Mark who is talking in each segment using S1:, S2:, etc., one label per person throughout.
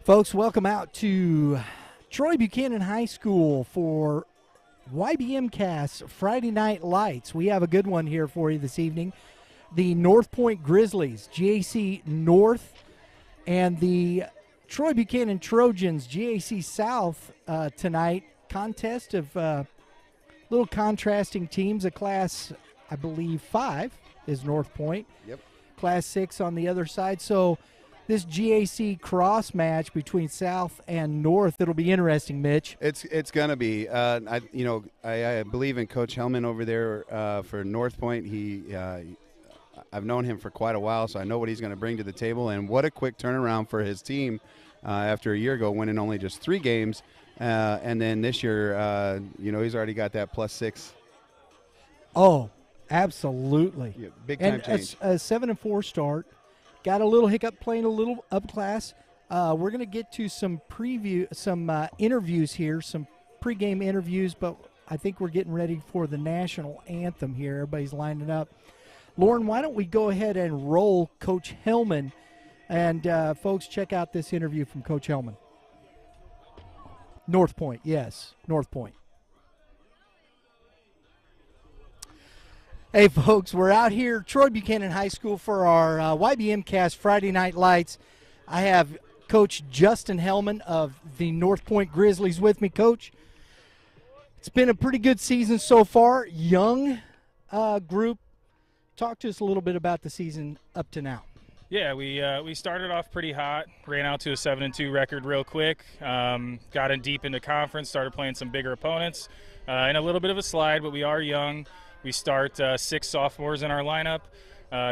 S1: Folks, welcome out to Troy Buchanan High School for YBMcast Friday Night Lights. We have a good one here for you this evening. The North Point Grizzlies, GAC North, and the Troy Buchanan Trojans, GAC South, tonight. Contest of little contrasting teams. A Class, I believe, 5 is North Point.
S2: Yep.
S1: Class 6 on the other side. So this GAC cross match between South and North, it'll be interesting, Mitch.
S2: It's going to be. I believe in Coach Hellman over there for North Point. I've known him for quite a while, so I know what he's going to bring to the table. And what a quick turnaround for his team after a year ago winning only just 3 games. And then this year, he's already got that +6.
S1: Oh, absolutely.
S2: Yeah, big-time change.
S1: A 7-4 start. Got a little hiccup playing a little up class. We're going to get to some interviews here, some pregame interviews, but I think we're getting ready for the national anthem here. Everybody's lining up. Lauren, why don't we go ahead and roll Coach Hellman? And, folks, check out this interview from Coach Hellman. North Point, yes, North Point. Hey, folks, we're out here, Troy Buchanan High School, for our YBMcast Friday Night Lights. I have Coach Justin Hellman of the North Point Grizzlies with me. Coach, it's been a pretty good season so far. Young group. Talk to us a little bit about the season up to now.
S3: Yeah, we started off pretty hot, ran out to a 7-2 record real quick, got in deep into conference, started playing some bigger opponents, and a little bit of a slide, but we are young. We start 6 sophomores in our lineup,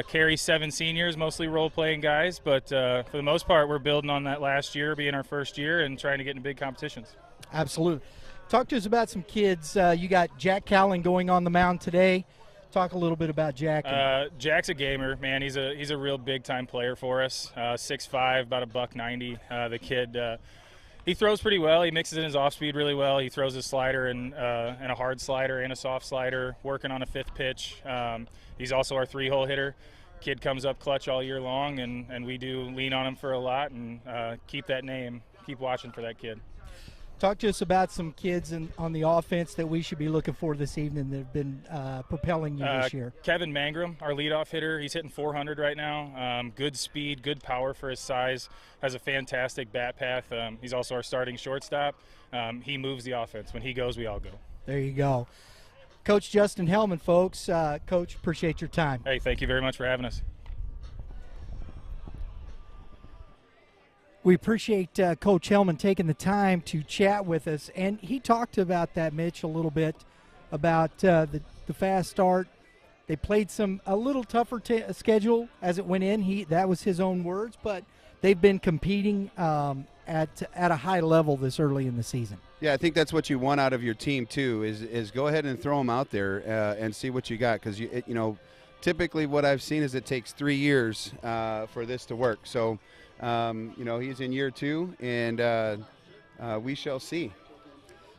S3: carry 7 seniors, mostly role-playing guys, but for the most part, we're building on that last year, being our first year, and trying to get in big competitions.
S1: Absolutely. Talk to us about some kids. You got Jack Callan going on the mound today. Talk a little bit about Jack.
S3: Jack's a gamer, man. He's a real big-time player for us. 6'5", about $190. The kid, he throws pretty well. He mixes in his off-speed really well. He throws his slider and a hard slider and a soft slider, working on a 5th pitch. He's also our 3-hole hitter. Kid comes up clutch all year long, and we do lean on him for a lot and keep that name. Keep watching for that kid.
S1: Talk to us about some kids on the offense that we should be looking for this evening that have been propelling you this year.
S3: Kevin Mangrum, our leadoff hitter, he's hitting 400 right now. Good speed, good power for his size, has a fantastic bat path. He's also our starting shortstop. He moves the offense. When he goes, we all go.
S1: There you go. Coach Justin Hellman, folks. Coach, appreciate your time.
S3: Hey, thank you very much for having us.
S1: We appreciate Coach Hellman taking the time to chat with us, and he talked about that, Mitch, a little bit, about the fast start. They played a little tougher schedule as it went in. That was his own words, but they've been competing at a high level this early in the season.
S2: Yeah, I think that's what you want out of your team too. Is go ahead and throw them out there and see what you got, because typically what I've seen is it takes 3 years for this to work. So. He's in year 2, and we shall see.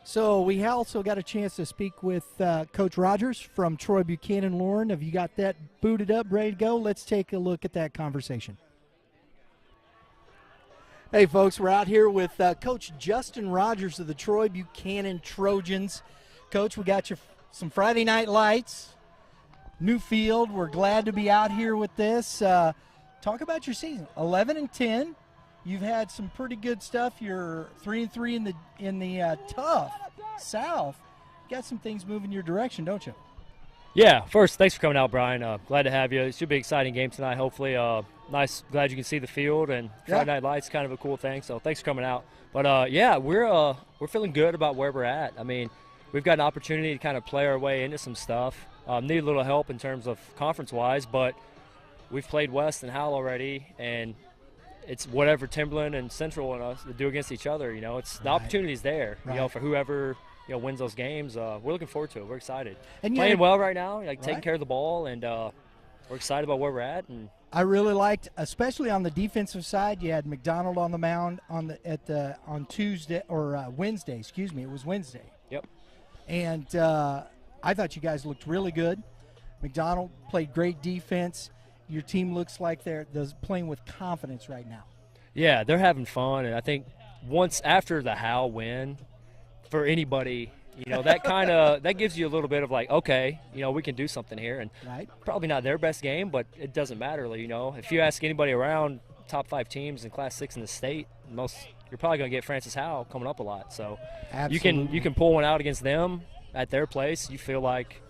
S1: So we also got a chance to speak with Coach Rogers from Troy Buchanan. Lauren, have you got that booted up, ready to go? Let's take a look at that conversation. Hey, folks, we're out here with Coach Justin Rogers of the Troy Buchanan Trojans. Coach, we got you some Friday Night Lights, new field. We're glad to be out here with this. Talk about your season. 11-10. You've had some pretty good stuff. You're 3-3 in the tough South. You got some things moving your direction, don't you?
S4: Yeah. First, thanks for coming out, Brian. Glad to have you. It should be an exciting game tonight. Hopefully, nice. Glad you can see the field, and Friday Night Lights, kind of a cool thing. So thanks for coming out. But we're feeling good about where we're at. I mean, we've got an opportunity to kind of play our way into some stuff. Need a little help in terms of conference-wise, but we've played West and Howell already, and it's whatever Timberland and Central and us do against each other. It's the opportunity's there.
S1: Right.
S4: For whoever wins those games. We're looking forward to it. We're excited.
S1: And
S4: playing well right now, taking care of the ball, and we're excited about where we're at. And
S1: I really liked, especially on the defensive side, you had McDonald on the mound on Tuesday or Wednesday. Excuse me, it was Wednesday.
S4: Yep.
S1: And I thought you guys looked really good. McDonald played great defense. Your team looks like they're playing with confidence right now.
S4: Yeah, they're having fun, and I think once after the Hal win, for anybody, that gives you a little bit of like, okay, we can do something here, and
S1: Right.
S4: probably not their best game, but it doesn't matter. If you ask anybody around top 5 teams in Class 6 in the state, you're probably going to get Francis Howell coming up a lot. So
S1: Absolutely.
S4: you can pull one out against them at their place. You feel like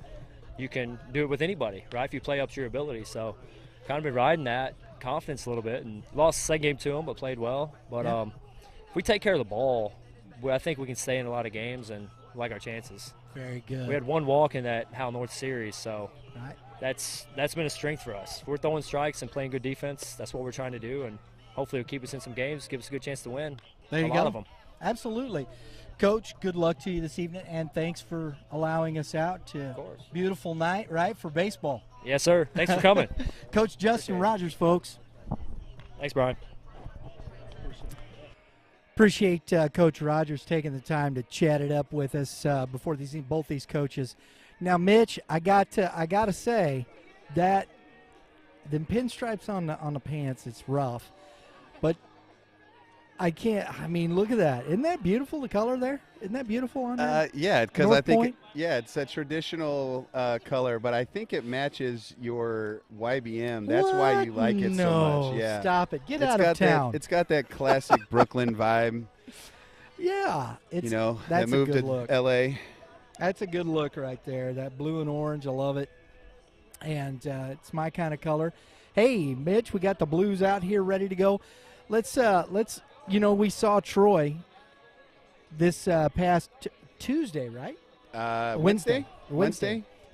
S4: you can do it with anybody, right? If you play up to your ability. So kind of been riding that confidence a little bit, and lost the second game to them, but played well. But if we take care of the ball, I think we can stay in a lot of games and like our chances.
S1: Very good.
S4: We had one walk in that Howell North series, so
S1: Right.
S4: that's been a strength for us. We're throwing strikes and playing good defense. That's what we're trying to do, and hopefully it'll keep us in some games, give us a good chance to win.
S1: There you
S4: a
S1: go.
S4: lot of them.
S1: Absolutely. Coach, good luck to you this evening, and thanks for allowing us out to
S4: course.
S1: beautiful night, right, for baseball.
S4: Yes, sir. Thanks for coming.
S1: Coach Justin Rogers, folks.
S4: Thanks, Brian.
S1: Appreciate Coach Rogers taking the time to chat it up with us before both these coaches. Now, Mitch, I got to say that the pinstripes on the pants, it's rough, but I can't. I mean, look at that! Isn't that beautiful? The color there, isn't that beautiful on there?
S2: Yeah, because
S1: North
S2: I think
S1: Point?
S2: it's a traditional color, but I think it matches your YBM. That's why you like it so much. Yeah,
S1: Stop it! Get
S2: It's
S1: out
S2: got
S1: of town.
S2: It's got that classic Brooklyn vibe.
S1: Yeah, it's
S2: that
S1: that's
S2: moved
S1: a good
S2: to
S1: look.
S2: L.A.
S1: That's a good look right there. That blue and orange, I love it, and it's my kind of color. Hey, Mitch, we got the Blues out here ready to go. Let's. We saw Troy this past Tuesday, right?
S2: Wednesday.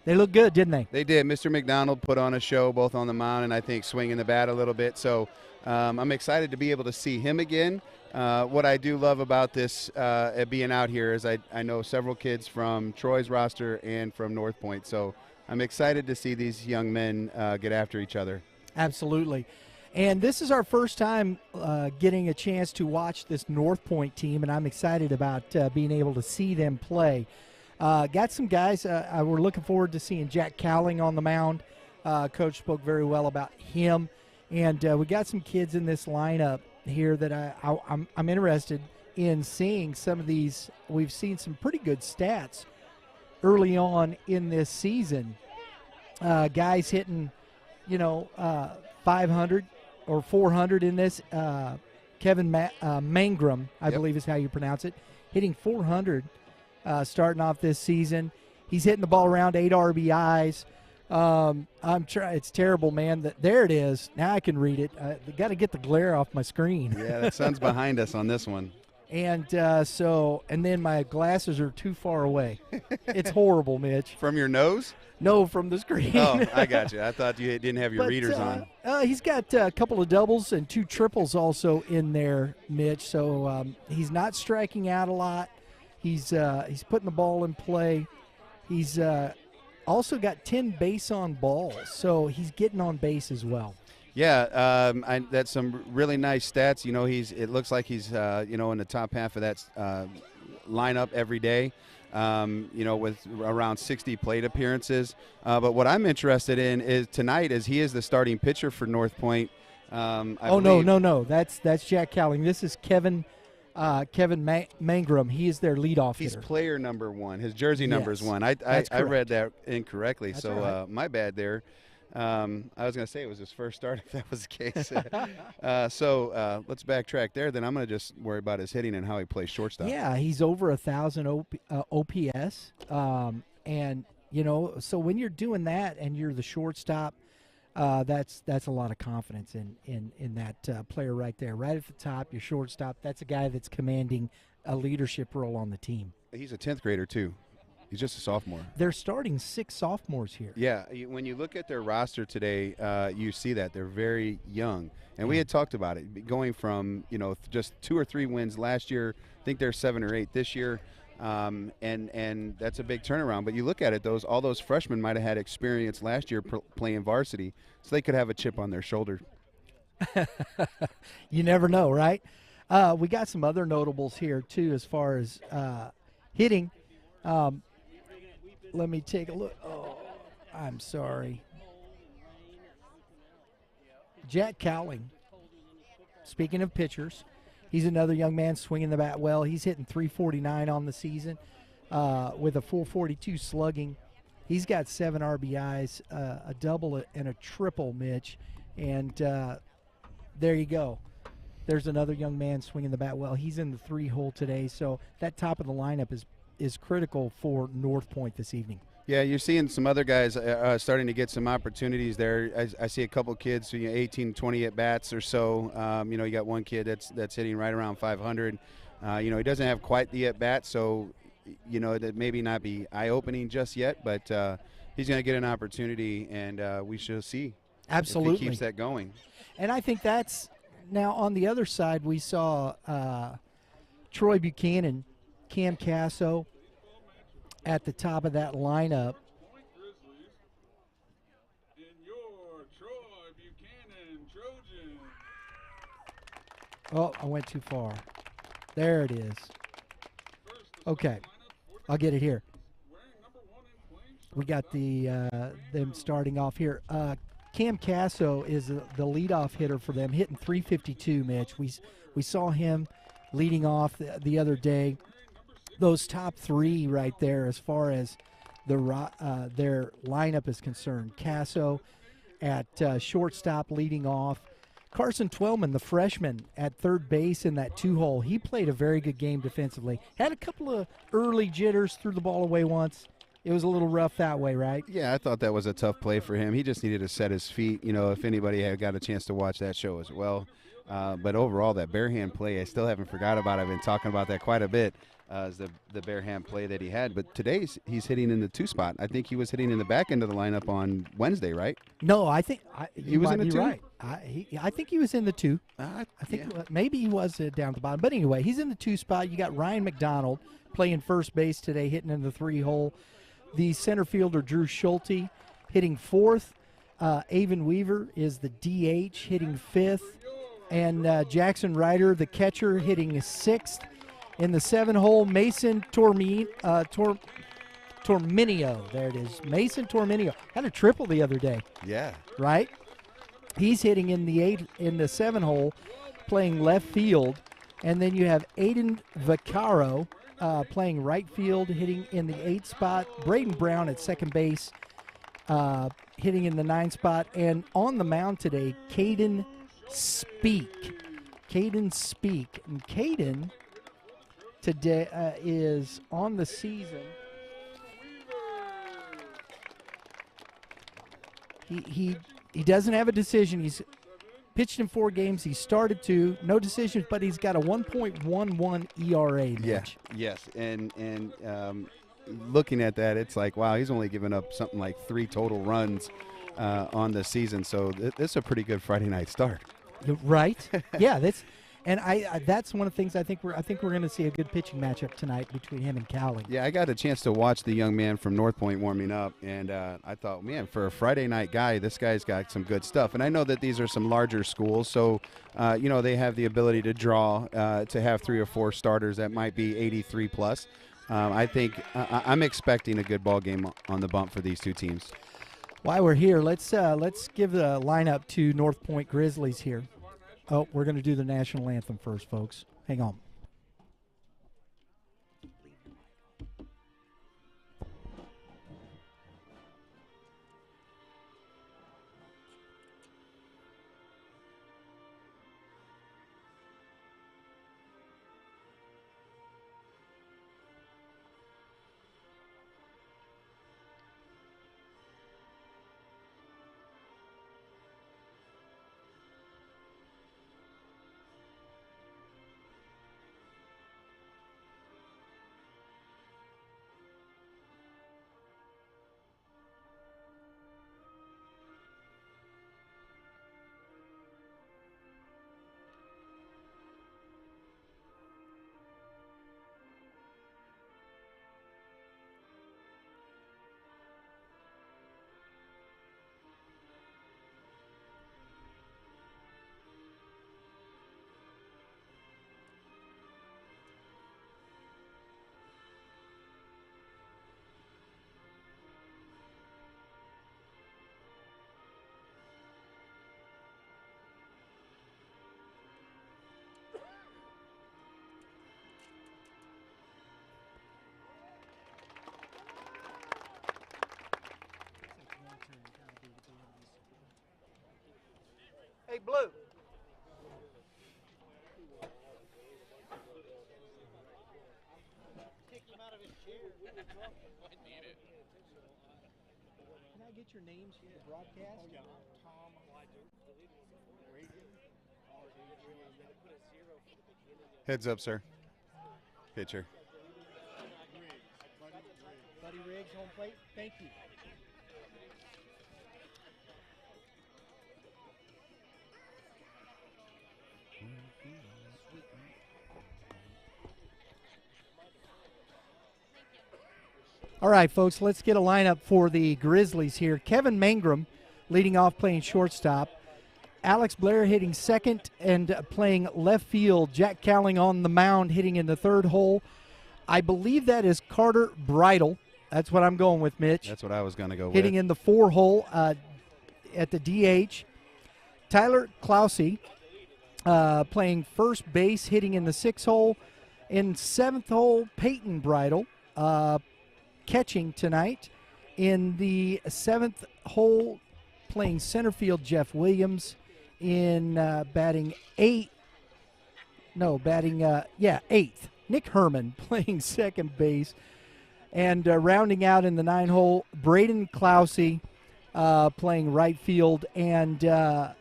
S1: They looked good, didn't they?
S2: They did. Mr. McDonald put on a show both on the mound and I think swinging the bat a little bit. So I'm excited to be able to see him again. What I do love about this being out here is I know several kids from Troy's roster and from North Point. So I'm excited to see these young men get after each other.
S1: Absolutely. And this is our first time getting a chance to watch this North Point team, and I'm excited about being able to see them play. Got some guys we're looking forward to seeing Jack Cowling on the mound. Coach spoke very well about him. And we got some kids in this lineup here that I'm interested in seeing some of these. We've seen some pretty good stats early on in this season. Guys hitting, 500 or 400 in this. Kevin Mangrum, I believe is how you pronounce it, hitting 400 starting off this season. He's hitting the ball around 8 RBIs. It's terrible, man. There it is. Now I can read it. Got to get the glare off my screen.
S2: Yeah, the sun's behind us on this one.
S1: And and then my glasses are too far away. It's horrible, Mitch.
S2: From your nose?
S1: No, from the screen.
S2: Oh, I got you. I thought you didn't have your readers on.
S1: He's got a couple of doubles and 2 triples also in there, Mitch. So he's not striking out a lot. He's putting the ball in play. He's also got 10 base on balls, so he's getting on base as well.
S2: Yeah, that's some really nice stats. It looks like he's in the top half of that lineup every day. With around 60 plate appearances. But what I'm interested in is tonight he is the starting pitcher for North Point.
S1: No. That's Jack Cowling. This is Kevin Mangrum. He is their leadoff hitter.
S2: He's player number 1. His jersey number is 1. I read that incorrectly,
S1: That's
S2: so
S1: all right.
S2: my bad there. I was going to say it was his first start if that was the case. So let's backtrack there. Then I'm going to just worry about his hitting and how he plays shortstop.
S1: Yeah, he's over 1,000 OPS. And, so when you're doing that and you're the shortstop, that's a lot of confidence in that player right there. Right at the top, your shortstop, that's a guy that's commanding a leadership role on the team.
S2: He's a 10th grader, too. He's just a sophomore.
S1: They're starting 6 sophomores here.
S2: Yeah, when you look at their roster today, you see that they're very young. And we had talked about it, going from, just 2 or 3 wins last year. I think they're 7 or 8 this year. And that's a big turnaround. But you look at it, all those freshmen might have had experience last year playing varsity, so they could have a chip on their shoulder.
S1: You never know, right? We got some other notables here, too, as far as hitting. Let me take a look. Oh, I'm sorry. Jack Cowling speaking of pitchers, he's another young man swinging the bat well. He's hitting 349 on the season with a 442 slugging. He's got 7 RBIs, a double and a triple, Mitch. And there you go. There's another young man swinging the bat well. He's in the 3 hole today, so that top of the lineup is critical for North Point this evening.
S2: Yeah, you're seeing some other guys starting to get some opportunities there. I see a couple kids, 18, 20 at bats or so. You got one kid that's hitting right around 500. He doesn't have quite the at bat, so that maybe not be eye-opening just yet, but he's going to get an opportunity, and we shall see.
S1: Absolutely.
S2: If he keeps that going.
S1: And I think that's now on the other side. We saw Troy Buchanan, Cam Casso at the top of that lineup.
S5: In your Troy Buchanan Trojans.
S1: Oh, I went too far. There it is. Okay, I'll get it here. We got them starting off here. Cam Casso is the leadoff hitter for them, hitting 352, Mitch. We saw him leading off the other day. Those top 3 right there as far as their lineup is concerned. Casso at shortstop leading off. Carson Twellman, the freshman, at third base in that 2 hole. He played a very good game defensively. Had a couple of early jitters, threw the ball away once. It was a little rough that way, right?
S2: Yeah, I thought that was a tough play for him. He just needed to set his feet. If anybody had got a chance to watch that show as well. But overall, that bare hand play, I still haven't forgot about it. I've been talking about that quite a bit. Is the bare hand play that he had. But today he's hitting in the 2 spot. I think he was hitting in the back end of the lineup on Wednesday, right?
S1: No, I think
S2: he was in the 2.
S1: Right. I think he was in the 2. I think maybe he was down at the bottom. But anyway, he's in the 2 spot. You got Ryan McDonald playing first base today, hitting in the 3 hole. The center fielder, Drew Schulte, hitting 4th. Avon Weaver is the DH, hitting 5th. And Jackson Ryder, the catcher, hitting 6th. In the 7 hole, Mason Torminio. There it is. Mason Torminio had a triple the other day.
S2: Yeah.
S1: Right? He's hitting in the 7 hole, playing left field. And then you have Aiden Vaccaro playing right field, hitting in the 8 spot. Braden Brown at second base, hitting in the 9 spot. And on the mound today, Caden Speak. And Caden today is on the season. He doesn't have a decision. He's pitched in 4 games. He started 2, no decisions, but he's got a 1.11 ERA.
S2: Yeah. Yes. And looking at that, it's like, wow, he's only given up something like 3 total runs on the season. So this is a pretty good Friday night start.
S1: Right? Yeah. That's one of the things I think we're going to see a good pitching matchup tonight between him and Cowling.
S2: Yeah, I got a chance to watch the young man from North Point warming up, and I thought, man, for a Friday night guy, this guy's got some good stuff. And I know that these are some larger schools, so they have the ability to draw to have 3 or 4 starters that might be 83 plus. I think I'm expecting a good ball game on the bump for these 2 teams.
S1: While we're here, let's give the lineup to North Point Grizzlies here. Oh, we're going to do the national anthem first, folks. Hang on. Hey, Blue. Take him out of his chair. Can I get your names for the broadcast? Oh, yeah. Tom.
S2: Heads up, sir. Pitcher.
S1: Buddy Riggs, home plate. Thank you. All right, folks, let's get a lineup for the Grizzlies here. Kevin Mangrum leading off playing shortstop. Alex Blair hitting second and playing left field. Jack Cowling on the mound hitting in the third hole. I believe that is Carter Bridle. That's what I'm going with, Mitch.
S2: That's what I was going to go with.
S1: Hitting in the 4 hole at the DH. Tyler Clausey playing first base, hitting in the 6 hole. In 7th hole, Peyton Bridle catching tonight. In the 7th hole, playing center field, Jeff Williams. In batting 8th, Nick Herman playing second base. And rounding out in the 9 hole, Braden Clausey playing right field. And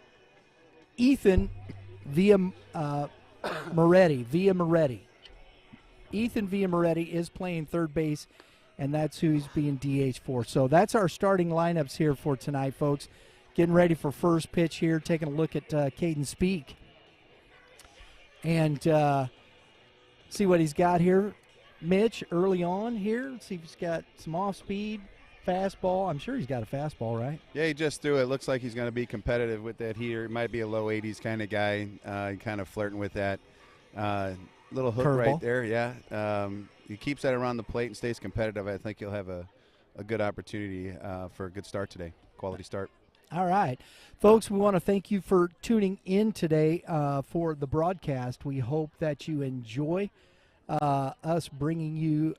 S1: Ethan Moretti. Ethan Moretti is playing third base, and that's who he's being DH for. So that's our starting lineups here for tonight, folks. Getting ready for first pitch here, taking a look at Caden Speak. And see what he's got here, Mitch, early on here. See if he's got some off-speed, fastball. I'm sure he's got a fastball, right?
S2: Yeah, he just threw it. Looks like he's going to be competitive with that heater. It might be a low 80s kind of guy, kind of flirting with that. Little hook
S1: Curveball.
S2: right there, yeah. He keeps that around the plate and stays competitive. I think he'll have a good opportunity for a good start today, quality start.
S1: All right. Folks, we want to thank you for tuning in today for the broadcast. We hope that you enjoy us bringing you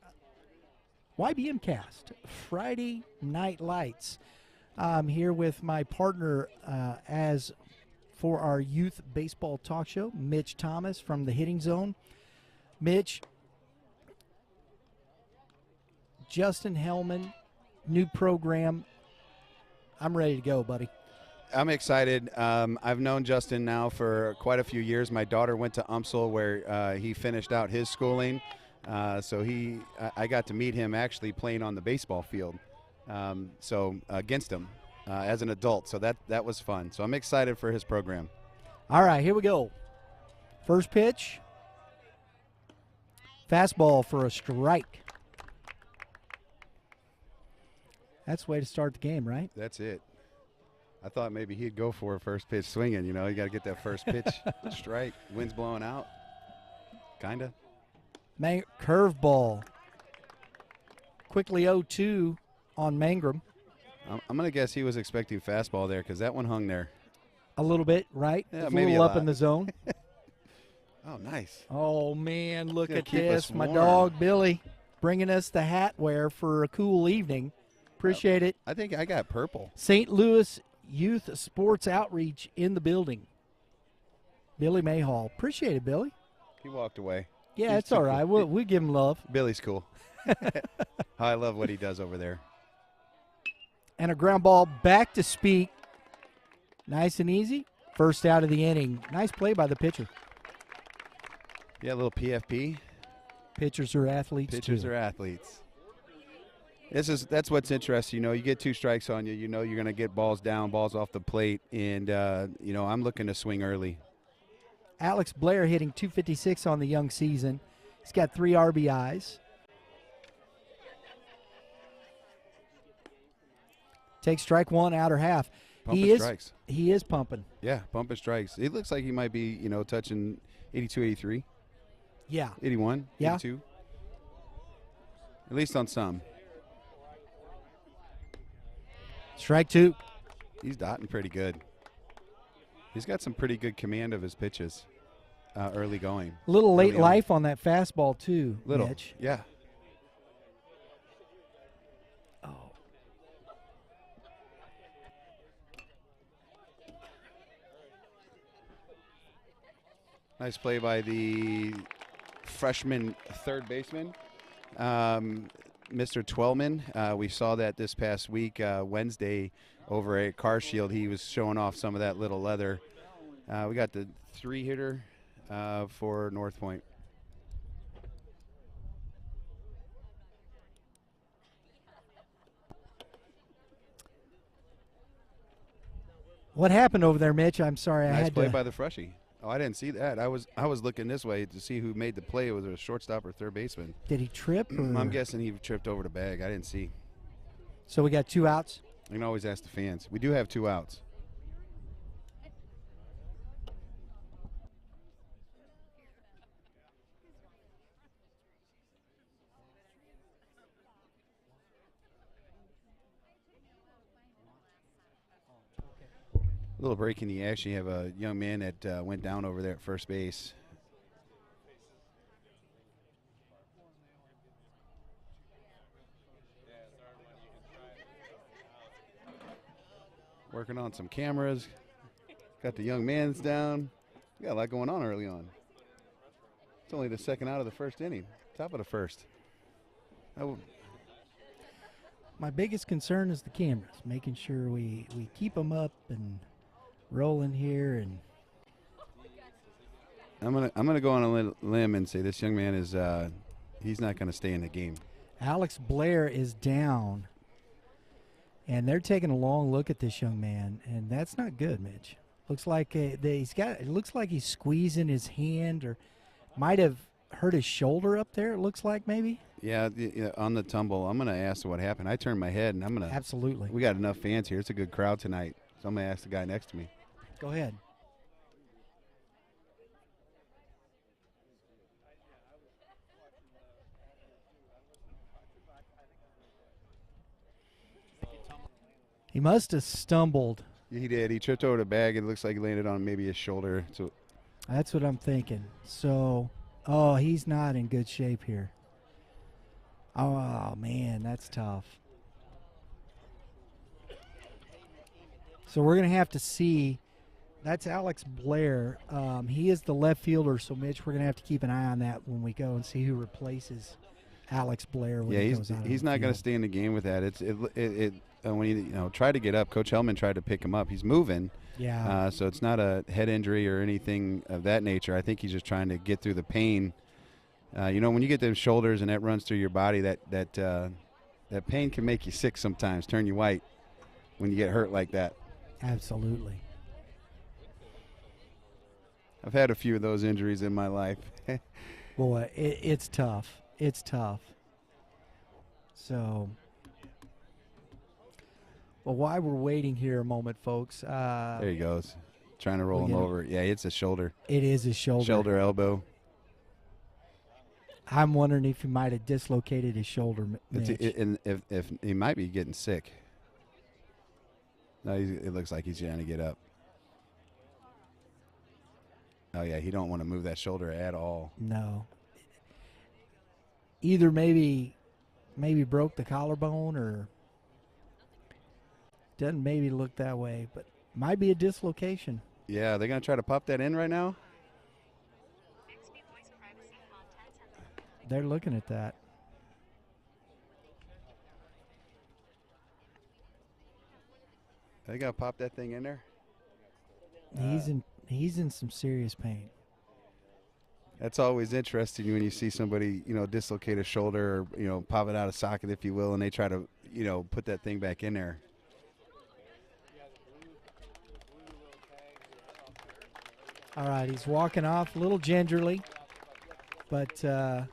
S1: YBMcast, Friday Night Lights. I'm here with my partner as for our youth baseball talk show, Mitch Thomas from the Hitting Zone. Mitch, Justin Hellman, new program. I'm ready to go, buddy.
S2: I'm excited. I've known Justin now for quite a few years. My daughter went to UMSL where he finished out his schooling. So I got to meet him actually playing on the baseball field. Against him as an adult. So that was fun. So I'm excited for his program.
S1: All right, here we go. First pitch. Fastball for a strike. That's the way to start the game, right?
S2: That's it. I thought maybe he'd go for a first pitch swinging. You got to get that first pitch strike. Wind's blowing out. Kind of.
S1: Curveball. Quickly 0-2 on Mangrum.
S2: I'm going to guess he was expecting fastball there because that one hung there.
S1: A little bit, right?
S2: Yeah,
S1: It's
S2: maybe
S1: a
S2: a
S1: little up
S2: lot.
S1: in the zone.
S2: Oh, nice.
S1: Oh, man, look
S2: Gonna
S1: at
S2: keep
S1: this.
S2: us
S1: My
S2: warm.
S1: dog, Billy, bringing us the hat wear for a cool evening. Appreciate it.
S2: I think I got purple.
S1: St. Louis Youth Sports Outreach in the building. Billy Mayhall. Appreciate it, Billy.
S2: He walked away.
S1: Yeah,
S2: He's
S1: it's
S2: too
S1: all right.
S2: cool.
S1: We'll give him love.
S2: Billy's cool. I love what he does over there.
S1: And a ground ball back to Speak. Nice and easy. First out of the inning. Nice play by the pitcher.
S2: Yeah, a little PFP.
S1: Pitchers are athletes,
S2: Pitchers
S1: too.
S2: are athletes. That's what's interesting. You get 2 strikes on you. You're going to get balls down, balls off the plate, and I'm looking to swing early.
S1: Alex Blair hitting .256 on the young season. He's got 3 RBIs. Takes strike 1, outer half.
S2: Pumping strikes.
S1: He is pumping.
S2: Yeah, pumping strikes. It looks like he might be, touching 82, 83,
S1: Yeah.
S2: 81,
S1: Yeah.
S2: 82. At least on some.
S1: Strike 2.
S2: He's dotting pretty good. He's got some pretty good command of his pitches early going.
S1: A little late
S2: Early on.
S1: life on that fastball, too,
S2: Little.
S1: Mitch.
S2: Yeah.
S1: Oh.
S2: Nice play by the freshman third baseman, Mr. Twellman. We saw that this past week, Wednesday, over at Car Shield. He was showing off some of that little leather. We got the 3-hitter for North Point.
S1: What happened over there, Mitch? I'm sorry. I
S2: Nice
S1: had
S2: play
S1: to.
S2: by the freshie. Oh, I didn't see that. I was looking this way to see who made the play. Was it a shortstop or third baseman?
S1: Did he trip? Or?
S2: I'm guessing he tripped over the bag. I didn't see.
S1: So we got 2 outs.
S2: You can always ask the fans. We do have 2 outs. A little break in the action. You have a young man that went down over there at first base. Working on some cameras. Got the young man's down. We got a lot going on early on. It's only the second out of the first inning. Top of the first.
S1: My biggest concern is the cameras, making sure we keep them up and rolling here. And
S2: I'm gonna go on a limb and say this young man is he's not gonna stay in the game.
S1: Alex Blair is down, and they're taking a long look at this young man, and that's not good, Mitch. Looks like it looks like he's squeezing his hand, or might have hurt his shoulder up there. It looks like maybe.
S2: Yeah, on the tumble. I'm gonna ask what happened. I turned my head and I'm gonna.
S1: Absolutely.
S2: We got enough fans here. It's a good crowd tonight, so I'm gonna ask the guy next to me.
S1: Go ahead. He must have stumbled.
S2: He did. He tripped over the bag. It looks like he landed on maybe his shoulder. So
S1: That's what I'm thinking. So, oh, he's not in good shape here. Oh, man, that's tough. So we're going to have to see. That's Alex Blair. He is the left fielder, so, Mitch, we're going to have to keep an eye on that when we go and see who replaces Alex Blair when he goes out.
S2: He's not going to stay in the game with that. When he tried to get up, Coach Hellman tried to pick him up. He's moving.
S1: Yeah.
S2: So it's not a head injury or anything of that nature. I think he's just trying to get through the pain. When you get them shoulders and that runs through your body, that pain can make you sick sometimes, turn you white when you get hurt like that.
S1: Absolutely.
S2: I've had a few of those injuries in my life.
S1: Boy, it's tough. It's tough. So, well, while we're waiting here a moment, folks.
S2: There he goes. Trying to roll him over. Yeah, it's a shoulder.
S1: It is his shoulder.
S2: Shoulder, elbow.
S1: I'm wondering if he might have dislocated his shoulder.
S2: If he might be getting sick. No, it looks like he's trying to get up. Oh, yeah, he don't want to move that shoulder at all.
S1: No. Either maybe broke the collarbone or doesn't maybe look that way, but might be a dislocation.
S2: Yeah, they're going to try to pop that in right now?
S1: They're looking at that.
S2: They got to pop that thing in there?
S1: He's in some serious pain.
S2: That's always interesting when you see somebody, dislocate a shoulder or, pop it out of socket, if you will, and they try to, put that thing back in there.
S1: All right, he's walking off a little gingerly, but we're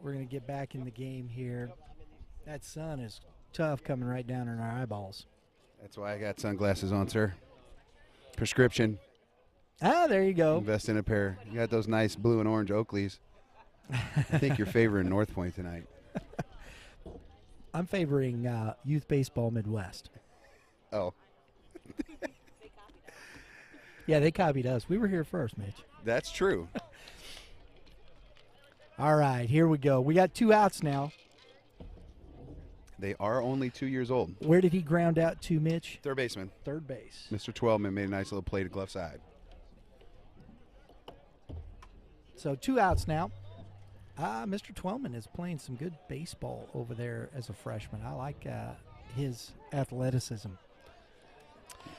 S1: going to get back in the game here. That sun is tough coming right down in our eyeballs.
S2: That's why I got sunglasses on, sir. Prescription.
S1: Ah, there you go.
S2: Invest in a pair. You got those nice blue and orange Oakleys. I think you're favoring North Point tonight.
S1: I'm favoring Youth Baseball Midwest.
S2: Oh.
S1: Yeah, they copied us. We were here first, Mitch.
S2: That's true.
S1: All right, here we go. We got 2 outs now.
S2: They are only 2 years old.
S1: Where did he ground out to, Mitch?
S2: Third baseman.
S1: Third base.
S2: Mr. Twelman made a nice little play to glove side.
S1: So 2 outs now. Mr. Twellman is playing some good baseball over there as a freshman. I like his athleticism.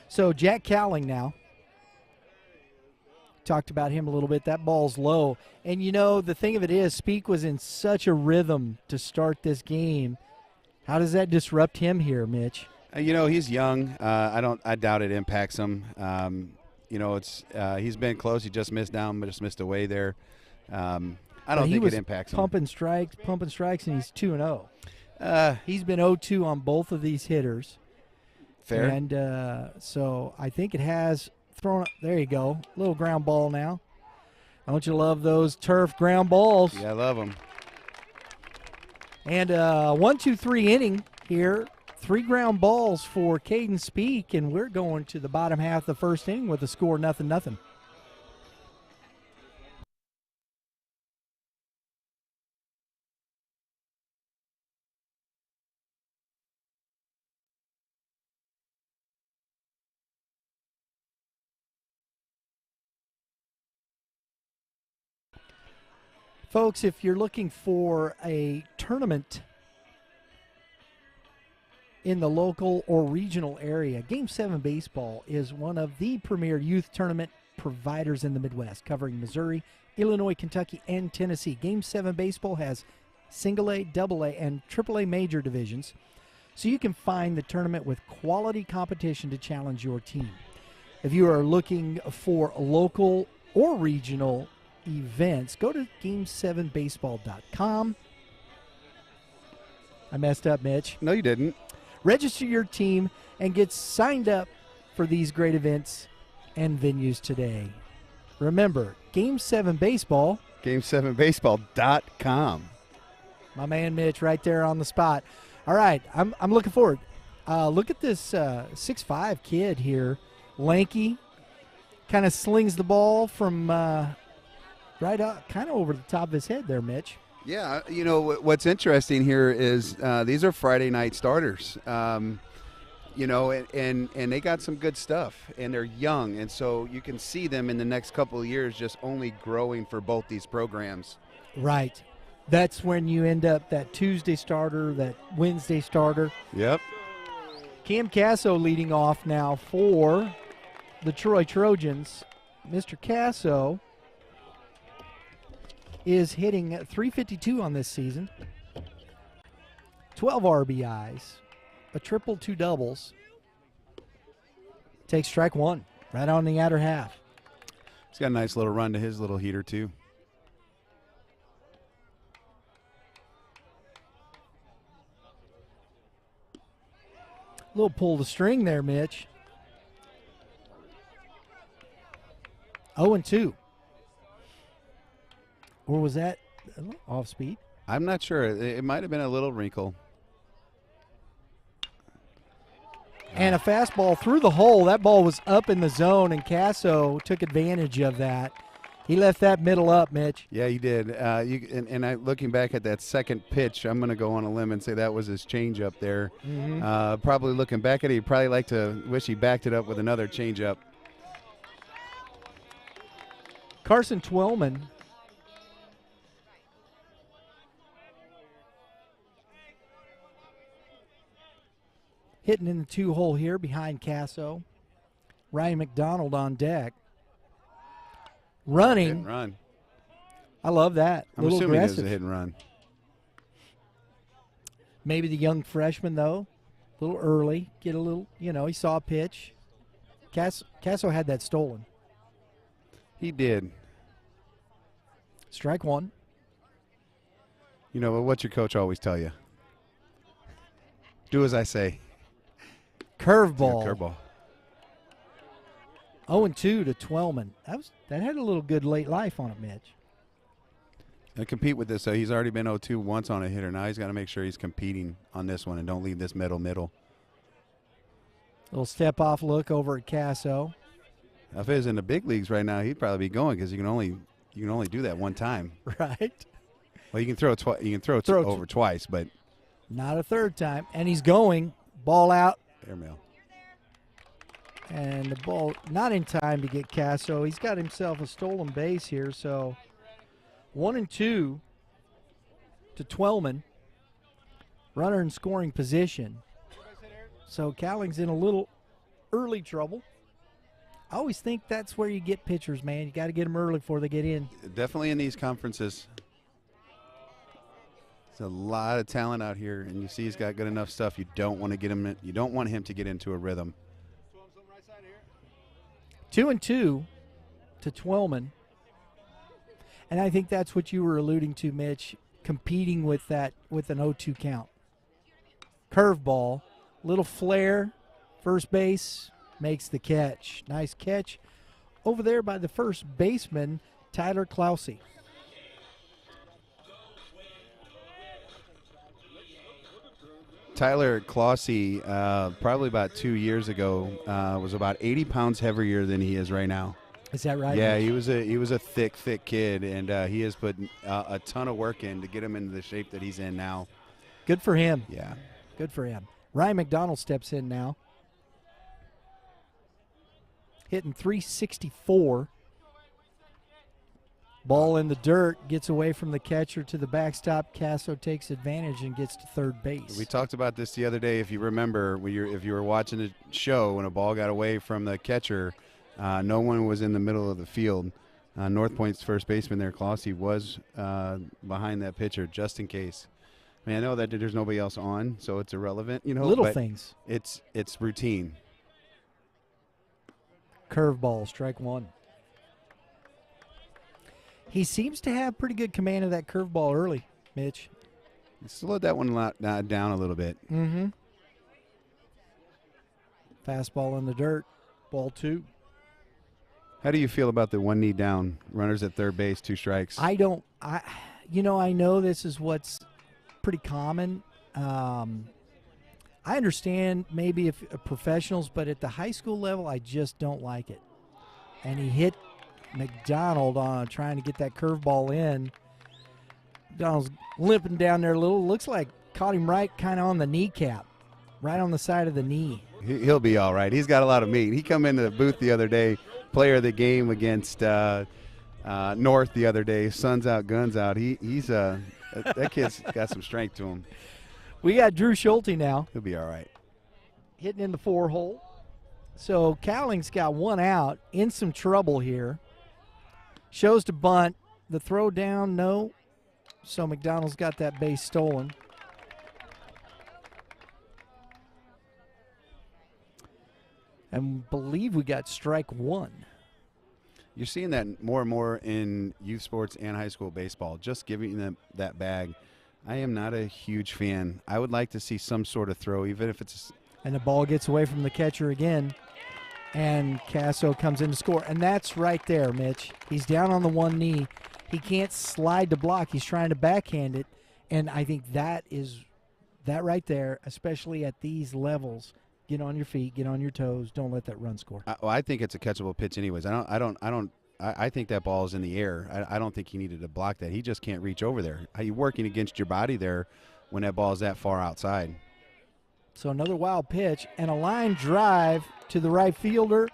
S1: So Jack Cowling now. Talked about him a little bit. That ball's low. And, the thing of it is, Speak was in such a rhythm to start this game. How does that disrupt him here, Mitch?
S2: He's young. I doubt it impacts him. He's been close. He just missed down, but just missed away there. I don't think it impacts him.
S1: Pumping strikes, and he's 2-0. He's been 0-2 on both of these hitters.
S2: Fair.
S1: And so I think it has thrown – there you go. Little ground ball now. Don't you love those turf ground balls?
S2: Yeah, I love them.
S1: And 1-2-3 inning here. 3 ground balls for Caden Speak, and we're going to the bottom half of the first inning with a score 0-0. Folks, if you're looking for a tournament in the local or regional area, Game 7 Baseball is one of the premier youth tournament providers in the Midwest, covering Missouri, Illinois, Kentucky, and Tennessee. Game 7 Baseball has single A, double A, and triple A major divisions, so you can find the tournament with quality competition to challenge your team. If you are looking for local or regional events, go to game7baseball.com. I messed up, Mitch.
S2: No, you didn't.
S1: Register your team and get signed up for these great events and venues today. Remember, Game 7 Baseball.
S2: Game7baseball.com.
S1: My man Mitch right there on the spot. All right, I'm looking forward. Look at this 6'5" kid here. Lanky. Kind of slings the ball from right up, kind of over the top of his head there, Mitch.
S2: Yeah, what's interesting here is these are Friday night starters, and they got some good stuff, and they're young, and so you can see them in the next couple of years just only growing for both these programs.
S1: Right. That's when you end up that Tuesday starter, that Wednesday starter.
S2: Yep.
S1: Cam Casso leading off now for the Troy Trojans. Mr. Casso is hitting .352 on this season. 12 RBIs, a triple, 2 doubles. Takes strike 1 right on the outer half.
S2: He's got a nice little run to his little heater, too.
S1: Little pull the string there, Mitch. 0-2. Or was that off speed?
S2: I'm not sure. It might have been a little wrinkle.
S1: And a fastball through the hole. That ball was up in the zone, and Casso took advantage of that. He left that middle up, Mitch.
S2: Yeah, he did. Looking back at that second pitch, I'm going to go on a limb and say that was his changeup there.
S1: Mm-hmm.
S2: Probably looking back at it, he'd probably like to wish he backed it up with another changeup.
S1: Carson Twellman hitting in the 2-hole here behind Casso. Ryan McDonald on deck. Running.
S2: Hit and run.
S1: I love that.
S2: I'm assuming it was a hit and run.
S1: Maybe the young freshman, though, a little early. Get a little, he saw a pitch. Casso had that stolen.
S2: He did.
S1: Strike 1.
S2: But what's your coach always tell you? Do as I say.
S1: Curveball.
S2: Curveball.
S1: 0-2 to Twellman. That had a little good late life on it, Mitch.
S2: To compete with this, so he's already been 0-2 once on a hitter. Now he's got to make sure he's competing on this one and don't leave this middle.
S1: Little step-off look over at Casso.
S2: Now, if he was in the big leagues right now, he'd probably be going because you can only do that one time.
S1: Right.
S2: Well, you can throw over twice, but
S1: not a third time. And he's going. Ball out.
S2: Airmail.
S1: And the ball not in time to get Casso. He's got himself a stolen base here, so 1-2 to Twellman. Runner in scoring position. So Cowling's in a little early trouble. I always think that's where you get pitchers, man. You got to get them early before they get in.
S2: Definitely in these conferences. There's a lot of talent out here, and you see he's got good enough stuff. You don't want to get him. You don't want him to get into a rhythm.
S1: 2-2 to Twellman. And I think that's what you were alluding to, Mitch, competing with that with an 0-2 count. Curveball, little flare, first base, makes the catch. Nice catch over there by the first baseman, Tyler Clousey.
S2: Tyler Clousey, probably about 2 years ago, was about 80 pounds heavier than he is right now.
S1: Is that right?
S2: Yeah,
S1: Mitch?
S2: he was a thick kid, and he has put a ton of work in to get him into the shape that he's in now.
S1: Good for him.
S2: Yeah.
S1: Good for him. Ryan McDonald steps in now. Hitting .364. Ball in the dirt, gets away from the catcher to the backstop. Casso takes advantage and gets to third base.
S2: We talked about this the other day, if you remember, if you were watching the show when a ball got away from the catcher, no one was in the middle of the field. North Point's first baseman there, Clousey, was behind that pitcher just in case. I mean, I know that there's nobody else on, so it's irrelevant,
S1: Little
S2: but
S1: things.
S2: It's routine.
S1: Curveball, strike one. He seems to have pretty good command of that curveball early, Mitch.
S2: Slowed that one down a little bit.
S1: Mm-hmm. Fastball in the dirt, ball two.
S2: How do you feel about the one knee down, runners at third base, 2 strikes?
S1: I know this is what's pretty common. I understand maybe if professionals, but at the high school level, I just don't like it. And he hit McDonald on trying to get that curveball in. McDonald's limping down there a little. Looks like caught him right kind of on the kneecap, right on the side of the knee.
S2: He'll be all right. He's got a lot of meat. He come into the booth the other day, player of the game against North the other day. Sun's out, guns out. He's that kid's got some strength to him.
S1: We got Drew Schulte now.
S2: He'll be all right.
S1: Hitting in the 4-hole. So Cowling's got one out, in some trouble here. Shows to bunt. The throw down, no. So McDonald's got that base stolen. And believe we got strike one.
S2: You're seeing that more and more in youth sports and high school baseball, just giving them that bag. I am not a huge fan. I would like to see some sort of throw, even if it's
S1: And the ball gets away from the catcher again. And Casso comes in to score. And that's right there, Mitch. He's down on the one knee. He can't slide to block. He's trying to backhand it. And I think that right there, especially at these levels, get on your feet, get on your toes. Don't let that run score.
S2: I think it's a catchable pitch anyways. I think that ball is in the air. I don't think he needed to block that. He just can't reach over there. Are you working against your body there when that ball is that far outside?
S1: So another wild pitch and a line drive to the right fielder.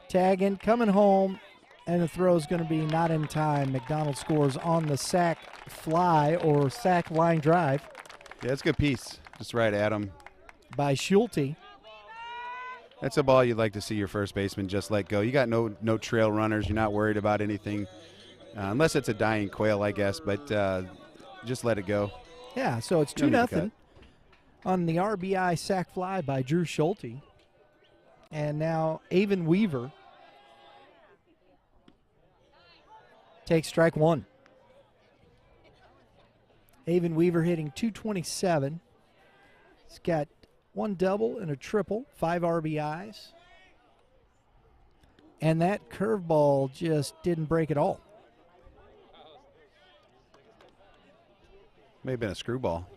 S1: Tagging, coming home, and the throw is going to be not in time. McDonald scores on the sac fly or sac line drive.
S2: Yeah, it's a good piece. Just right at him.
S1: By Schulte.
S2: That's a ball you'd like to see your first baseman just let go. You got no trail runners. You're not worried about anything, unless it's a dying quail, I guess. But just let it go.
S1: Yeah, so it's 2-0 on the RBI sac fly by Drew Schulte. And now Avon Weaver takes strike one. Avon Weaver hitting .227. He's got one double and a triple, 5 RBIs. And that curveball just didn't break at all.
S2: May have been a screwball.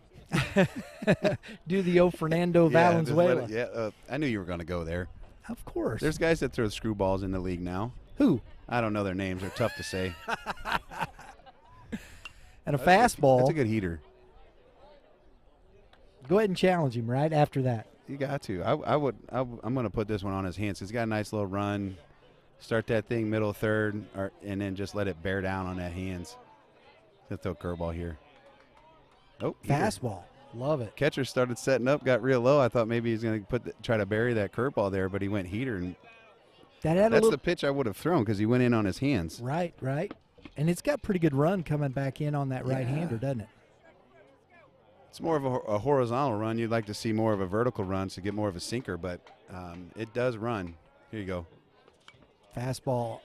S1: Do the Fernando Valenzuela.
S2: I knew you were going to go there.
S1: Of course.
S2: There's guys that throw screwballs in the league now.
S1: Who?
S2: I don't know their names. They're tough to say.
S1: And a fastball.
S2: That's a good heater.
S1: Go ahead and challenge him right after that.
S2: You got to. I'm going to put this one on his hands. He's got a nice little run. Start that thing middle third, and then just let it bear down on that hands. He'll throw curveball here. Oh,
S1: Fastball. Love it.
S2: Catcher started setting up, got real low. I thought maybe he's going to try to bury that curveball there, but he went heater. And that's the pitch I would have thrown because he went in on his hands.
S1: Right. And it's got pretty good run coming back in on that right-hander, doesn't it?
S2: It's more of a horizontal run. You'd like to see more of a vertical run to get more of a sinker, but it does run. Here you go.
S1: Fastball.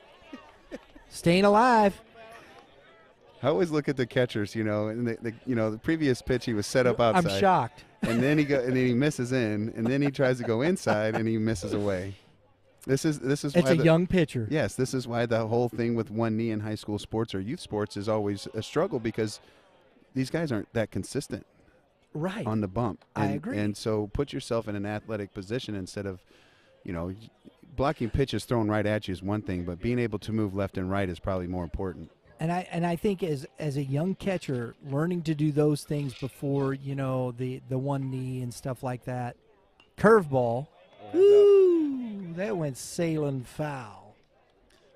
S1: Staying alive.
S2: I always look at the catchers, and the previous pitch he was set up outside.
S1: I'm shocked.
S2: And then he misses in, and then he tries to go inside, and he misses away. This is
S1: It's
S2: why
S1: a young pitcher.
S2: Yes, this is why the whole thing with one knee in high school sports or youth sports is always a struggle because these guys aren't that consistent.
S1: Right.
S2: On the bump.
S1: I agree.
S2: And so put yourself in an athletic position instead of, blocking pitches thrown right at you is one thing, but being able to move left and right is probably more important.
S1: And I think as a young catcher, learning to do those things before, the one knee and stuff like that. Curveball. Ooh, that went sailing foul.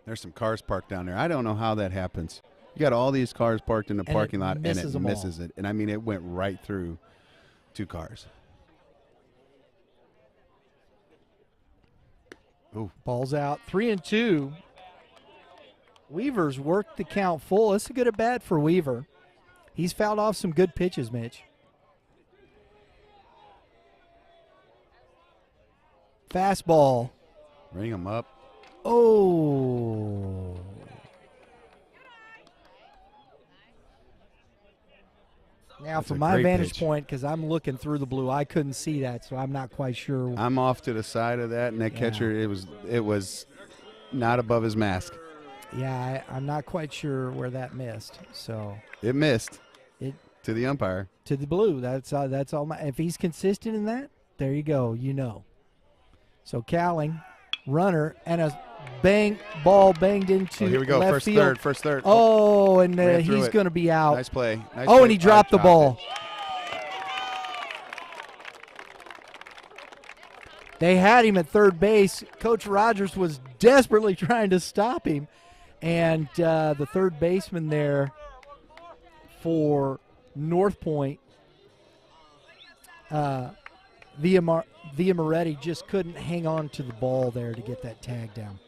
S2: There's some cars parked down there. I don't know how that happens. You got all these cars parked in the parking lot, and it misses it. And, I mean, it went right through 2 cars. Ooh.
S1: Ball's out. 3-2. Weaver's worked the count full. This is a good at bat for Weaver. He's fouled off some good pitches, Mitch. Fastball.
S2: Ring him up.
S1: Oh. Now, from my vantage point, because I'm looking through the blue, I couldn't see that, so I'm not quite sure.
S2: I'm off to the side of that, and that catcher, it was not above his mask.
S1: Yeah, I'm not quite sure where that missed. So
S2: it missed to the umpire.
S1: To the blue. That's all. If he's consistent in that, there you go. So Cowling, runner, and a ball banged into
S2: here we go.
S1: left field.
S2: First third.
S1: Oh, and he's going to be out.
S2: Nice play.
S1: And he dropped the ball. They had him at third base. Coach Rogers was desperately trying to stop him. And the third baseman there for North Point, Villamoretti just couldn't hang on to the ball there to get that tag down.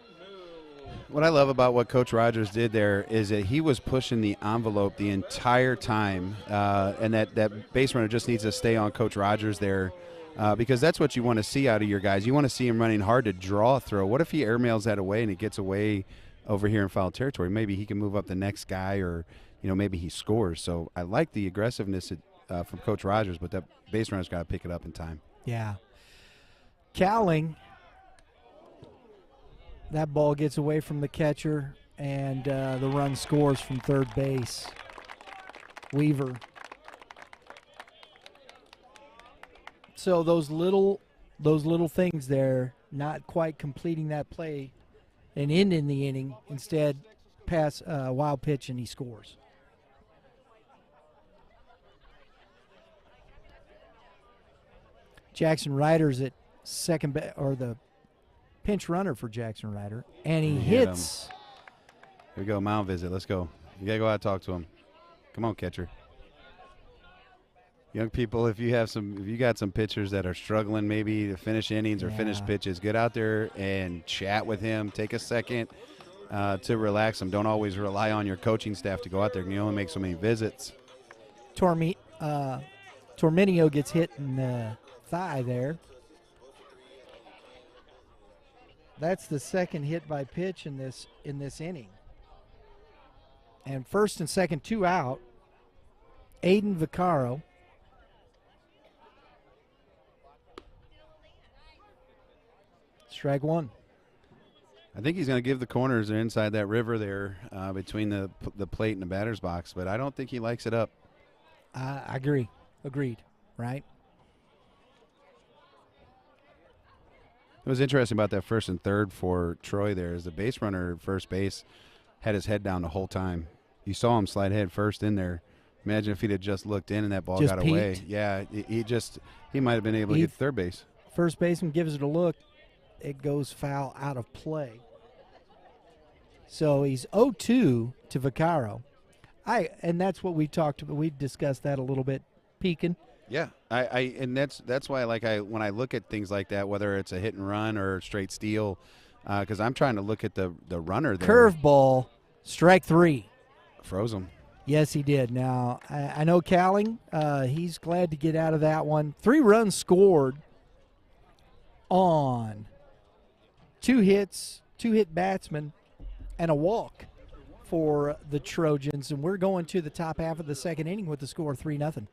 S2: What I love about what Coach Rogers did there is that he was pushing the envelope the entire time, and that base runner just needs to stay on Coach Rogers there because that's what you want to see out of your guys. You want to see him running hard to draw a throw. What if he airmails that away and it gets away over here in foul territory? Maybe he can move up the next guy or, maybe he scores. So I like the aggressiveness from Coach Rogers, but that base runner's got to pick it up in time.
S1: Yeah. Cowling, that ball gets away from the catcher, and the run scores from third base. Weaver. So those little things there, not quite completing that play and ending the inning, instead pass a wild pitch and he scores. Jackson Ryder's at second or the pinch runner for Jackson Ryder, and he hits.
S2: Here we go, mound visit. Let's go. You got to go out and talk to him. Come on, catcher. Young people, if you got some pitchers that are struggling maybe to finish innings or finish pitches, get out there and chat with him. Take a second to relax them. Don't always rely on your coaching staff to go out there. You only make so many visits.
S1: Tormenio gets hit in the thigh there. That's the second hit by pitch in this inning. And first and second, 2 out. Aiden Vaccaro. Strike one.
S2: I think he's going to give the corners. They're inside that river there between the plate and the batter's box, but I don't think he likes it up.
S1: I agree. Agreed. Right?
S2: It was interesting about that first and third for Troy there is the base runner at first base had his head down the whole time. You saw him slide head first in there. Imagine if he'd have just looked in and that ball
S1: just
S2: got
S1: peeked.
S2: away. Yeah, he might have been able to get third base.
S1: First baseman gives it a look. It goes foul out of play. So he's 0-2 to Vaccaro. And that's what we talked about. We discussed that a little bit. Pekin.
S2: Yeah, and that's why when I look at things like that, whether it's a hit and run or straight steal, because I'm trying to look at the runner there.
S1: Curveball, strike 3.
S2: Froze him.
S1: Yes, he did. Now, I know Cowling, he's glad to get out of that one. 3 runs scored on 2 hits, 2-hit batsmen, and a walk for the Trojans. And we're going to the top half of the second inning with the score 3-0.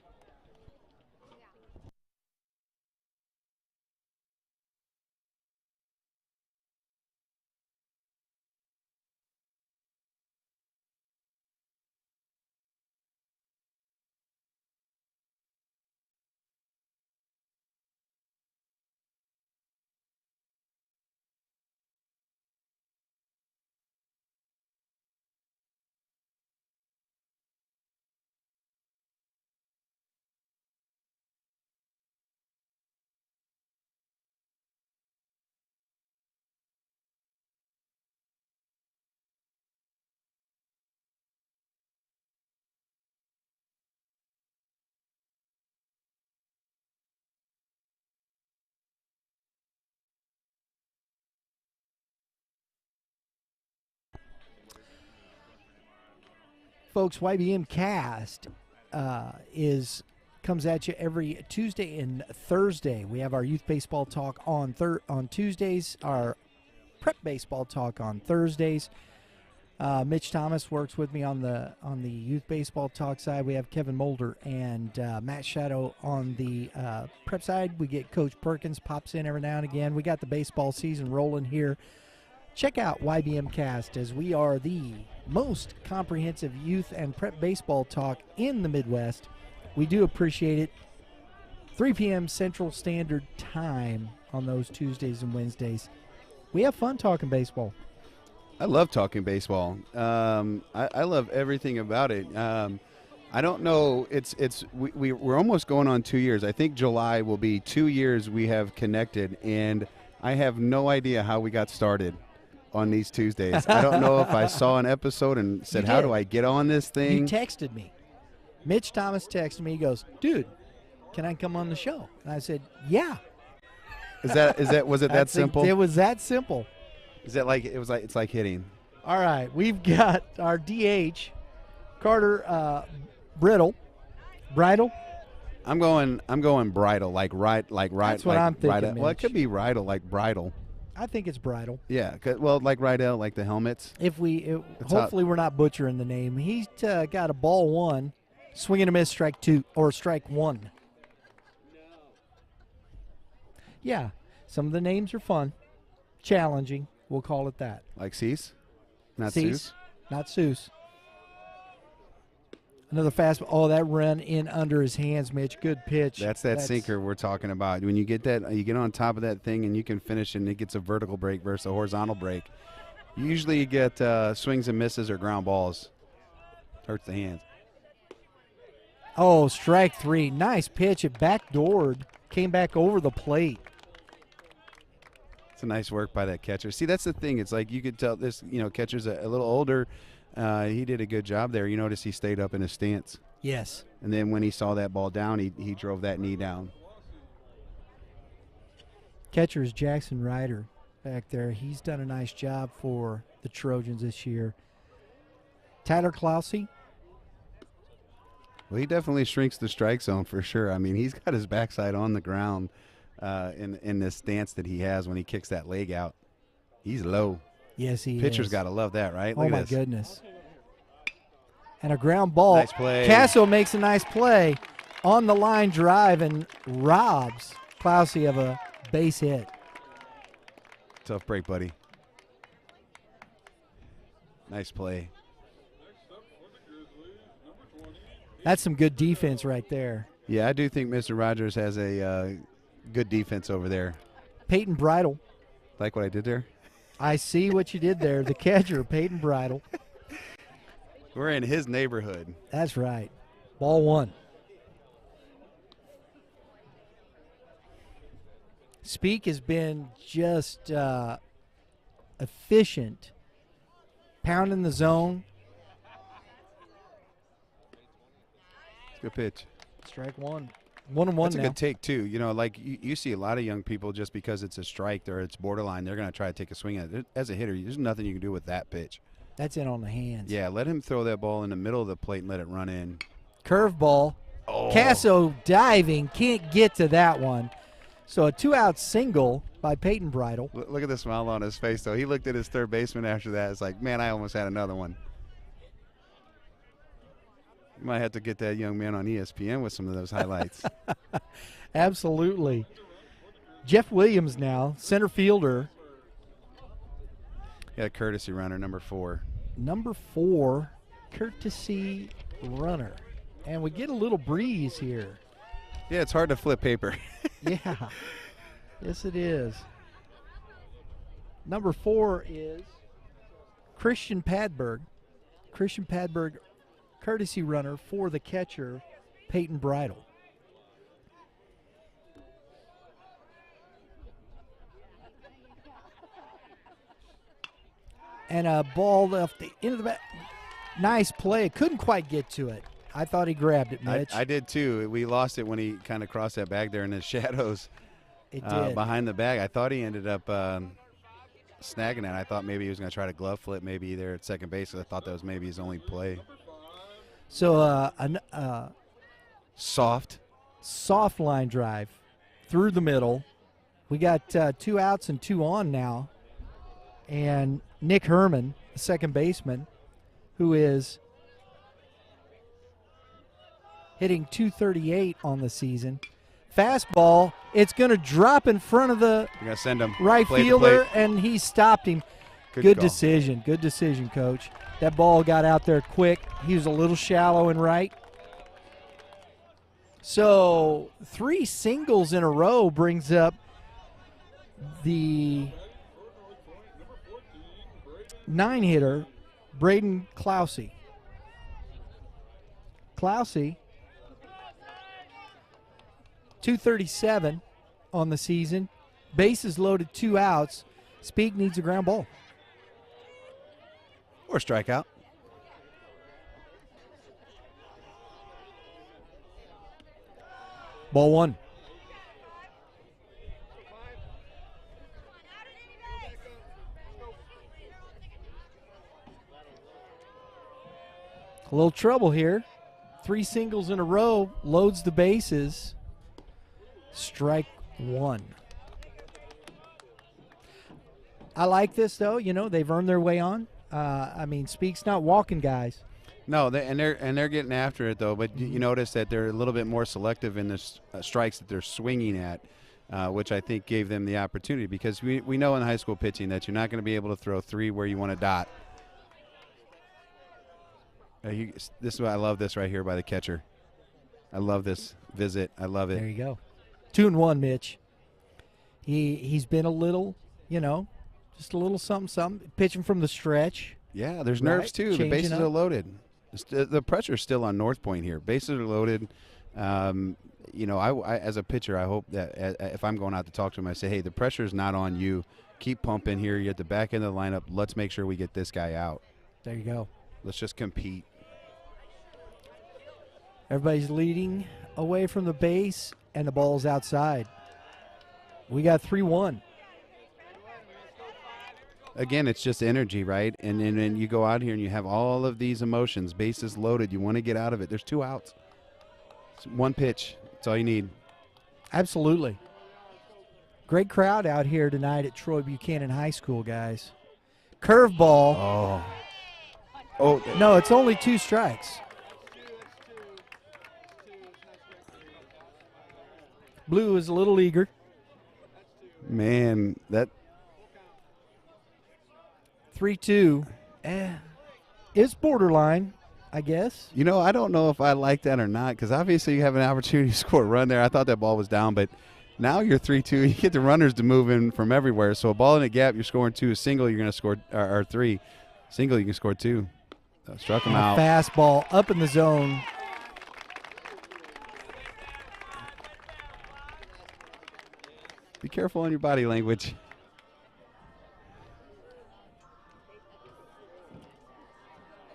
S1: Folks, YBMcast comes at you every Tuesday and Thursday. We have our youth baseball talk on Tuesdays, our prep baseball talk on Thursdays. Mitch Thomas works with me on the youth baseball talk side. We have Kevin Moulder and Matt Shadow on the prep side. We get Coach Perkins pops in every now and again. We got the baseball season rolling here. Check out YBMcast, as we are the most comprehensive youth and prep baseball talk in the Midwest. We do appreciate it. 3 p.m. Central Standard Time on those Tuesdays and Wednesdays. We have fun talking baseball.
S2: I love talking baseball. I love everything about it. I don't know. We're almost going on 2 years. I think July will be 2 years we have connected, and I have no idea how we got started on these Tuesdays. I don't know if I saw an episode and said, how do I get on this thing?
S1: You texted me. Mitch Thomas texted me. He goes, dude, can I come on the show? And I said, yeah.
S2: Was it that simple?
S1: It was that simple.
S2: Is that it's like hitting?
S1: All right, we've got our DH, Carter Bridle.
S2: I'm going bridle, like right.
S1: That's what I'm thinking.
S2: Well, it could be bridle, like bridle.
S1: I think it's Bridle.
S2: Yeah, well, like Rydell, like the helmets.
S1: Hopefully we're not butchering the name. He's got a ball 1, swing and a miss, strike 2 or strike 1. Yeah, some of the names are fun, challenging. We'll call it that.
S2: Like Cease, not
S1: Cease,
S2: Seuss.
S1: Not Seuss. Another fastball. Oh, that run in under his hands, Mitch. Good pitch.
S2: That's sinker we're talking about. When you get that, you get on top of that thing and you can finish and it gets a vertical break versus a horizontal break. Usually you get swings and misses or ground balls. Hurts the hands.
S1: Oh, strike 3. Nice pitch. It backdoored. Came back over the plate.
S2: It's a nice work by that catcher. See, that's the thing. It's like you could tell this, catcher's a little older. He did a good job there. You notice he stayed up in his stance.
S1: Yes.
S2: And then when he saw that ball down, he drove that knee down.
S1: Catcher is Jackson Ryder back there. He's done a nice job for the Trojans this year. Tyler Clousey.
S2: Well, he definitely shrinks the strike zone for sure. I mean, he's got his backside on the ground in this stance that he has when he kicks that leg out. He's low.
S1: Yes, he is.
S2: Pitcher's got to love that, right? Look
S1: oh, my
S2: this.
S1: Goodness. And a ground ball.
S2: Nice play.
S1: Casso makes a nice play on the line drive and robs Clousey of a base hit.
S2: Tough break, buddy. Nice play.
S1: That's some good defense right there.
S2: Yeah, I do think Mr. Rogers has a good defense over there.
S1: Peyton Bridle.
S2: Like what I did there?
S1: I see what you did there. The catcher, Peyton Bridle.
S2: We're in his neighborhood.
S1: That's right. Ball 1. Speak has been just efficient, pounding the zone.
S2: Good pitch.
S1: Strike one. 1-1
S2: That's a
S1: now.
S2: good take, too. You know, like you see a lot of young people just because it's a strike or it's borderline, they're going to try to take a swing at it. As a hitter, there's nothing you can do with that pitch.
S1: That's in on the hands.
S2: Yeah, let him throw that ball in the middle of the plate and let it run in.
S1: Curveball.
S2: Oh.
S1: Casso diving, can't get to that one. So a 2-out single by Peyton Bridle.
S2: Look at the smile on his face, though. He looked at his third baseman after that. It's like, man, I almost had another one. You might have to get that young man on ESPN with some of those highlights.
S1: Absolutely. Jeff Williams now, center fielder.
S2: Yeah, courtesy runner, number 4.
S1: Number 4, courtesy runner. And we get a little breeze here.
S2: Yeah, it's hard to flip paper.
S1: Yeah. Yes, it is. Number 4 is Christian Padberg. Christian Padberg, courtesy runner for the catcher, Peyton Bridle. And a ball left the end of the bat. Nice play. Couldn't quite get to it. I thought he grabbed it, Mitch.
S2: I did too. We lost it when he kind of crossed that bag there in the shadows behind the bag. I thought he ended up snagging it. I thought maybe he was going to try to glove flip maybe there at second base. I thought that was maybe his only play.
S1: So soft line drive through the middle. We got 2 outs and 2 on now. And Nick Herman, the second baseman, who is hitting .238 on the season. Fastball, it's going to drop in front of the
S2: You're going to send him
S1: right fielder, and he stopped him. Good decision. Good decision, Coach. That ball got out there quick. He was a little shallow and right. So 3 singles in a row brings up the 9-hitter, Braden Clousey. Clousey, .237 on the season. Bases loaded, 2 outs. Speak needs a ground ball.
S2: Or strikeout.
S1: Ball 1. A little trouble here. 3 singles in a row, loads the bases. Strike 1. I like this, though. You know, they've earned their way on. I mean, Speak's not walking guys.
S2: No, they're getting after it, though. But you notice that they're a little bit more selective in the strikes that they're swinging at, which I think gave them the opportunity. Because we know in high school pitching that you're not going to be able to throw 3 where you want to dot. This is why I love this right here by the catcher. I love this visit. I love it.
S1: There you go. 2-1, Mitch. He's been a little, you know, just a little something. Pitching from the stretch.
S2: Yeah, there's nerves too. The bases are loaded. The pressure's still on North Point here. Bases are loaded. You know, I as a pitcher, I hope that if I'm going out to talk to him, I say, hey, the pressure's not on you. Keep pumping here. You're at the back end of the lineup. Let's make sure we get this guy out.
S1: There you go.
S2: Let's just compete.
S1: Everybody's leading away from the base, and the ball's outside. We got 3-1.
S2: Again, it's just energy, right? And then you go out here and you have all of these emotions, bases loaded. You want to get out of it. There's 2 outs. It's 1 pitch. That's all you need.
S1: Absolutely. Great crowd out here tonight at Troy Buchanan High School, guys. Curveball.
S2: Oh.
S1: No, it's only 2 strikes. Blue is a little eager.
S2: Man, that
S1: 3-2. It's borderline, I guess.
S2: You know, I don't know if I like that or not because obviously you have an opportunity to score a run there. I thought that ball was down, but now you're 3-2. You get the runners to move in from everywhere. So a ball in a gap, you're scoring 2. A single, you're going to score or 3. Single, you can score 2. Struck him out.
S1: Fastball up in the zone.
S2: Be careful on your body language.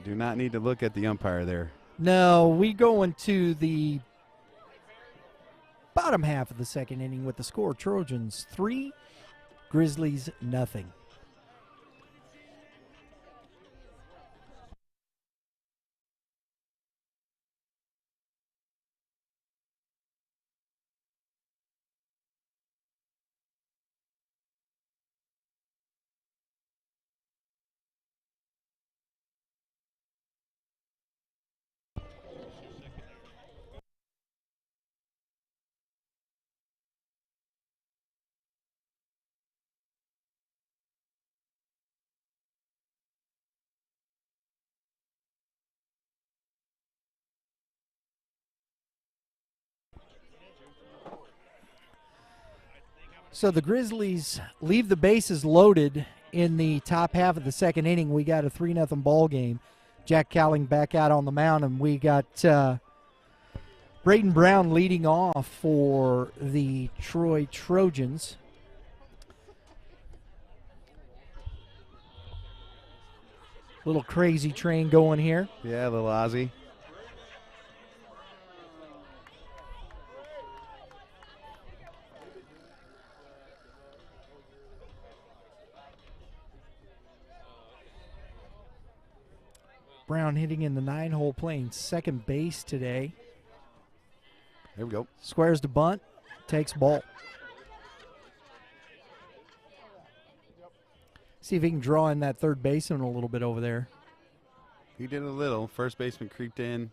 S2: Do not need to look at the umpire there.
S1: No, we go into the bottom half of the second inning with the score: Trojans 3, Grizzlies nothing. So the Grizzlies leave the bases loaded in the top half of the second inning. We got a 3-0 ball game. Jack Cowling back out on the mound, and we got Braden Brown leading off for the Troy Trojans. Little crazy train going here.
S2: Yeah, little Ozzy.
S1: Brown hitting in the 9-hole, playing second base today.
S2: Here we go.
S1: Squares to bunt, takes ball. See if he can draw in that third baseman a little bit over there.
S2: He did a little. First baseman creeped in.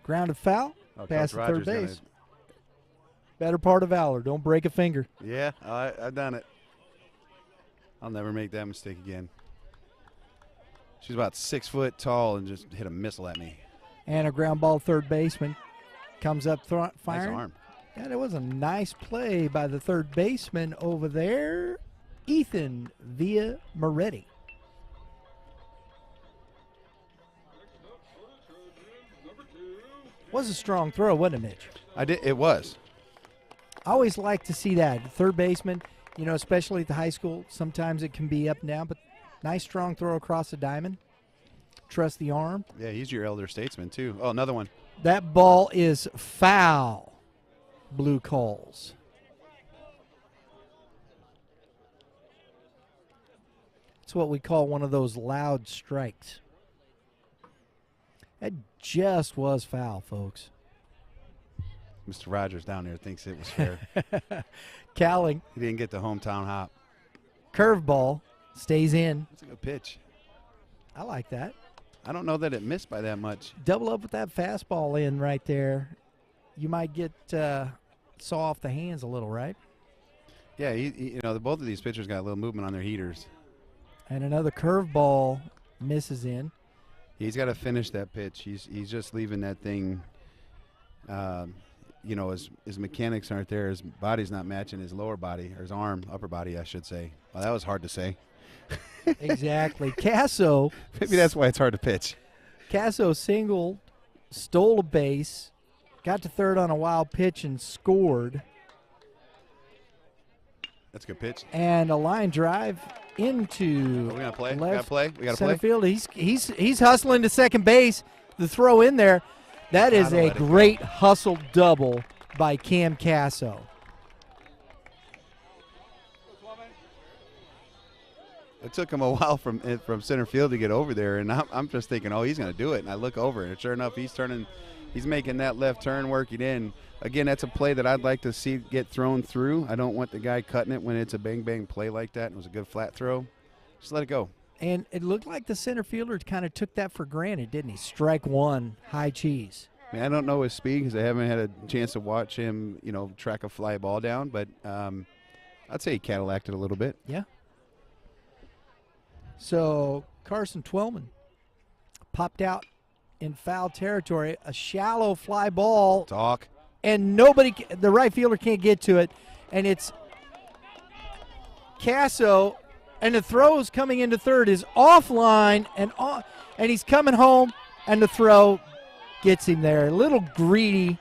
S1: Grounded foul,
S2: Oh,
S1: past
S2: Coach
S1: the
S2: Rogers
S1: third base. Better part of valor. Don't break a finger.
S2: Yeah, I've done it. I'll never make that mistake again. She's about 6 foot tall and just hit a missile at me.
S1: And a ground ball third baseman comes up firing.
S2: Nice arm.
S1: Yeah, that was a nice play by the third baseman over there, Ethan Via Moretti. Was a strong throw, wasn't it, Mitch?
S2: It was.
S1: I always like to see that. Third baseman, you know, especially at the high school, sometimes it can be up and down, but nice strong throw across the diamond. Trust the arm.
S2: Yeah, he's your elder statesman, too. Oh, another one.
S1: That ball is foul. Blue calls. It's what we call one of those loud strikes. That just was foul, folks.
S2: Mr. Rogers down there thinks it was fair.
S1: Cowling.
S2: He didn't get the hometown hop.
S1: Curveball stays in.
S2: That's a good pitch.
S1: I like that.
S2: I don't know that it missed by that much.
S1: Double up with that fastball in right there. You might get saw off the hands a little, right?
S2: Yeah, both of these pitchers got a little movement on their heaters.
S1: And another curveball misses in.
S2: He's got to finish that pitch. He's just leaving that thing. His mechanics aren't there. His body's not matching his lower body, or his arm, upper body, I should say. Well, that was hard to say.
S1: Exactly. Casso.
S2: Maybe that's why it's hard to pitch.
S1: Casso singled, stole a base, got to third on a wild pitch and scored.
S2: That's a good pitch.
S1: And a line drive into
S2: Are we gonna play?
S1: left
S2: We gotta play. We gotta
S1: center
S2: play.
S1: field. He's hustling to second base. The throw in there. That is a great hustle double by Cam Casso.
S2: It took him a while from center field to get over there, and I'm just thinking, oh, he's going to do it. And I look over, and sure enough, he's making that left turn, working in. Again, that's a play that I'd like to see get thrown through. I don't want the guy cutting it when it's a bang-bang play like that. It was a good flat throw. Just let it go.
S1: And it looked like the center fielder kind of took that for granted, didn't he? Strike one, high cheese.
S2: I mean, I don't know his speed because I haven't had a chance to watch him, track a fly ball down. But I'd say he Cadillac'd it a little bit.
S1: Yeah. So Carson Twellman popped out in foul territory, a shallow fly ball.
S2: Talk.
S1: And the right fielder can't get to it. And it's Casso, and the throw is coming into third is offline, and he's coming home, and the throw gets him there. A little greedy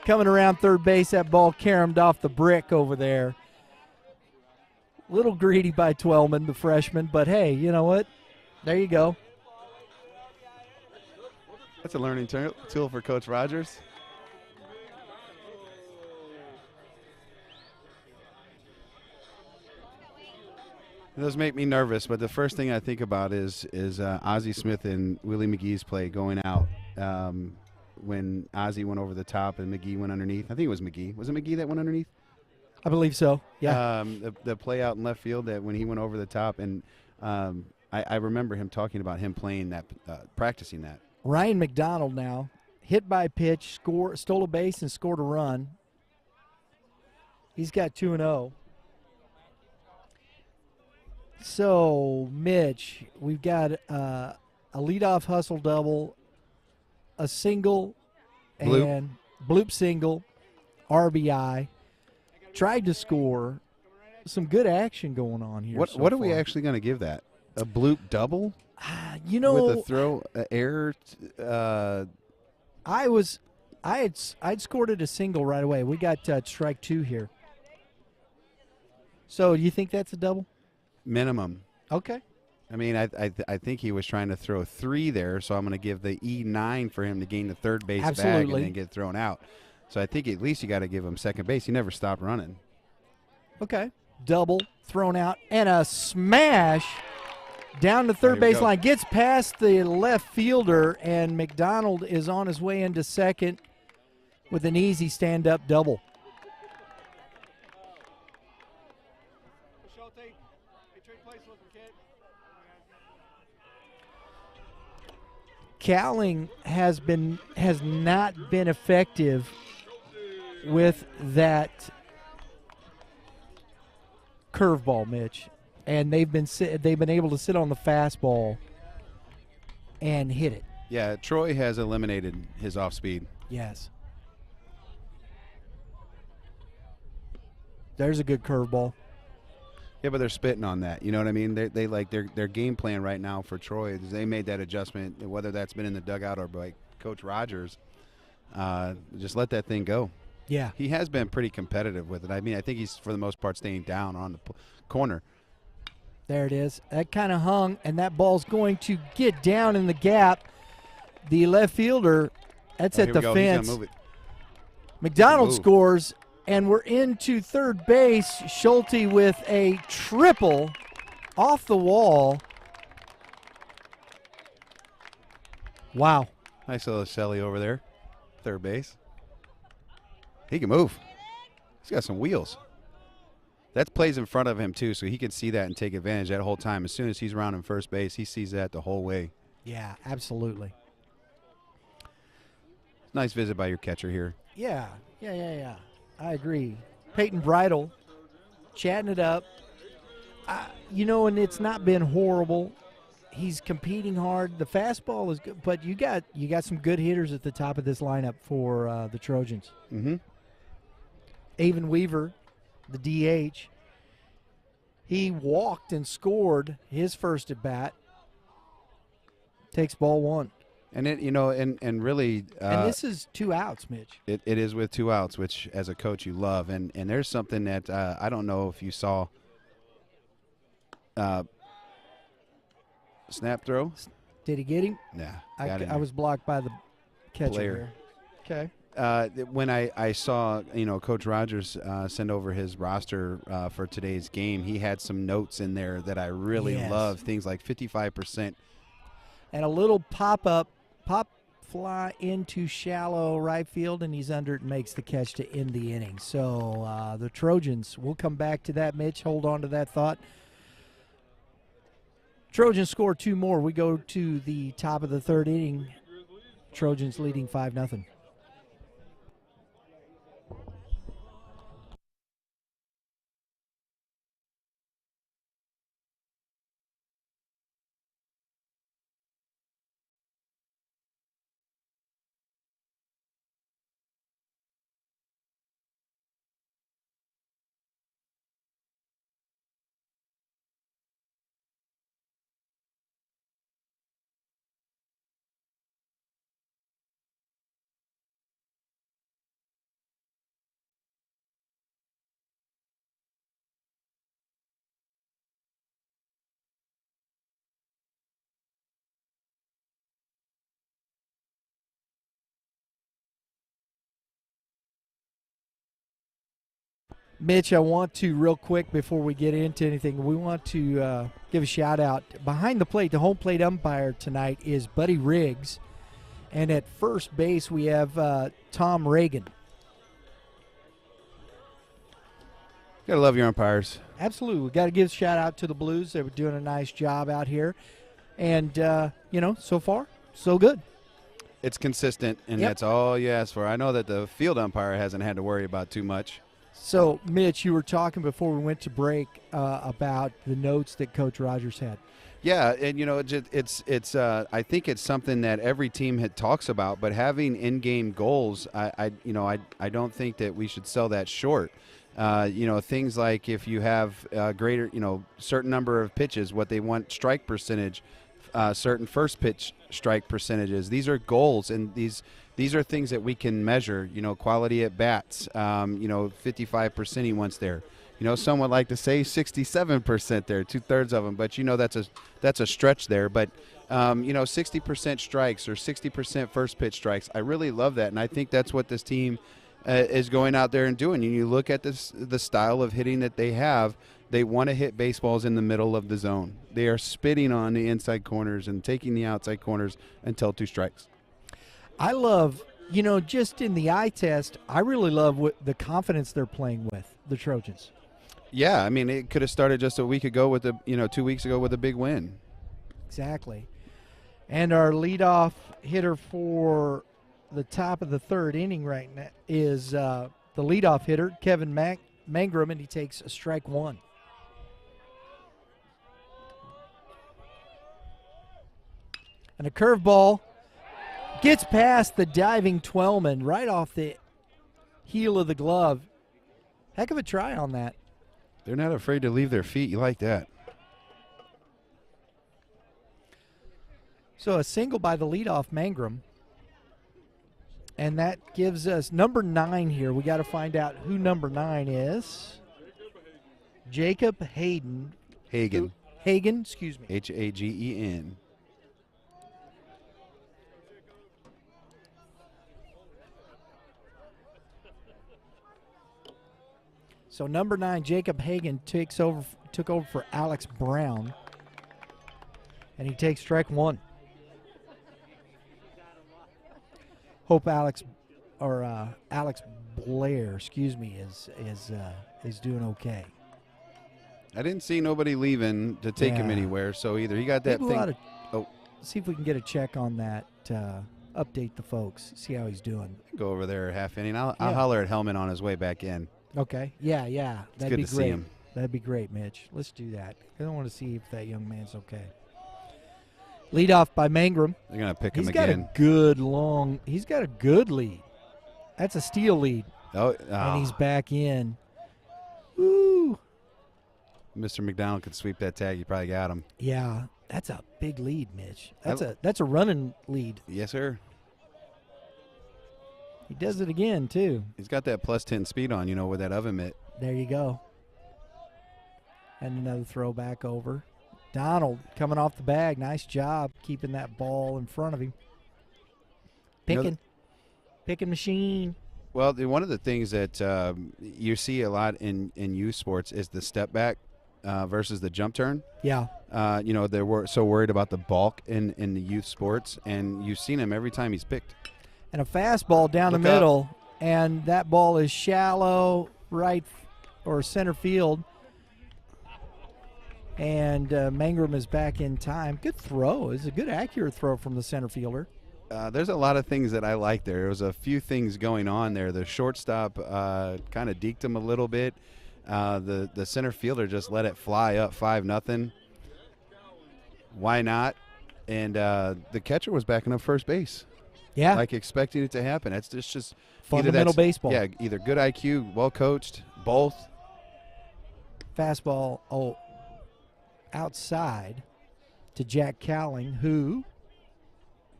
S1: coming around third base. That ball caromed off the brick over there. Little greedy by Twellman, the freshman, but hey, you know what? There you go.
S2: That's a learning tool for Coach Rogers. Those make me nervous, but the first thing I think about is Ozzie Smith and Willie McGee's play going out when Ozzie went over the top and McGee went underneath. I think it was McGee. Was it McGee that went underneath?
S1: I believe so. Yeah.
S2: The play out in left field that when he went over the top, and I remember him talking about him playing that, practicing that.
S1: Ryan McDonald now hit by pitch, stole a base and scored a run. He's got 2-0. So, Mitch, we've got a leadoff hustle double, a single, and bloop single, RBI. Tried to score. Some good action going on here.
S2: What are we actually going to give that? A bloop double?
S1: You know,
S2: with a throw error.
S1: I'd scored it a single right away. We got strike 2 here. So, do you think that's a double?
S2: Minimum.
S1: Okay.
S2: I mean, I think he was trying to throw 3 there, so I'm going to give the E9 for him to gain the third base bag and then get thrown out. So I think at least you got to give him second base. He never stopped running.
S1: Okay. Double, thrown out, and a smash down the third baseline. Gets past the left fielder, and McDonald is on his way into second with an easy stand-up double. Cowling has not been effective with that curveball, Mitch, and they've been able to sit on the fastball and hit it.
S2: Yeah, Troy has eliminated his off speed.
S1: Yes. There's a good curveball.
S2: Yeah, but they're spitting on that. You know what I mean? They like their game plan right now for Troy. They made that adjustment, whether that's been in the dugout or by Coach Rogers. Just let that thing go.
S1: Yeah.
S2: He has been pretty competitive with it. I mean, I think he's, for the most part, staying down on the corner.
S1: There it is. That kind of hung, and that ball's going to get down in the gap. The left fielder, that's at the fence.
S2: He's gonna move it.
S1: McDonald scores, and we're into third base. Schulte with a triple off the wall. Wow.
S2: Nice little Shelly over there, third base. He can move. He's got some wheels. That plays in front of him, too, so he can see that and take advantage that whole time. As soon as he's around in first base, he sees that the whole way.
S1: Yeah, absolutely.
S2: Nice visit by your catcher here.
S1: Yeah. I agree. Peyton Bridle chatting it up. And it's not been horrible. He's competing hard. The fastball is good, but you got some good hitters at the top of this lineup for the Trojans.
S2: Mm-hmm.
S1: Avon Weaver, the DH, he walked and scored his first at bat. Takes ball 1.
S2: And it, and really,
S1: and this is 2 outs, Mitch.
S2: It is with 2 outs, which as a coach you love. And there's something that I don't know if you saw. Snap throw.
S1: Did he get him?
S2: Nah.
S1: I was blocked by the catcher
S2: Player.
S1: Here.
S2: Okay. When I saw, Coach Rogers send over his roster for today's game, he had some notes in there that I really love. Things like 55%.
S1: And a little pop fly into shallow right field, and he's under it and makes the catch to end the inning. So the Trojans, we'll come back to that, Mitch. Hold on to that thought. Trojans score 2 more. We go to the top of the third inning. Trojans leading 5-0. Mitch, I want to, real quick before we get into anything, we want to give a shout-out. Behind the plate, the home plate umpire tonight is Buddy Riggs. And at first base, we have Tom Reagan.
S2: Gotta love your umpires.
S1: Absolutely. We got to give a shout-out to the Blues. They were doing a nice job out here. And, so far, so good.
S2: It's consistent, and
S1: Yep.
S2: that's all you ask for. I know that the field umpire hasn't had to worry about too much.
S1: So, Mitch, you were talking before we went to break about the notes that Coach Rogers had.
S2: Yeah, and it's I think it's something that every team talks about, but having in-game goals, I don't think that we should sell that short. Things like if you have greater, certain number of pitches, what they want strike percentage, certain first pitch strike percentages. These are goals, and these are things that we can measure. Quality at bats. 55% he wants there. Some would like to say 67% there, 2/3 of them, but that's a stretch there. But 60% strikes or 60% first pitch strikes. I really love that, and I think that's what this team is going out there and doing. And you look at the style of hitting that they have. They want to hit baseballs in the middle of the zone. They are spitting on the inside corners and taking the outside corners until 2 strikes.
S1: I love, just in the eye test, I really love the confidence they're playing with, the Trojans.
S2: Yeah, I mean, it could have started just a week ago 2 weeks ago with a big win.
S1: Exactly. And our leadoff hitter for the top of the 3rd inning right now is the leadoff hitter, Kevin Mangrum, and he takes a strike 1. And a curveball gets past the diving Twellman right off the heel of the glove. Heck of a try on that.
S2: They're not afraid to leave their feet. You like that.
S1: So a single by the leadoff Mangrum. And that gives us number 9 here. We got to find out who number 9 is. Jacob Hagen, excuse me.
S2: Hagen.
S1: So number 9, Jacob Hagen, took over for Alex Brown. And he takes strike 1. Hope Alex Blair, is doing okay.
S2: I didn't see nobody leaving to take him anywhere, so either he got that thing.
S1: See if we can get a check on that. Update the folks. See how he's doing.
S2: Go over there half inning. I'll holler at Hellman on his way back in.
S1: Okay. Yeah.
S2: It's
S1: That'd
S2: good
S1: be
S2: to
S1: great.
S2: see him.
S1: That'd be great, Mitch. Let's do that. I don't want to see if that young man's okay. Lead off by Mangrum.
S2: They're gonna pick him
S1: He's got
S2: again.
S1: He's got a good lead. That's a steal lead. And he's back in. Woo.
S2: Mr. McDonald could sweep that tag. You probably got him.
S1: Yeah, that's a big lead, Mitch. That's a running lead.
S2: Yes, sir.
S1: He does it again too.
S2: He's got that +10 speed on, with that oven mitt.
S1: There you go. And another throw back over. Donald coming off the bag. Nice job keeping that ball in front of him. Picking machine.
S2: Well, one of the things that you see a lot in youth sports is the step back versus the jump turn.
S1: Yeah.
S2: They're so worried about the bulk in the youth sports, and you've seen him every time he's picked.
S1: And a fastball down the middle, and that ball is shallow right or center field. And Mangrum is back in time. Good throw. It's a good, accurate throw from the center fielder.
S2: There's a lot of things that I like there. There was a few things going on there. The shortstop kind of deked him a little bit. The center fielder just let it fly up 5-0. Why not? And the catcher was backing up first base.
S1: Yeah.
S2: Like expecting it to happen. It's just
S1: fundamental baseball.
S2: Yeah, either good IQ, well coached, both.
S1: Fastball outside to Jack Cowling, who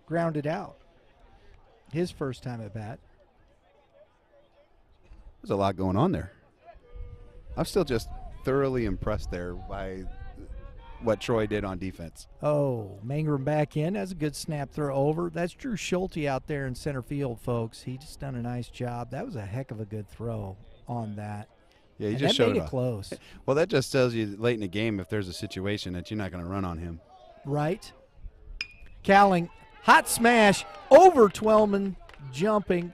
S1: grounded out his first time at bat.
S2: There's a lot going on there. I'm still just thoroughly impressed there by what Troy did on defense.
S1: Oh, Mangrum back in. That's a good snap throw over. That's Drew Schulte out there in center field, folks. He just done a nice job. That was a heck of a good throw on that.
S2: Yeah, he
S1: And
S2: just
S1: that
S2: showed
S1: made it
S2: off.
S1: close.
S2: Well, that just tells you late in the game if there's a situation that you're not going to run on him.
S1: Right. Cowling, hot smash over Twellman, jumping,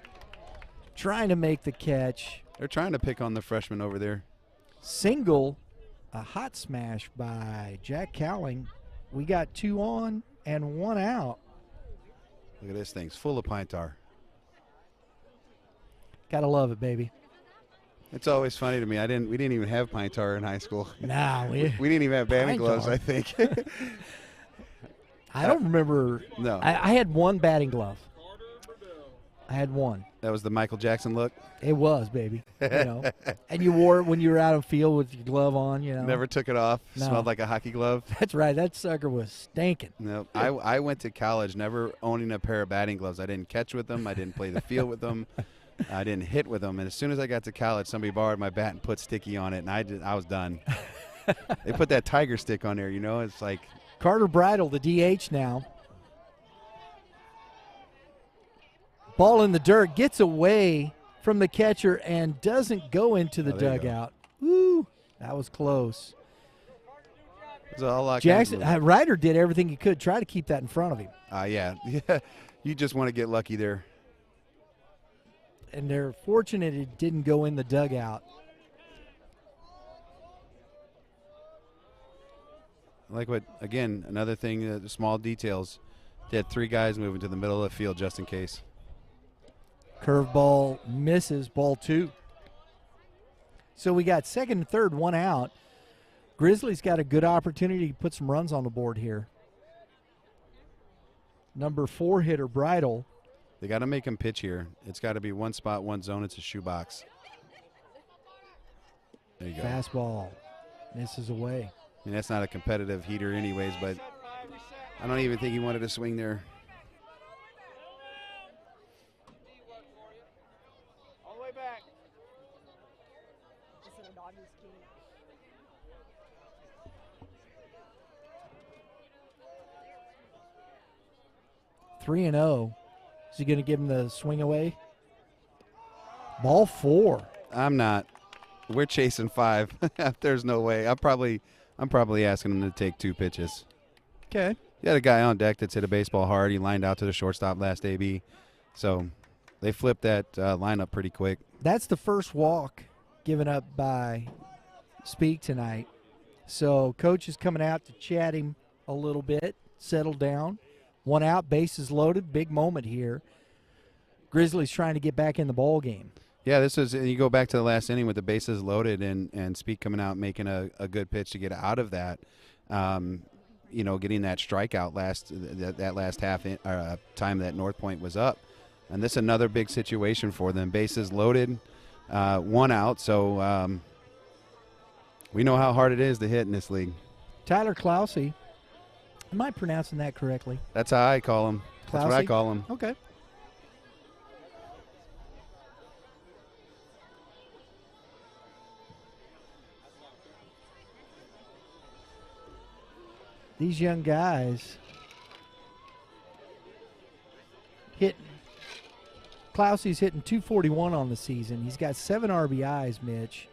S1: trying to make the catch.
S2: They're trying to pick on the freshman over there.
S1: Single, a hot smash by Jack Cowling. We got 2 on and 1 out.
S2: Look at this thing. It's full of pine tar.
S1: Gotta love it, baby.
S2: It's always funny to me. We didn't even have pine tar in high school.
S1: Nah,
S2: We didn't even have batting
S1: Pine
S2: gloves,
S1: tar?
S2: I think.
S1: I don't remember.
S2: No.
S1: I had one batting glove. I had one.
S2: That was the Michael Jackson look.
S1: It was, baby. And you wore it when you were out of field with your glove on,
S2: Never took it off.
S1: No.
S2: Smelled like a hockey glove.
S1: That's right. That sucker was stinking.
S2: No, I went to college never owning a pair of batting gloves. I didn't catch with them. I didn't play the field with them. I didn't hit with them. And as soon as I got to college, somebody borrowed my bat and put sticky on it, and I was done. They put that tiger stick on there, It's like
S1: Carter Bridle, the DH now. Ball in the dirt, gets away from the catcher and doesn't go into the
S2: there you go.
S1: dugout. Woo, that was close.
S2: it's all like
S1: Jackson Ryder did everything he could, try to keep that in front of him.
S2: yeah. You just want to get lucky there.
S1: And they're fortunate it didn't go in the dugout.
S2: Like what, again, another thing, the small details. They had 3 guys moving to the middle of the field just in case.
S1: Curveball misses, ball 2. So we got second and third, 1 out. Grizzlies got a good opportunity to put some runs on the board here. Number 4 hitter, Bridle.
S2: They got to make him pitch here. It's got to be 1 spot, 1 zone. It's a shoebox. There you go.
S1: Fastball misses away.
S2: I mean, that's not a competitive heater anyways, but I don't even think he wanted to swing there.
S6: All the way back.
S1: 3-0. Is he going to give him the swing away? Ball 4.
S2: I'm not. We're chasing 5. There's no way. I'm probably asking him to take 2 pitches.
S1: Okay.
S2: You had a guy on deck that's hit a baseball hard. He lined out to the shortstop last AB. So they flipped that lineup pretty quick.
S1: That's the first walk given up by Speak tonight. So coach is coming out to chat him a little bit, settle down. 1 out, bases loaded, big moment here. Grizzlies trying to get back in the ball game.
S2: Yeah, this is, you go back to the last inning with the bases loaded and Speak coming out making a good pitch to get out of that. Getting that strikeout that last half time that North Point was up. And this is another big situation for them. Bases loaded, 1 out. So we know how hard it is to hit in this league.
S1: Tyler Clousey. Am I pronouncing that correctly?
S2: That's how I call him. That's what I
S1: Clousey?
S2: call him.
S1: Okay. These young guys Clousey's hitting 241 on the season. He's got 7 RBIs, Mitch.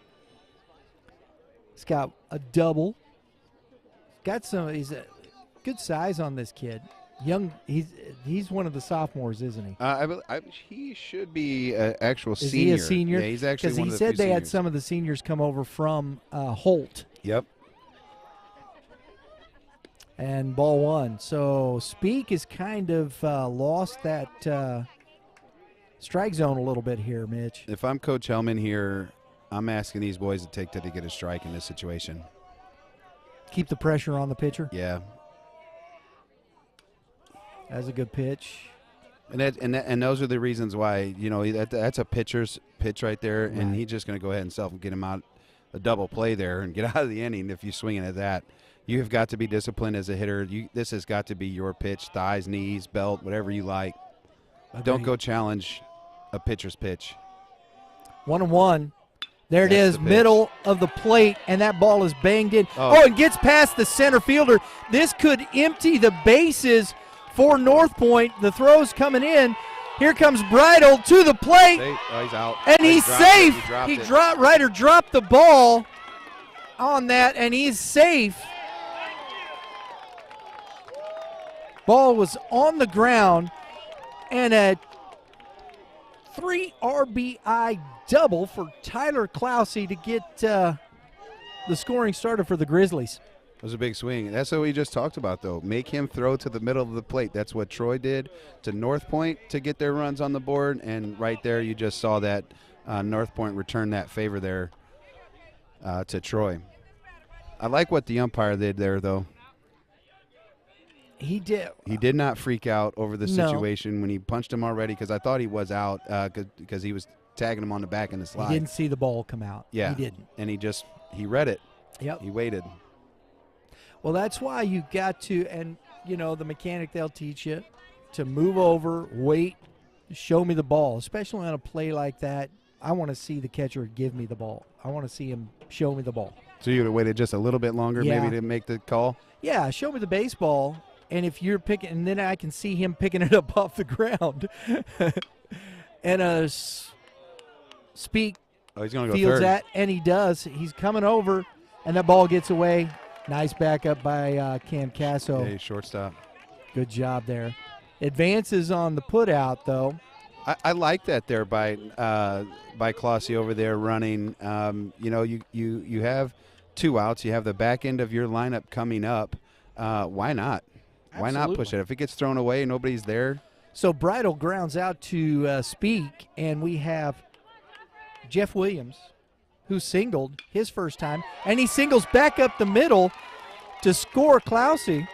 S1: He's got a double. He's a good size on this kid. Young, he's one of the sophomores, isn't he?
S2: He should be an actual
S1: Is
S2: senior.
S1: he a senior?
S2: Yeah, he's actually one
S1: he
S2: of the
S1: said
S2: few
S1: they had
S2: seniors.
S1: some of the seniors come over from Holt.
S2: Yep.
S1: And ball 1. So Speak has kind of lost that strike zone a little bit here, Mitch.
S2: If I'm Coach Hellman here, I'm asking these boys to take till they get a strike in this situation.
S1: Keep the pressure on the pitcher.
S2: Yeah.
S1: That's a good pitch.
S2: And those are the reasons why, that's a pitcher's pitch right there, and
S1: Right.
S2: he's just going to go ahead and get him out a double play there and get out of the inning if you're swinging at that. You have got to be disciplined as a hitter. This has got to be your pitch, thighs, knees, belt, whatever you like. Don't go challenge a pitcher's pitch.
S1: 1-1. There it
S2: That's
S1: is,
S2: the pitch.
S1: middle of the plate, and that ball is banged in.
S2: Oh.
S1: And gets past the center fielder. This could empty the bases for North Point. The throw's coming in. Here comes Bridle to the plate.
S2: Oh, he's out.
S1: And he's safe.
S2: He dropped it.
S1: Ryder dropped the ball on that, and he's safe. Ball was on the ground, and a 3 RBI double for Tyler Clousey to get the scoring started for the Grizzlies.
S2: It was a big swing. That's what we just talked about, though. Make him throw to the middle of the plate. That's what Troy did to North Point to get their runs on the board, and right there you just saw that North Point return that favor there to Troy. I like what the umpire did there, though.
S1: He did.
S2: He did not freak out over the situation when he punched him already, because I thought he was out because he was tagging him on the back in the slide.
S1: He didn't see the ball come out.
S2: Yeah.
S1: He didn't.
S2: And he read it.
S1: Yep.
S2: He waited.
S1: Well, that's why you got to, and, the mechanic, they'll teach you to move over, wait, show me the ball. Especially on a play like that, I want to see the catcher give me the ball. I want to see him show me the ball.
S2: So you would have waited just a little bit longer maybe to make the call?
S1: Yeah, show me the baseball, and if you're picking, and then I can see him picking it up off the ground. And Speak
S2: he's going to go
S1: feels
S2: third.
S1: that, and he does. He's coming over, and that ball gets away. Nice backup by Cam Casso.
S2: Yeah, shortstop. Good
S1: job there. Advances on the put out, though.
S2: I like that there by Clossy over there running. You have 2 outs. You have the back end of your lineup coming up. Why not?
S1: Absolutely.
S2: Why not push it? If it gets thrown away, nobody's there.
S1: So Bridle grounds out to Speak, and we have Jeff Williams, who singled his first time, and he singles back up the middle to score Clousey.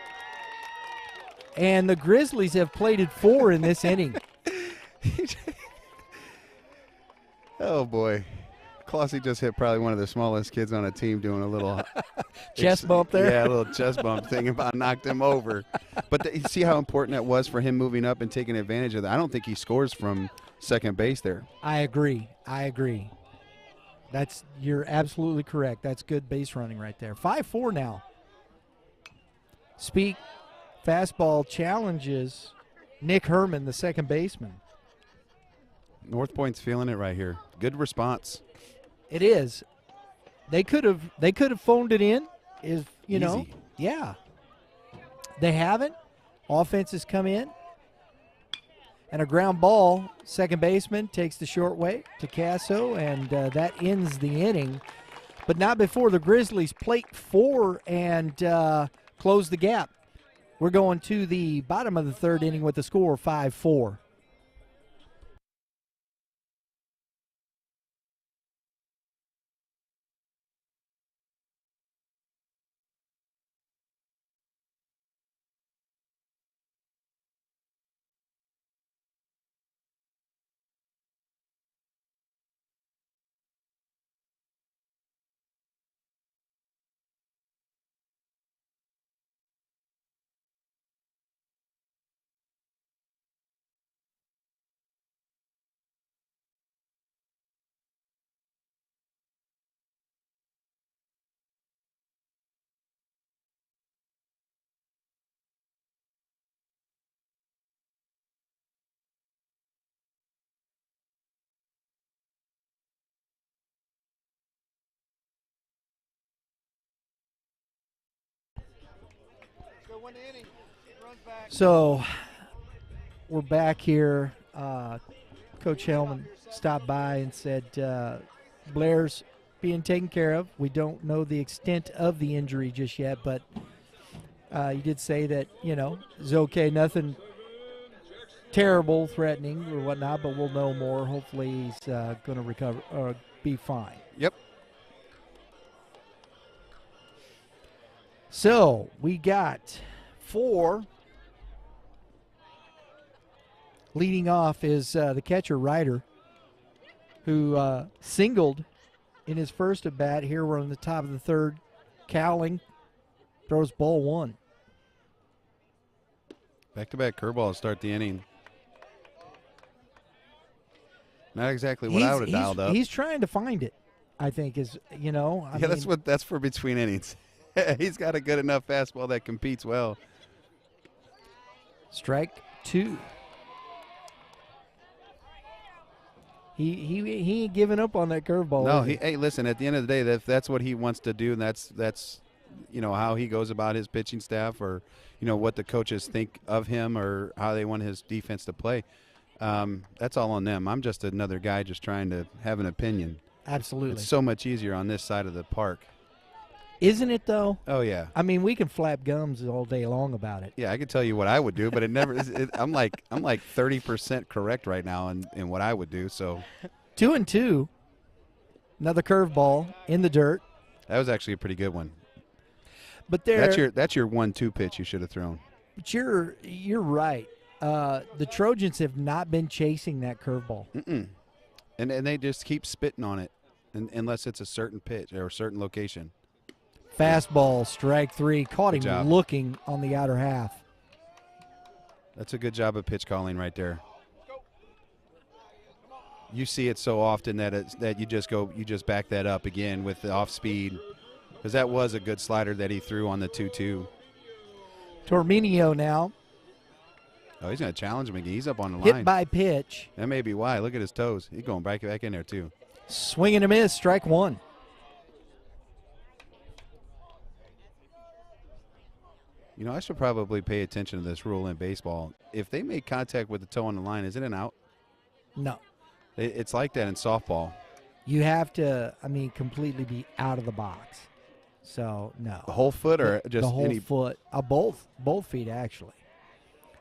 S1: And the Grizzlies have plated 4 in this inning.
S2: Oh, boy. Clossy just hit probably one of the smallest kids on a team doing a little
S1: chest bump there.
S2: Yeah, a little chest bump thing about knocked him over. But you see how important that was for him moving up and taking advantage of that. I don't think he scores from second base there.
S1: I agree. You're absolutely correct. That's good base running right there. 5-4 now. Speak fastball challenges Nick Herman, the second baseman.
S2: North Point's feeling it right here. Good response.
S1: It is. They could have phoned it in.
S2: Easy.
S1: Yeah. They haven't. Offenses come in. And a ground ball, second baseman takes the short way to Casso, and that ends the inning. But not before the Grizzlies plate 4 and close the gap. We're going to the bottom of the third inning with the score 5-4. So we're back here. Coach Hellman stopped by and said Blair's being taken care of. We don't know the extent of the injury just yet, but he did say that, it's okay, nothing terrible, threatening or whatnot, but we'll know more. Hopefully he's going to recover or be fine.
S2: Yep.
S1: So we got 4. Leading off is the catcher, Ryder, who singled in his first at bat. Here we're on the top of the third. Cowling throws ball 1.
S2: Back-to-back curveballs to start the inning. Not exactly what I would have dialed up.
S1: He's trying to find it, I think, is,
S2: that's for between innings. He's got a good enough fastball that competes well.
S1: Strike 2. He ain't giving up on that curveball.
S2: No,
S1: is he?
S2: hey, listen. At the end of the day, that's what he wants to do, and that's how he goes about his pitching staff, or what the coaches think of him, or how they want his defense to play. That's all on them. I'm just another guy just trying to have an opinion.
S1: Absolutely.
S2: It's so much easier on this side of the park.
S1: Isn't it, though?
S2: Oh, yeah.
S1: I mean, we can flap gums all day long about it.
S2: Yeah, I could tell you what I would do, but it never I'm like 30% correct right now in what I would do. So
S1: 2-2. Another curveball in the dirt.
S2: that was actually a pretty good one.
S1: But
S2: That's your 1-2 pitch you should have thrown.
S1: But you're right. The Trojans have not been chasing that curveball.
S2: Mm-mm. And they just keep spitting on it unless it's a certain pitch or a certain location.
S1: Fastball, strike 3. Caught
S2: Good
S1: him
S2: job.
S1: looking on the outer half.
S2: That's a good job of pitch calling right there. You see it so often that you just back that up again with the off speed, because that was a good slider that he threw on the 2-2.
S1: Torminio now.
S2: Oh, he's going to challenge him again. He's up on the line.
S1: Hit by pitch.
S2: That may be why. Look at his toes. He's going back in there too.
S1: Swing and a miss, strike 1.
S2: I should probably pay attention to this rule in baseball. If they make contact with the toe on the line, is it an out?
S1: No.
S2: It's like that in softball.
S1: You have to, completely be out of the box. So, no.
S2: The whole foot or just
S1: the whole
S2: any?
S1: foot. Both feet, actually.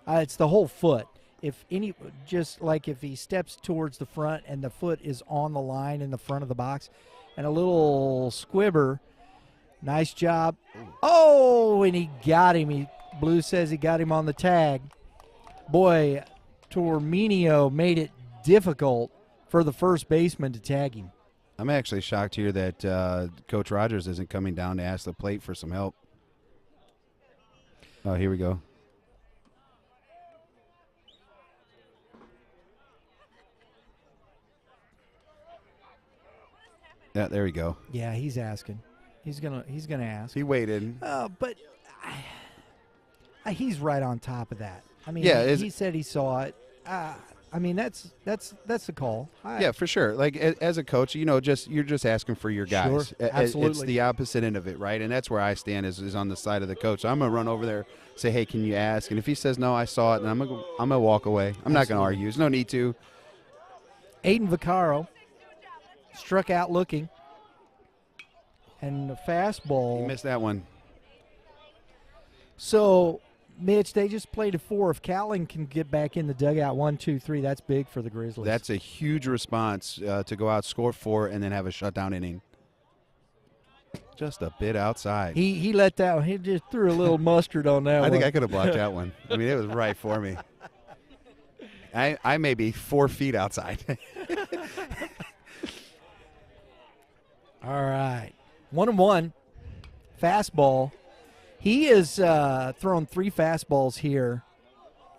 S1: It's the whole foot. If he steps towards the front and the foot is on the line in the front of the box, and a little squibber. Nice job. Oh, and he got him. Blue says he got him on the tag. Boy, Torminio made it difficult for the first baseman to tag him.
S2: I'm actually shocked here that Coach Rogers isn't coming down to ask the plate for some help. Oh, here we go. Yeah, there we go.
S1: Yeah, he's asking. He's gonna ask.
S2: He waited.
S1: But he's right on top of that.
S2: Yeah,
S1: he said he saw it. That's the call.
S2: Yeah, for sure. Like as a coach, you're just asking for your guys.
S1: Sure, absolutely.
S2: It's the opposite end of it, right? And that's where I stand is on the side of the coach. I'm gonna run over there, say, hey, can you ask? And if he says no, I saw it, and I'm gonna walk away. I'm not gonna argue. There's no need to.
S1: Aiden Vaccaro struck out looking, and the fastball.
S2: He missed that one.
S1: So, Mitch, they just played a 4. If Cowling can get back in the dugout 1, 2, 3, that's big for the Grizzlies.
S2: That's a huge response to go out, score 4, and then have a shutdown inning. Just a bit outside.
S1: He let that one. He just threw a little mustard on that one.
S2: I think I could have blocked that one. It was right for me. I may be 4 feet outside.
S1: All right. 1-1. Fastball. He has thrown 3 fastballs here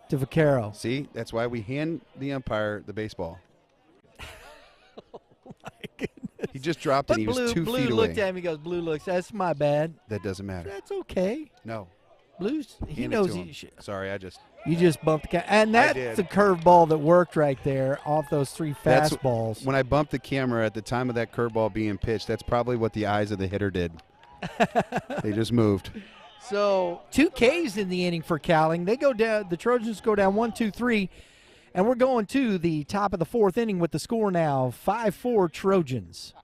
S1: to Vaccaro.
S2: See, that's why we hand the umpire the baseball.
S1: Oh, my goodness.
S2: He just dropped
S1: But
S2: and he was 2
S1: Blue
S2: feet away.
S1: looked at him. He goes, Blue looks, that's my bad.
S2: That doesn't matter.
S1: That's okay.
S2: No.
S1: Blue's, he
S2: Hand it
S1: knows
S2: to
S1: he
S2: him.
S1: should.
S2: Sorry,
S1: You just bumped the and
S2: I
S1: that's
S2: did.
S1: the curveball that worked right there off those 3
S2: That's
S1: fastballs.
S2: when I bumped the camera at the time of that curveball being pitched. That's probably what the eyes of the hitter did. They just moved.
S1: So 2 Ks in the inning for Cowling. They go down. The Trojans go down 1, 2, 3, and we're going to the top of the 4th inning with the score now 5-4 Trojans.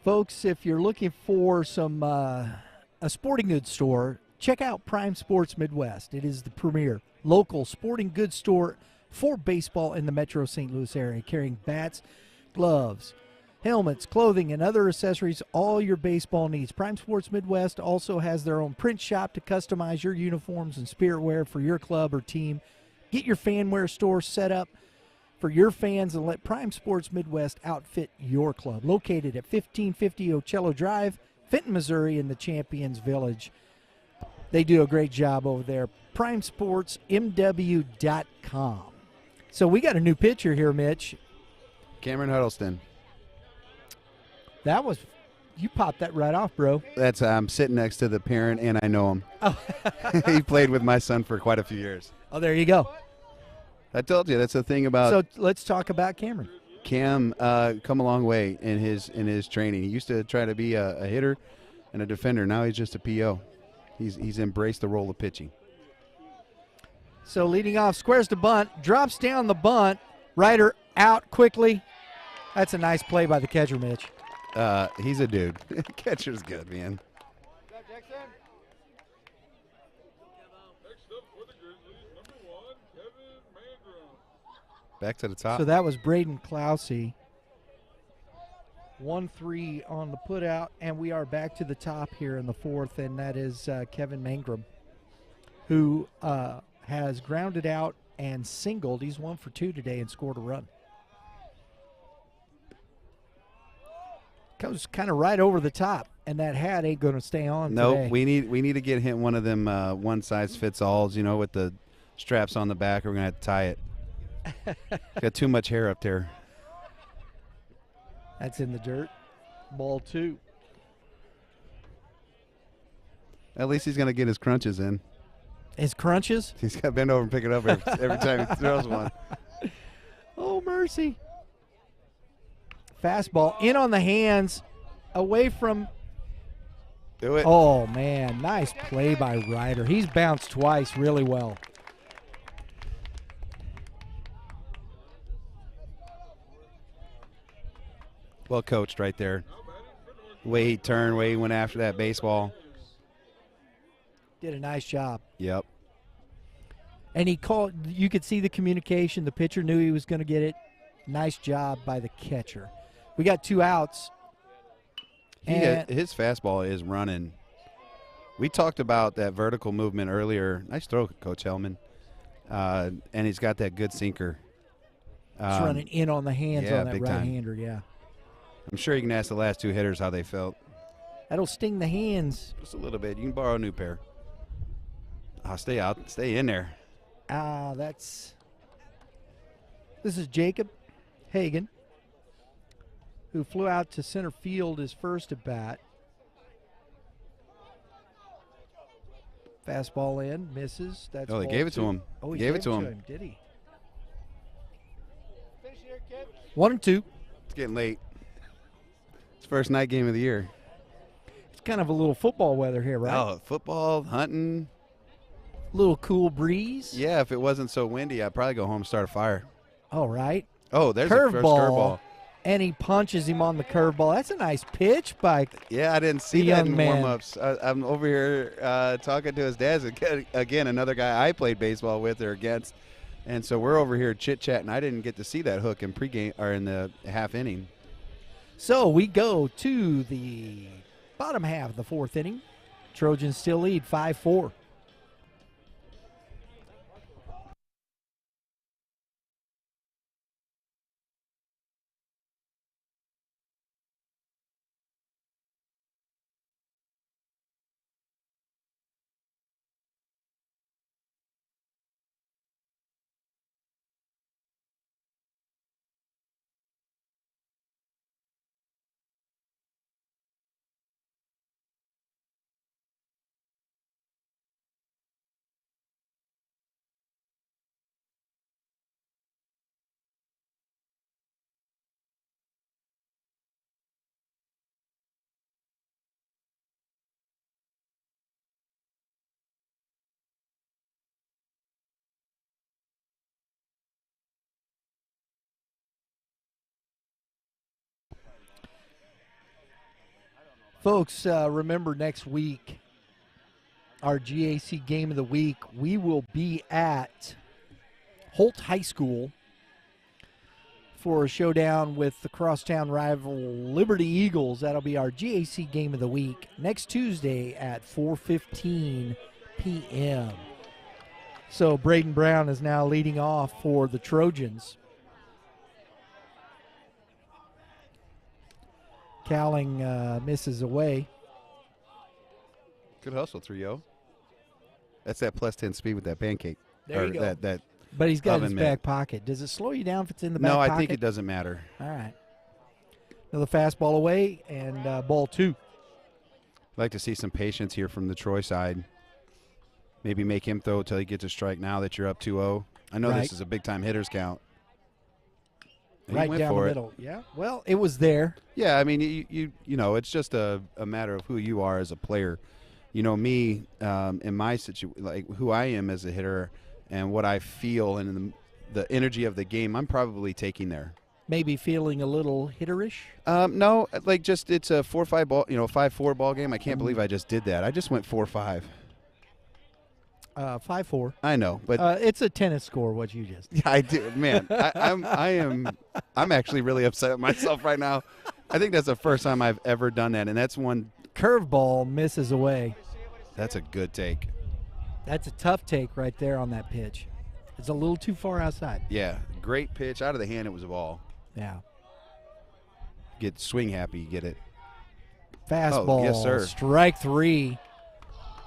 S1: Folks, if you're looking for some a sporting goods store, check out Prime Sports Midwest. It is the premier local sporting goods store for baseball in the Metro St. Louis area, carrying bats, gloves, helmets, clothing, and other accessories, all your baseball needs. Prime Sports Midwest also has their own print shop to customize your uniforms and spirit wear for your club or team. Get your fan wear store set up for your fans and let Prime Sports Midwest outfit your club. Located at 1550 Ocello Drive, Fenton, Missouri, in the Champions Village. They do a great job over there. PrimeSportsMW.com. So we got a new pitcher here, Mitch.
S2: Cameron Huddleston.
S1: That was, you popped that right off, bro.
S2: That's I'm sitting next to the parent, and I know him.
S1: Oh.
S2: He played with my son for quite a few years.
S1: Oh, there you go.
S2: I told you that's the thing about
S1: So let's talk about Cameron.
S2: Cam. Come a long way in his training. He used to try to be a hitter and a defender. Now he's just a PO. He's embraced the role of pitching.
S1: So leading off, squares to bunt, drops down the bunt. Ryder out quickly. That's a nice play by the catcher, Mitch.
S2: He's a dude. Catcher's good, man.
S5: Next up for the Grizzlies, number 1, Kevin Mangrum.
S2: Back to the top.
S1: So that was Braden Clousey. 1-3 on the putout, and we are back to the top here in the fourth, and that is Kevin Mangrum, who has grounded out and singled. He's 1 for 2 today and scored a run. Comes kind of right over the top, and that hat ain't going to stay on
S2: Nope,
S1: today.
S2: we need to get him one of them one-size-fits-alls, with the straps on the back. We're going to have to tie it. Got too much hair up there.
S1: That's in the dirt. Ball 2.
S2: At least he's going to get his crunches in.
S1: His crunches?
S2: He's got to bend over and pick it up every time he throws one.
S1: Oh, mercy. Fastball in on the hands, away from.
S2: Do it.
S1: Oh, man. Nice play by Ryder. He's bounced twice really well.
S2: Well coached right there. The way he turned, way he went after that baseball.
S1: Did a nice job.
S2: Yep.
S1: And he called, you could see the communication. The pitcher knew he was going to get it. Nice job by the catcher. We got 2 outs.
S2: His fastball is running. We talked about that vertical movement earlier. Nice throw, Coach Hellman. And he's got that good sinker.
S1: It's running in on the hands
S2: yeah,
S1: on that
S2: big time.
S1: right-hander, yeah.
S2: I'm sure you can ask the last 2 hitters how they felt.
S1: That'll sting the hands.
S2: Just a little bit. You can borrow a new pair. Stay out. Stay in there.
S1: This is Jacob Hagan, who flew out to center field his first at bat. Fastball in, misses. That's
S2: Oh, they
S1: ball
S2: gave it
S1: 2.
S2: to him.
S1: Oh, he
S2: Gave it to him.
S1: Did he? 1-2.
S2: It's getting late. It's first night game of the year.
S1: It's kind of a little football weather here, right?
S2: Oh, football, hunting.
S1: Little cool breeze.
S2: Yeah, if it wasn't so windy, I'd probably go home and start a fire.
S1: All right.
S2: Oh, there's the first curveball.
S1: And he punches him on the curveball. That's a nice pitch by.
S2: Yeah, I didn't see
S1: The
S2: that
S1: young
S2: in
S1: man.
S2: warm-ups. I'm over here talking to his dad. Again, another guy I played baseball with or against. And so we're over here chit-chatting. I didn't get to see that hook in pregame or in the half inning.
S1: So we go to the bottom half of the fourth inning. Trojans still lead 5-4. Folks, remember next week, our GAC Game of the Week, we will be at Holt High School for a showdown with the crosstown rival Liberty Eagles. That'll be our GAC game of the week next Tuesday at 4:15 p.m. So Braden Brown is now leading off for the Trojans. Cowling misses away.
S2: Good hustle, 3-0. That's that plus 10 speed with that pancake.
S1: There you go.
S2: That
S1: But he's got
S2: oven
S1: his
S2: mitt.
S1: back pocket. Does it slow you down if it's in the back
S2: No,
S1: pocket?
S2: I think it doesn't matter.
S1: All right. Another fastball away and ball 2.
S2: I'd like to see some patience here from the Troy side. Maybe make him throw until he gets a strike now that you're up 2-0. I know
S1: Right.
S2: this is a big-time hitters count. And he
S1: Right
S2: went
S1: down the
S2: for it.
S1: middle. Yeah, well, it was there.
S2: Yeah, I mean, you know, it's just a matter of who you are as a player. You know, me, in my situation, like who I am as a hitter and what I feel and the energy of the game, I'm probably taking there.
S1: Maybe feeling a little hitterish.
S2: No, like just it's a 4-5 ball, 5-4 ball game. I can't believe I just did that. I just went 4-5.
S1: 5-4.
S2: I know, but
S1: It's a tennis score, what you just did.
S2: yeah, I do, man. I'm actually really upset with myself right now. I think that's the first time I've ever done that, and that's one.
S1: Curveball misses away.
S2: That's a good take.
S1: That's a tough take right there on that pitch. It's a little too far outside.
S2: Yeah, great pitch out of the hand. It was a ball.
S1: Yeah.
S2: Get swing happy, get it.
S1: Fastball.
S2: yes, sir.
S1: Strike 3.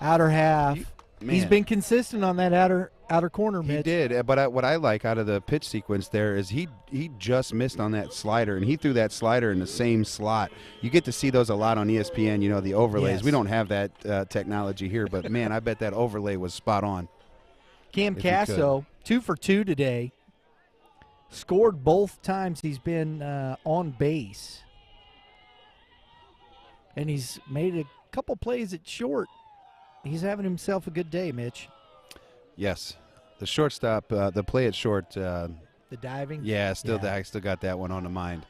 S1: Outer half. He's
S2: Man.
S1: been consistent on that outer corner,
S2: He
S1: Mitch.
S2: did, but what I like out of the pitch sequence there is he just missed on that slider, and he threw that slider in the same slot. You get to see those a lot on ESPN, the overlays.
S1: Yes.
S2: We don't have that technology here, but, man, I bet that overlay was spot on.
S1: Cam
S2: If he
S1: Casso, 2 for 2 today. Scored both times he's been on base. And he's made a couple plays at short. He's having himself a good day, Mitch.
S2: Yes. The shortstop, the play at short,
S1: The diving.
S2: yeah, I still got that one on the mind.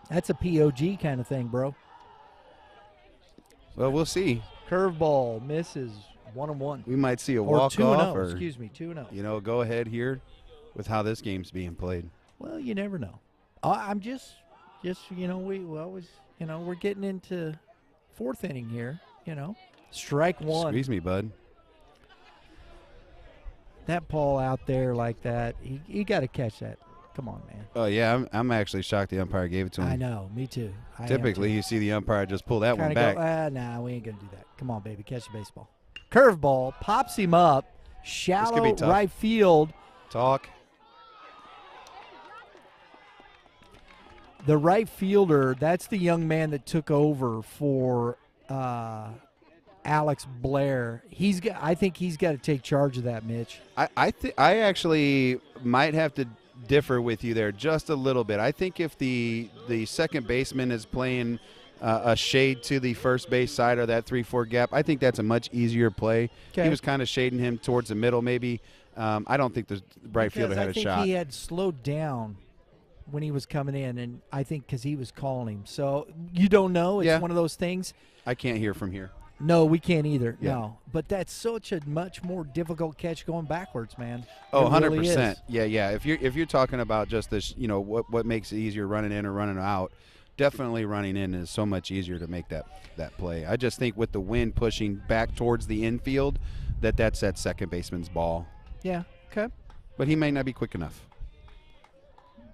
S1: That's a POG kind of thing, bro.
S2: Well, we'll see.
S1: Curveball misses 1-1.
S2: We might see a
S1: Or 2-0.
S2: walk-off or,
S1: Excuse me, 2-0.
S2: go ahead here with how this game's being played.
S1: Well, you never know. I'm just we always, we're getting into 4th inning here, Strike 1.
S2: Squeeze me, bud.
S1: That ball out there like that, he got to catch that. Come on, man.
S2: Oh, yeah, I'm actually shocked the umpire gave it to him.
S1: I know, me too.
S2: Typically, you see the umpire just pull that one
S1: Kinda
S2: back.
S1: nah, we ain't going to do that. Come on, baby, catch the baseball. Curveball, pops him up, shallow
S2: tough.
S1: right field.
S2: Talk.
S1: The right fielder, that's the young man that took over for Alex Blair. I think he's got to take charge of that, Mitch.
S2: I actually might have to differ with you there just a little bit. I think if the second baseman is playing a shade to the first base side or that 3-4 gap, I think that's a much easier play.
S1: Okay.
S2: He was kind of shading him towards the middle maybe. I don't think the right fielder had a
S1: I think
S2: shot.
S1: he had slowed down when he was coming in, and I think because he was calling him. So you don't know. It's
S2: Yeah.
S1: one of those things.
S2: I can't hear from here.
S1: No, we can't either.
S2: Yeah.
S1: No. But that's such a much more difficult catch going backwards, man.
S2: Oh,
S1: It
S2: 100%.
S1: really is.
S2: Yeah. If you're talking about just this, what makes it easier, running in or running out, definitely running in is so much easier to make that play. I just think with the wind pushing back towards the infield, that's that second baseman's ball.
S1: Yeah. Okay.
S2: But he may not be quick enough.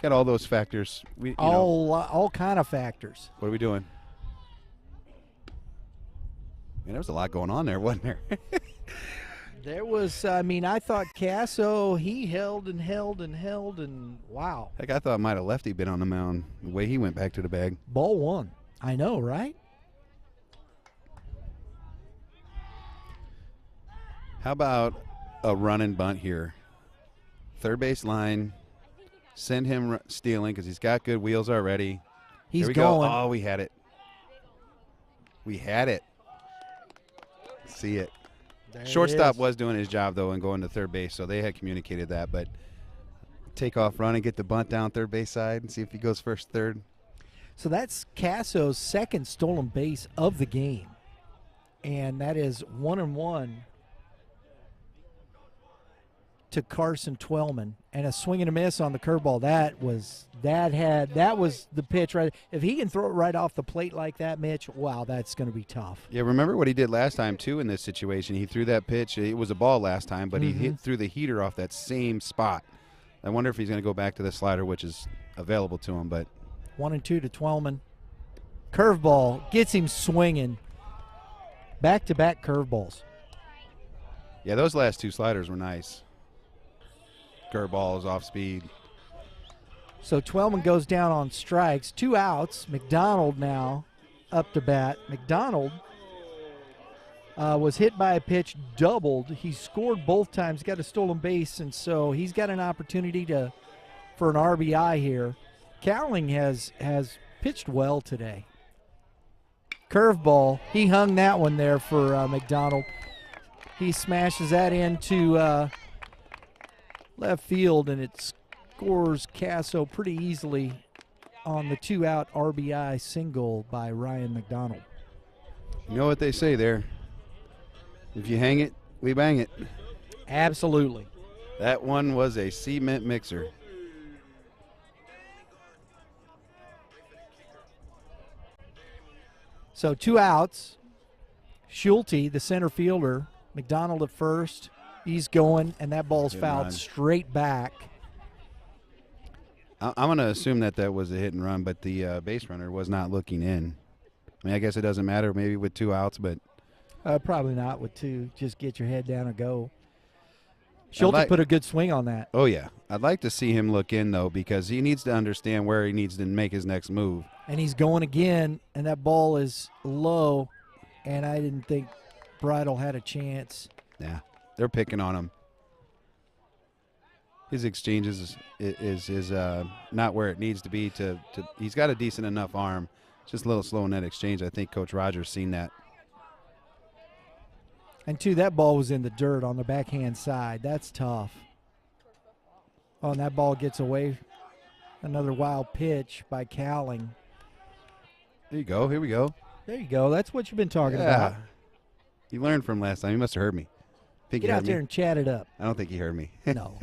S2: Got all those factors.
S1: All kind of factors.
S2: What are we doing? Man, there was a lot going on there, wasn't there?
S1: There was, I thought Casso, he held and wow.
S2: Heck, I thought might have Lefty been on the mound the way he went back to the bag.
S1: Ball 1. I know, right?
S2: How about a run and bunt here? Third base line. Send him stealing because he's got good wheels already.
S1: He's
S2: Here we
S1: going.
S2: go. Oh, we had it. We had it. See it.
S1: There it
S2: Shortstop
S1: is.
S2: was doing his job, though, and going to third base, so they had communicated that. But take off run and get the bunt down third base side and see if he goes first, third.
S1: So that's Casso's second stolen base of the game. And that is 1-1 to Carson Twellman, and a swing and a miss on the curveball. That was the pitch right. If he can throw it right off the plate like that, Mitch, wow, that's going to be tough.
S2: Yeah, remember what he did last time too in this situation. He threw that pitch. It was a ball last time, but he hit through the heater off that same spot. I wonder if he's going to go back to the slider, which is available to him. But
S1: 1-2 to Twellman. Curveball gets him swinging. Back-to-back curveballs.
S2: yeah, those last two sliders were nice. Curveballs off speed.
S1: So Twellman goes down on strikes. 2 outs. McDonald now up to bat. McDonald was hit by a pitch, doubled. He scored both times, got a stolen base, and so he's got an opportunity for an RBI here. Cowling has pitched well today. Curveball. He hung that one there for McDonald. He smashes that into left field, and it scores Casso pretty easily on the 2-out RBI single by Ryan McDonald.
S2: You know what they say there? If you hang it, we bang it.
S1: Absolutely.
S2: That one was a cement mixer.
S1: So 2 outs. Schulte, the center fielder, McDonald at first. He's going, and that ball's
S2: Hit and
S1: fouled
S2: run.
S1: straight back.
S2: I'm going to assume that was a hit and run, but the base runner was not looking in. I mean, I guess it doesn't matter maybe with 2 outs, but
S1: Probably not with 2. Just get your head down and go. Schulte put a good swing on that.
S2: oh yeah. I'd like to see him look in, though, because he needs to understand where he needs to make his next move.
S1: And he's going again, and that ball is low, and I didn't think Bridle had a chance.
S2: Yeah, they're picking on him. His exchanges is not where it needs to be. He's got a decent enough arm. Just a little slow in that exchange. I think Coach Rogers seen that.
S1: And 2, that ball was in the dirt on the backhand side. That's tough. Oh, and that ball gets away. Another wild pitch by Cowling.
S2: There you go. Here we go.
S1: There you go. That's what you've been talking
S2: Yeah.
S1: about.
S2: He learned from last time. He must have heard me. Think
S1: Get
S2: he
S1: out
S2: heard
S1: there
S2: me?
S1: and chat it up.
S2: I don't think he heard me.
S1: No.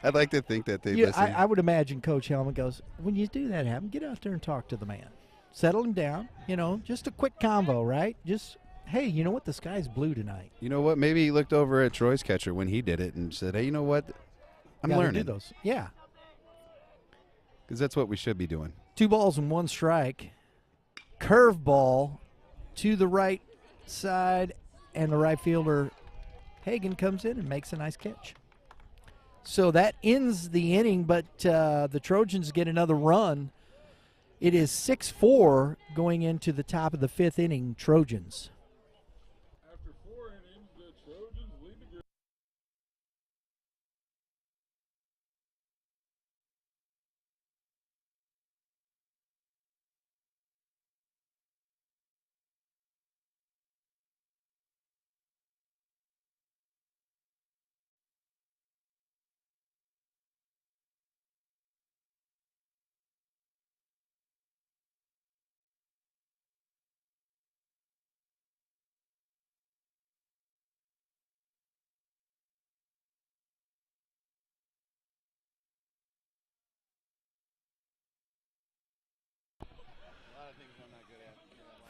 S2: I'd like to think that they
S1: Yeah,
S2: listen.
S1: I would imagine Coach Hellman goes, when you do that happen, get out there and talk to the man. Settle him down. Just a quick convo, right? Just, hey, you know what? The sky's blue tonight.
S2: You know what? Maybe he looked over at Troy's catcher when he did it and said, hey, you know what? I'm
S1: Gotta
S2: learning.
S1: do those. Yeah.
S2: Because that's what we should be doing.
S1: 2 balls and 1 strike. Curveball to the right side, and the right fielder, Hagan, comes in and makes a nice catch. So that ends the inning, but the Trojans get another run. It is 6-4 going into the top of the 5th inning, Trojans.
S5: After 4 innings, the Trojans lead the Grizzlies.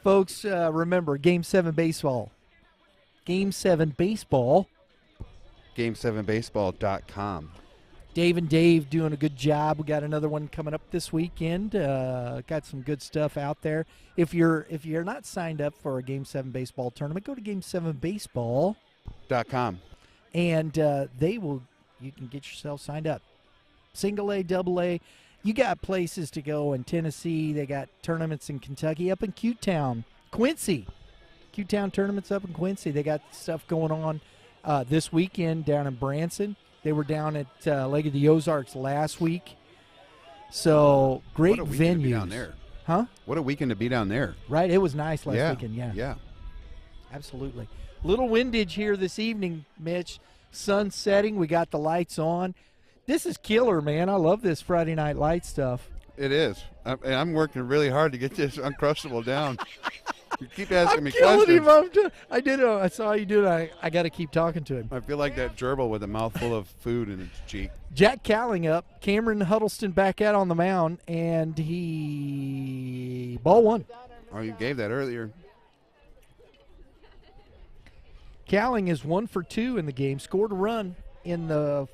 S1: Folks, remember, Game 7 baseball. Game 7 baseball.
S2: Game7baseball.com.
S1: Dave and Dave doing a good job. We got another one coming up this weekend. Got some good stuff out there. If you're not signed up for a Game 7 baseball tournament, go to Game7baseball.com, and you can get yourself signed up. Single A, double A. You got places to go in Tennessee. They got tournaments in Kentucky, up in Q-Town, Quincy. Q-Town tournaments up in Quincy. They got stuff going on this weekend down in Branson. They were down at Lake of the Ozarks last week. So great
S2: What a weekend to be
S1: venues.
S2: down there.
S1: Huh?
S2: What a weekend to be down there.
S1: Right. It was nice last weekend. Yeah.
S2: Yeah.
S1: Absolutely. Little windage here this evening, Mitch. Sun setting. We got the lights on. This is killer, man. I love this Friday Night Light stuff.
S2: It is. I'm working really hard to get this Uncrustable down. You keep asking
S1: I'm
S2: me
S1: killing
S2: questions.
S1: him. I did it. I saw you do it. I got to keep talking to him.
S2: I feel like that gerbil with a mouthful of food in its cheek.
S1: Jack Cowling up. Cameron Huddleston back out on the mound, and he ball one.
S2: Oh, you gave that earlier.
S1: Cowling is 1 for 2 in the game. Scored a run in the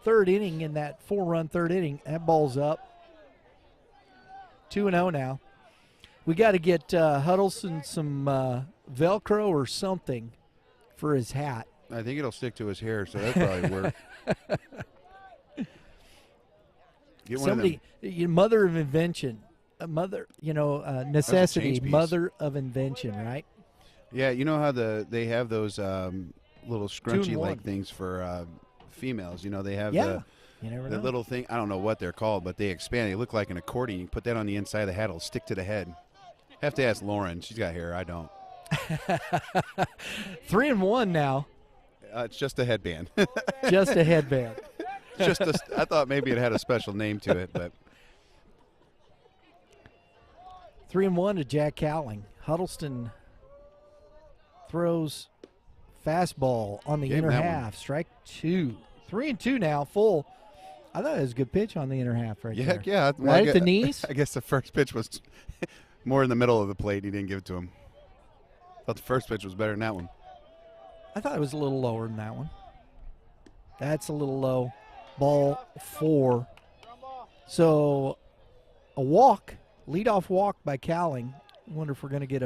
S1: third inning, in that 4-run third inning. That ball's up. 2-0 now. We got to get Huddleston some Velcro or something for his hat.
S2: I think it'll stick to his hair, so that probably work. Get one
S1: Somebody, mother of invention. Mother, necessity,
S2: change piece.
S1: mother of invention, right?
S2: Yeah, you know how they have those little scrunchy
S1: one.
S2: like things for females. You know, they have
S1: Yeah. You never
S2: the
S1: know.
S2: little thing. I don't know what they're called, but they expand. They look like an accordion. You put that on the inside of the hat, it'll stick to the head. Have to ask Lauren. She's got hair. I don't.
S1: 3-1 now.
S2: It's just a headband.
S1: Just a headband.
S2: I thought maybe it had a special name to it, but
S1: 3-1 to Jack Cowling. Huddleston throws fastball on the
S2: Gave
S1: inner
S2: that one.
S1: half. Strike 2. 3-2 now, full. I thought it was a good pitch on the inner half right
S2: yeah,
S1: there.
S2: yeah.
S1: Right at the knees?
S2: I guess the first pitch was more in the middle of the plate. He didn't give it to him. Thought the first pitch was better than that one.
S1: I thought it was a little lower than that one. That's a little low. Ball 4. So a walk, leadoff walk by Cowling. Wonder if we're going to get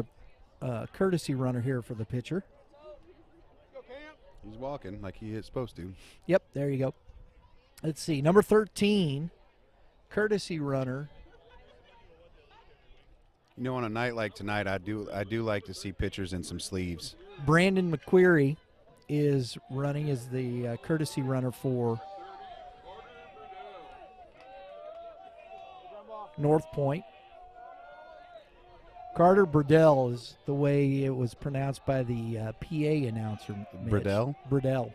S1: a courtesy runner here for the pitcher.
S2: He's walking like he is supposed to.
S1: Yep, there you go. Let's see, number 13, courtesy runner.
S2: You know, on a night like tonight, I do like to see pitchers in some sleeves.
S1: Brandon McQuarrie is running as the courtesy runner for North Point. Carter Burdell is the way it was pronounced by the PA announcer. Mitch.
S2: Burdell?
S1: Burdell.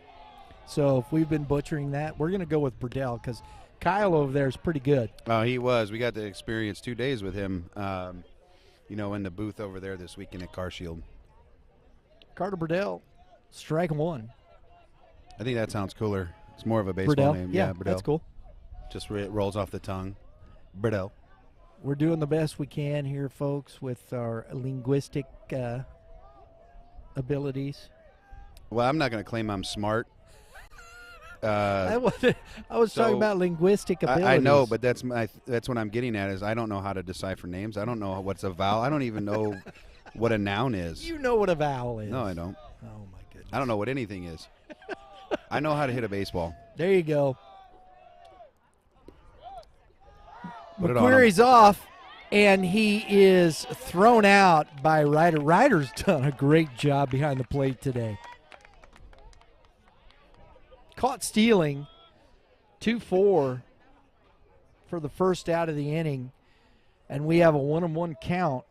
S1: So if we've been butchering that, we're going to go with Burdell because Kyle over there is pretty good.
S2: Oh, he was. We got to experience 2 days with him, in the booth over there this weekend at Car Shield.
S1: Carter Burdell, strike 1.
S2: I think that sounds cooler. It's more of a baseball
S1: Burdell,
S2: name.
S1: yeah,
S2: Burdell.
S1: that's cool.
S2: Just it rolls off the tongue. Burdell.
S1: We're doing the best we can here, folks, with our linguistic abilities.
S2: Well, I'm not going to claim I'm smart.
S1: I was talking about linguistic abilities.
S2: I know, but that's what I'm getting at is I don't know how to decipher names. I don't know what's a vowel. I don't even know what a noun is.
S1: You know what a vowel is.
S2: No, I don't.
S1: Oh, my goodness.
S2: I don't know what anything is. I know how to hit a baseball.
S1: There you go.
S2: Put it on him.
S1: McQuarrie's off, and he is thrown out by Ryder. Ryder's done a great job behind the plate today. Caught stealing, 2-4 for the first out of the inning, and we have a 1-1 count.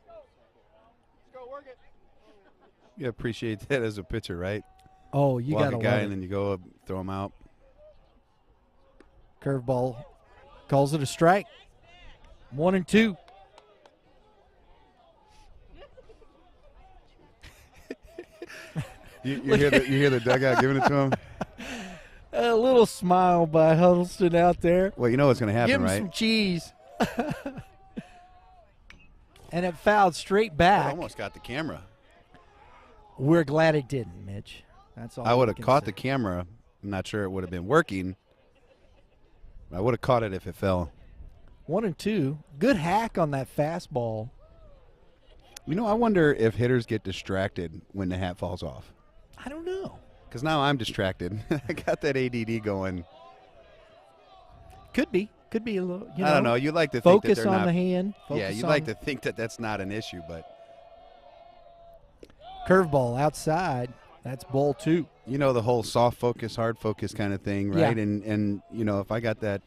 S2: You appreciate that as a pitcher, right?
S1: Oh, you
S2: Walk
S1: got to
S2: a guy
S1: love
S2: and
S1: it.
S2: then you go up, throw him out.
S1: Curveball calls it a strike. 1-2.
S2: You hear the dugout giving it to him.
S1: A little smile by Huddleston out there.
S2: Well, you know what's going to happen,
S1: Give him
S2: right?
S1: some cheese. And it fouled straight
S2: I
S1: back.
S2: almost got the camera.
S1: We're glad it didn't, Mitch. That's all.
S2: I would have
S1: can
S2: caught
S1: say.
S2: the camera. I'm not sure it would have been working. I would have caught it if it fell.
S1: 1-2. Good hack on that fastball.
S2: You know, I wonder if hitters get distracted when the hat falls off.
S1: I don't know.
S2: Because now I'm distracted. I got that ADD going.
S1: Could be. Could be a little.
S2: I don't know. You like to think that
S1: Focus
S2: they're
S1: on
S2: not.
S1: the hand.
S2: Yeah,
S1: Focus
S2: you'd
S1: on
S2: like to think that that's not an issue, but
S1: curveball outside. That's ball 2.
S2: you know the whole soft focus, hard focus kind of thing, right?
S1: Yeah.
S2: And you know, if I got that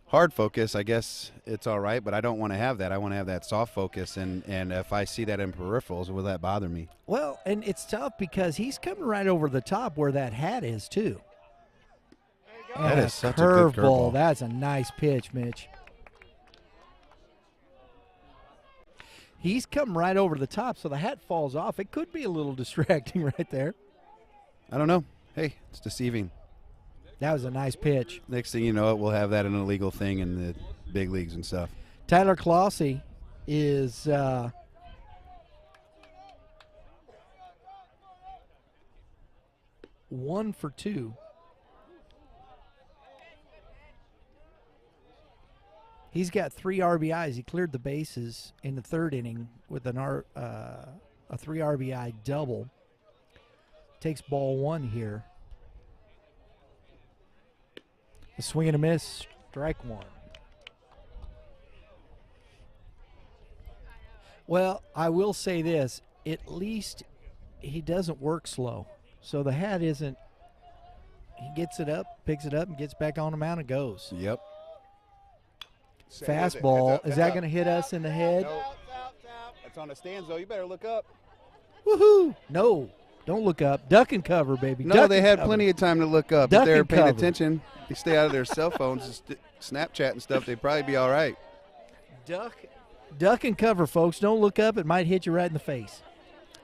S2: hard focus, I guess it's all right, but I don't want to have that. I want to have that soft focus, and if I see that in peripherals, will that bother me?
S1: Well, and it's tough because he's coming right over the top where that hat is too.
S2: That
S1: And
S2: is such a good curveball.
S1: That's a nice pitch, Mitch. He's come right over the top, so the hat falls off. It could be a little distracting right there.
S2: I don't know. Hey, it's deceiving.
S1: That was a nice pitch.
S2: Next thing you know it, we'll have that an illegal thing in the big leagues and stuff.
S1: Tyler Clossy is 1 for 2. He's got 3 RBIs. He cleared the bases in the 3rd inning with a 3 RBI double. Takes ball 1 here. A swing and a miss, strike 1. Well, I will say this. At least he doesn't work slow. So the hat isn't, he gets it up, picks it up, and gets back on the mound and goes.
S2: Yep.
S1: Fastball. Is that going to hit us in the head?
S2: No. It's on the stands, though. You better look up.
S1: Woohoo! No, don't look up. Duck and cover, baby.
S2: No,
S1: Duck
S2: they
S1: and
S2: had
S1: cover.
S2: plenty of time to look up.
S1: Duck
S2: If they were
S1: and
S2: paying
S1: cover.
S2: attention, they stay out of their cell phones and Snapchat and stuff, they'd probably be all right.
S1: Duck and cover, folks. Don't look up. It might hit you right in the face.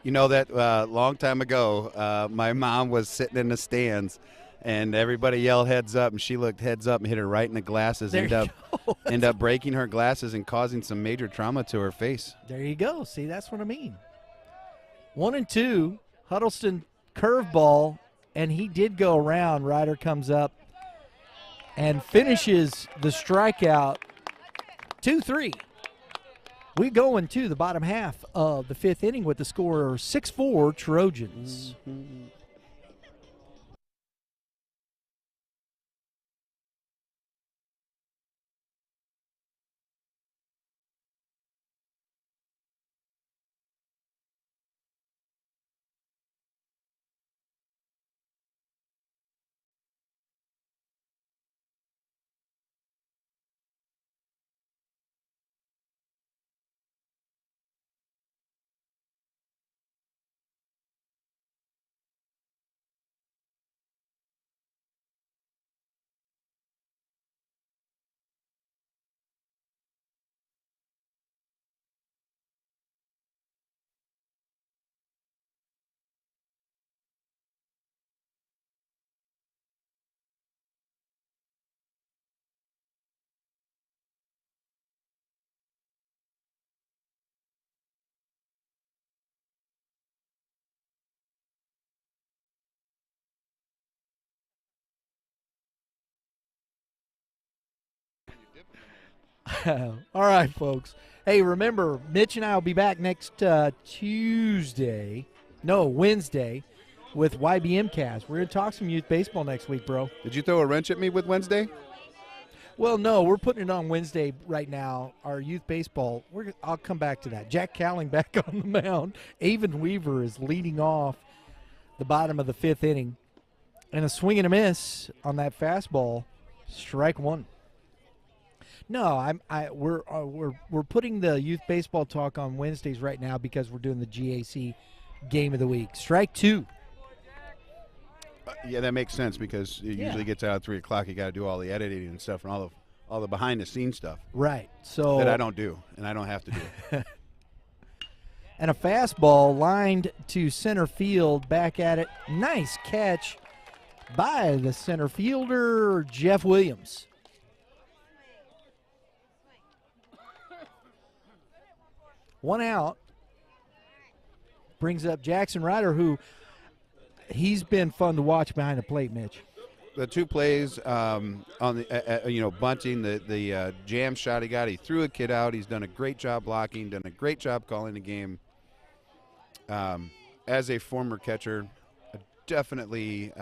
S2: You know that long time ago, my mom was sitting in the stands, and everybody yelled heads up, and she looked heads up and hit her right in the glasses.
S1: There you go.
S2: End up breaking her glasses and causing some major trauma to her face.
S1: There you go. See, that's what I mean. 1-2, Huddleston curveball, and he did go around. Ryder comes up and finishes the strikeout. 2-3. We go into the bottom half of the 5th inning with the score 6-4 Trojans. All right, folks. Hey, remember, Mitch and I will be back next Wednesday with YBMcast. We're going to talk some youth baseball next week, bro.
S2: Did you throw a wrench at me with Wednesday?
S1: Well, no, we're putting it on Wednesday right now. Our youth baseball, I'll come back to that. Jack Cowling back on the mound. Avon Weaver is leading off the bottom of the 5th inning. And a swing and a miss on that fastball, strike 1. No, we're putting the youth baseball talk on Wednesdays right now because we're doing the GAC game of the week. Strike 2.
S2: Yeah, that makes sense because it usually gets out at 3 o'clock. You got to do all the editing and stuff and all the behind the scenes stuff.
S1: Right. So
S2: that I don't do and I don't have to do.
S1: And a fastball lined to center field, back at it. Nice catch by the center fielder, Jeff Williams. One out. Brings up Jackson Ryder, who he's been fun to watch behind the plate, Mitch.
S2: The 2 plays on the bunting, the jam shot he got. He threw a kid out. He's done a great job blocking, done a great job calling the game. As a former catcher, I definitely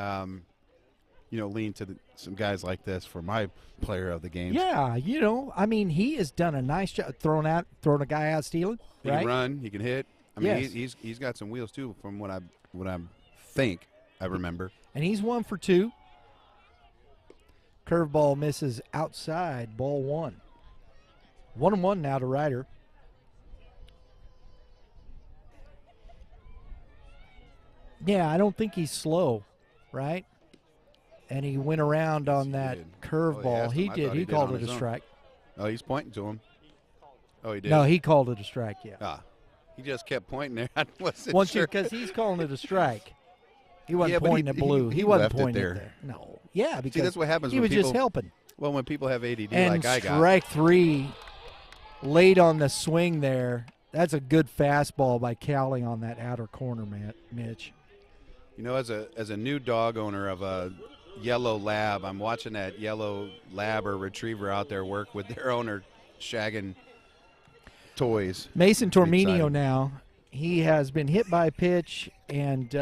S2: lean to some guys like this for my player of the game.
S1: Yeah, he has done a nice job throwing a guy out stealing.
S2: He
S1: right?
S2: can run, he can hit. I mean,
S1: Yes.
S2: he's got some wheels too, from what I think I remember.
S1: And he's 1 for 2. Curveball misses outside, ball 1. 1-1 now to Ryder. Yeah, I don't think he's slow, right? And he went around on that curveball.
S2: he
S1: He
S2: asked him. I thought
S1: He
S2: he did
S1: called
S2: on
S1: it a
S2: his own.
S1: strike.
S2: Oh, he's pointing to him. Oh, he did.
S1: No, he called it a strike, yeah.
S2: Ah. He just kept pointing there. I wasn't
S1: Once
S2: sure.
S1: because he's calling it a strike. He wasn't
S2: Yeah, but
S1: pointing at blue.
S2: he
S1: wasn't
S2: left it
S1: pointing
S2: there.
S1: it there. No. Yeah, because
S2: See, that's what happens
S1: he
S2: when
S1: was just
S2: people-
S1: helping.
S2: Well, when people have ADD
S1: And
S2: like I got.
S1: strike 3 late on the swing there. That's a good fastball by Cowling on that outer corner, Mitch.
S2: You know, as a new dog owner of a yellow lab, I'm watching that yellow lab or retriever out there work with their owner shagging toys.
S1: Mason
S2: Pretty
S1: Torminio
S2: exciting.
S1: now. He has been hit by a pitch, and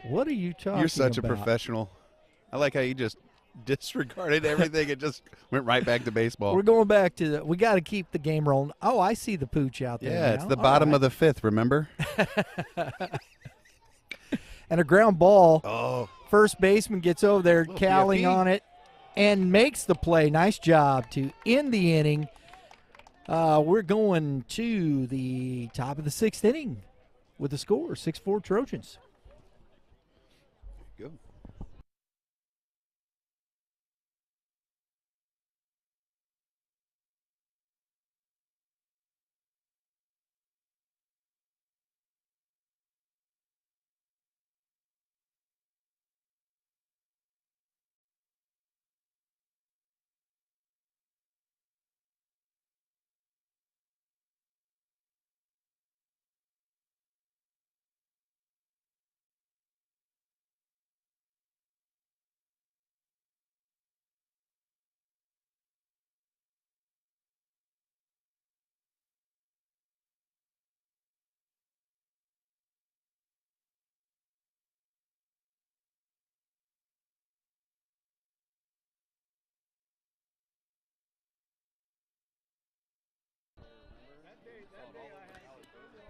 S1: what are you talking about?
S2: You're such a professional. I like how you just disregarded everything and just went right back to baseball.
S1: We're going back to we got to keep the game rolling. Oh, I see the pooch out there.
S2: Yeah, it's
S1: now.
S2: the
S1: All
S2: bottom
S1: right.
S2: of the 5th, remember?
S1: And a ground ball.
S2: Oh,
S1: First baseman gets over there,
S2: Little
S1: Cowling
S2: PFE.
S1: on it, and makes the play. Nice job to end the inning. We're going to the top of the 6th inning with the score 6-4 Trojans.
S2: go.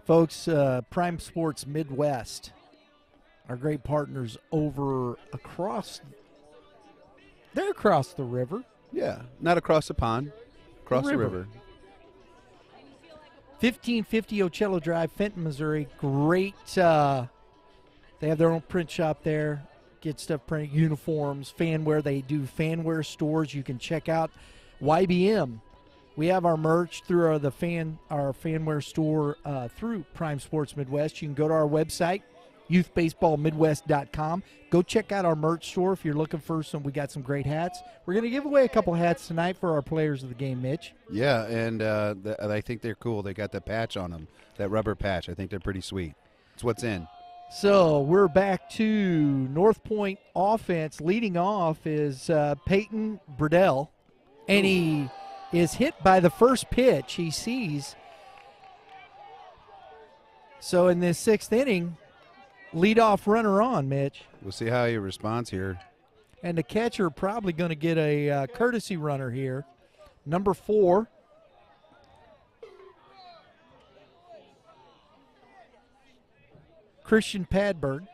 S1: Folks, Prime Sports Midwest, our great partners they're across the river.
S2: Yeah, not across the pond, across the river.
S1: 1550 Ocello Drive, Fenton, Missouri. Great. They have their own print shop there. Get stuff printed, uniforms, fanwear. They do fanwear stores. You can check out YBM. We have our merch through our fanwear store through Prime Sports Midwest. You can go to our website, youthbaseballmidwest.com. Go check out our merch store if you're looking for some. We got some great hats. We're going to give away a couple hats tonight for our players of the game, Mitch.
S2: Yeah, and I think they're cool. They got the patch on them, that rubber patch. I think they're pretty sweet. It's what's in.
S1: So we're back to North Point offense. Leading off is Peyton Burdell, and he is hit by the first pitch he sees. So in this 6th inning, leadoff runner on, Mitch.
S2: We'll see how he responds here.
S1: And the catcher probably going to get a courtesy runner here. Number 4. Christian Padberg.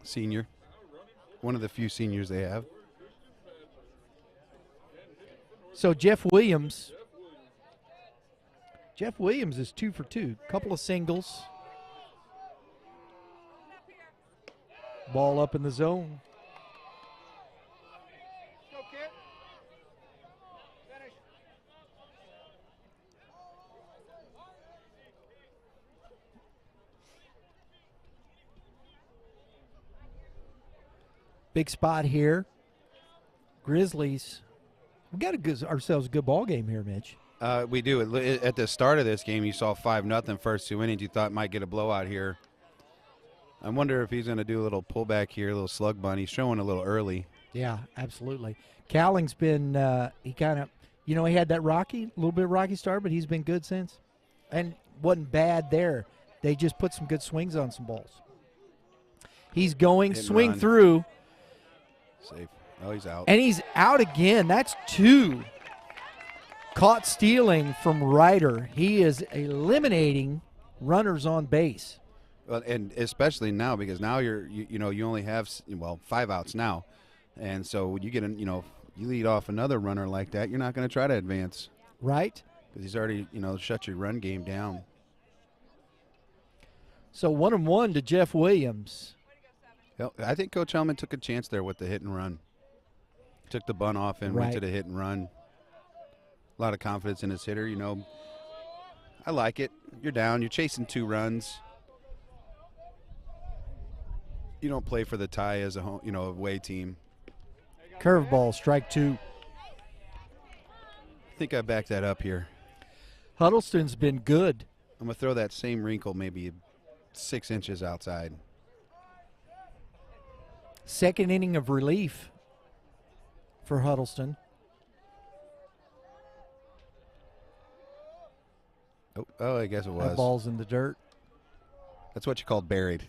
S2: Senior. One of the few seniors they have.
S1: So Jeff Williams. Jeff Williams is 2 for 2. Couple of singles. Ball up in the zone. Big spot here. Grizzlies. We got ourselves a good ball game here, Mitch.
S2: We do. At the start of this game, you saw 5-0 first 2 innings. You thought might get a blowout here. I wonder if he's going to do a little pullback here, a little slug bunt. He's showing a little early.
S1: Yeah, absolutely. Cowling's been, he kind of, he had that little bit rocky start, but he's been good since. And wasn't bad there. They just put some good swings on some balls. He's going,
S2: Hit and
S1: swing
S2: run.
S1: through,
S2: Safe. Oh, he's out.
S1: and he's out again. That's 2. Caught stealing from Ryder. He is eliminating runners on base.
S2: Well, and especially now, because now you only have 5 outs now, and so when you get you lead off another runner like that, you're not going to try to advance
S1: Right?
S2: because he's already shut your run game down.
S1: So 1-1 to Jeff Williams.
S2: Hell, I think Coach Hellman took a chance there with the hit and run. Took the bunt off and went
S1: Right.
S2: to the hit and run. A lot of confidence in his hitter. I like it. You're down. You're chasing 2 runs. You don't play for the tie as a home, away team.
S1: Curveball, strike 2.
S2: I think I backed that up here.
S1: Huddleston's been good.
S2: I'm going to throw that same wrinkle maybe 6 inches outside.
S1: Second inning of relief for Huddleston.
S2: Oh, I guess it was.
S1: That ball's in the dirt.
S2: That's what you called buried.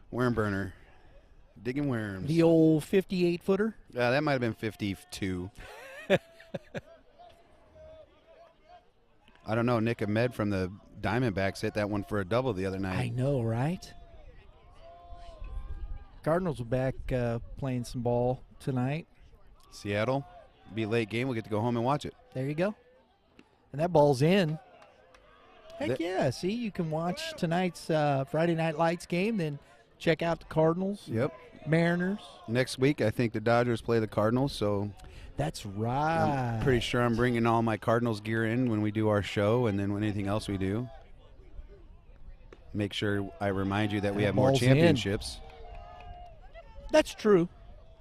S2: Worm burner. Digging worms.
S1: The old 58-footer.
S2: That might have been 52. I don't know. Nick Ahmed from the Diamondbacks hit that one for a double the other night.
S1: I know, right? Cardinals are back playing some ball tonight.
S2: Seattle. Be a late game. We'll get to go home and watch it.
S1: There you go. And that ball's in. Heck yeah. See, you can watch tonight's Friday Night Lights game, then check out the Cardinals.
S2: Yep.
S1: Mariners.
S2: Next week, I think the Dodgers play the Cardinals, so
S1: That's right.
S2: I'm pretty sure I'm bringing all my Cardinals gear in when we do our show and then when anything else we do. Make sure I remind you that we have more
S1: ball's in.
S2: championships.
S1: That's true.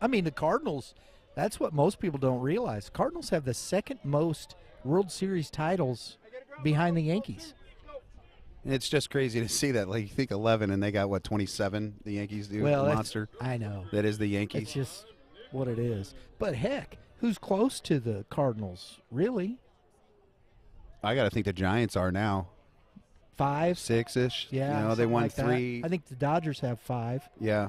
S1: I mean, the Cardinals, that's what most people don't realize. Cardinals have the second most World Series titles behind the Yankees.
S2: And it's just crazy to see that. Like, you think 11, and they got, 27 the Yankees do?
S1: Well,
S2: the monster.
S1: I know.
S2: That is the
S1: It's
S2: Yankees.
S1: just what it is. But heck, who's close to the Cardinals? Really?
S2: I got to think the Giants are now.
S1: 5?
S2: 6-ish.
S1: Yeah.
S2: They
S1: something
S2: won
S1: like that.
S2: 3.
S1: I think the Dodgers have 5.
S2: Yeah.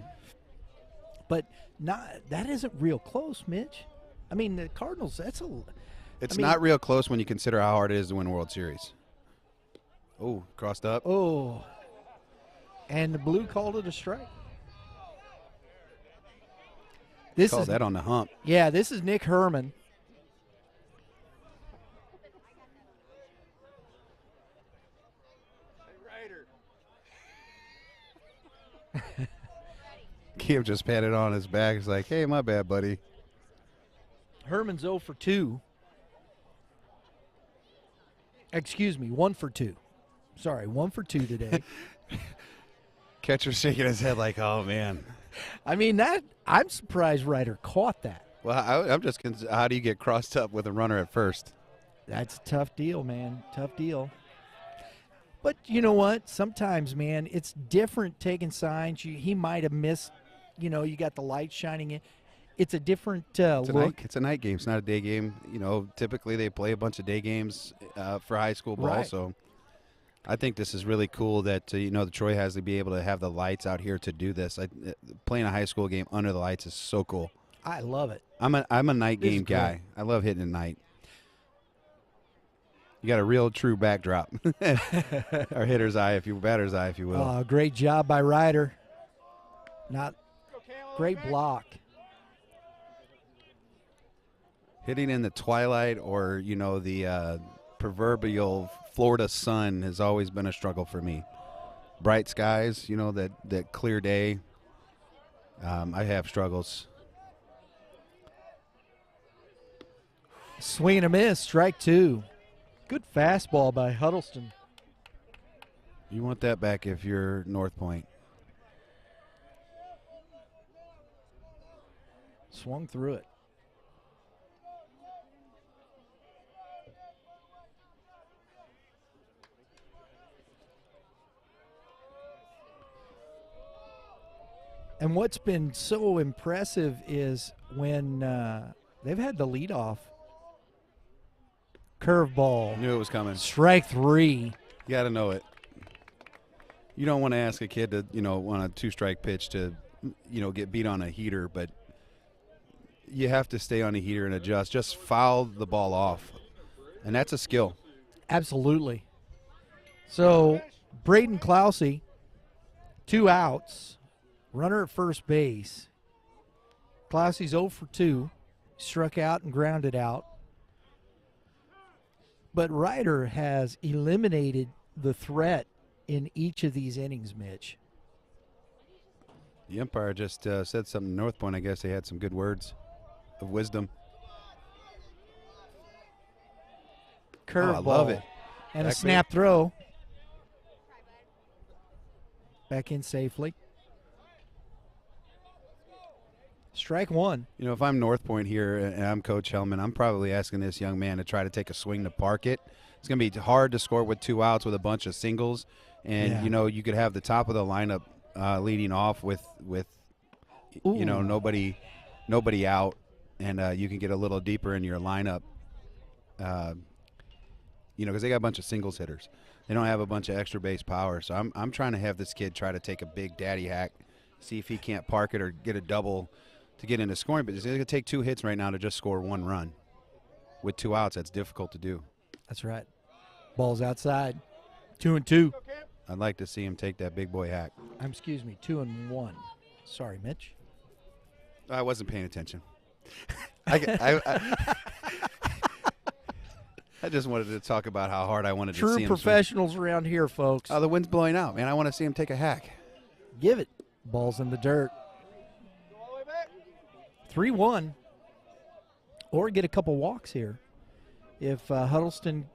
S1: But that isn't real close, Mitch. I mean, the Cardinals,
S2: It's
S1: I mean-
S2: not real close when you consider how hard it is to win a World Series. Oh, crossed up.
S1: Oh. And the blue called it a strike. This
S2: Called
S1: is
S2: that on the hump.
S1: Yeah, this is Nick Herman.
S2: Kim just patted on his back. He's like, hey, my bad, buddy.
S1: Herman's 0 for 2. Excuse me, 1 for 2. Sorry, 1 for 2 today.
S2: Catcher shaking his head like, oh, man.
S1: I mean, I'm surprised Ryder caught that.
S2: Well, I'm just how do you get crossed up with a runner at first?
S1: That's a tough deal, man. Tough deal. But you know what? Sometimes, man, it's different taking signs. He might have missed, you got the light shining in. It's a different look.
S2: It's a night game. It's not a day game. Typically they play a bunch of day games for high school ball.
S1: Right.
S2: So I think this is really cool that, the Troy has to be able to have the lights out here to do this. Playing a high school game under the lights is so cool.
S1: I love it.
S2: I'm a night
S1: This is
S2: game guy.
S1: great.
S2: I love hitting at night. You got a real true backdrop. Or hitter's eye, batter's eye, if you will.
S1: Great job by Ryder. Not great block.
S2: Hitting in the twilight or, the proverbial Florida sun has always been a struggle for me. Bright skies, that clear day. I have struggles.
S1: Swing and a miss, strike 2. Good fastball by Huddleston.
S2: You want that back if you're North Point.
S1: Swung through it. And what's been so impressive is when they've had the leadoff curveball.
S2: Knew it was coming.
S1: Strike 3.
S2: You got to know it. You don't want to ask a kid to, on a 2-strike pitch to, get beat on a heater, but you have to stay on a heater and adjust. Just foul the ball off. And that's a skill.
S1: Absolutely. So, Braden Clousey, 2 outs, runner at first base. Clousey's 0 for 2, struck out and grounded out. But Ryder has eliminated the threat in each of these innings, Mitch.
S2: The umpire just said something to North Point. I guess they had some good words of wisdom.
S1: curveball.
S2: I love it.
S1: And
S2: Back
S1: a snap throw. Back in safely. Strike one.
S2: You know, if I'm North Point here and I'm Coach Hellman, I'm probably asking this young man to try to take a swing to park it. It's going to be hard to score with 2 outs with a bunch of singles. And, you know, you could have the top of the lineup leading off with you know, nobody out. And you can get a little deeper in your lineup, you know, because they got a bunch of singles hitters. They don't have a bunch of extra base power. So I'm trying to have this kid try to take a big daddy hack, see if he can't park it or get a double to get into scoring. But it's going to take 2 hits right now to just score 1 run. With 2 outs, that's difficult to do.
S1: That's right. Ball's outside. 2-2.
S2: I'd like to see him take that big boy hack.
S1: Excuse me, 2-1. Sorry, Mitch.
S2: I wasn't paying attention. I just wanted to talk about how hard I wanted to see him
S1: True professionals around here, folks.
S2: Oh, the wind's blowing out, man. I want to see him take a hack.
S1: Give it. Ball's in the dirt. 3-1. Or get a couple walks here if Huddleston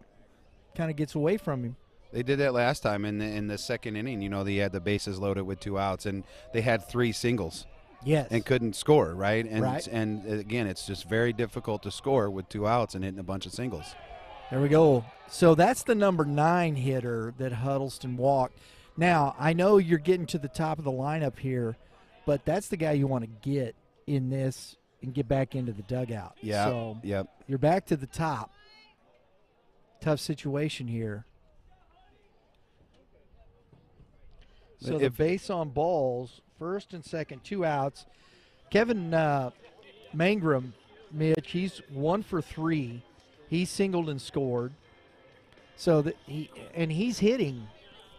S1: kind of gets away from him.
S2: They did that last time in the second inning. You know, they had the bases loaded with 2 outs, and they had 3 singles.
S1: Yes.
S2: And couldn't score, right? And
S1: right.
S2: And again, it's just very difficult to score with 2 outs and hitting a bunch of singles.
S1: There we go. So that's the number 9 hitter that Huddleston walked. Now, I know you're getting to the top of the lineup here, but that's the guy you want to get in this and get back into the dugout.
S2: Yeah.
S1: So
S2: yep.
S1: You're back to the top. Tough situation here. So the base on balls, first and second, 2 outs. Kevin Mangrum, Mitch, he's 1 for 3. He's singled and scored. So he's hitting.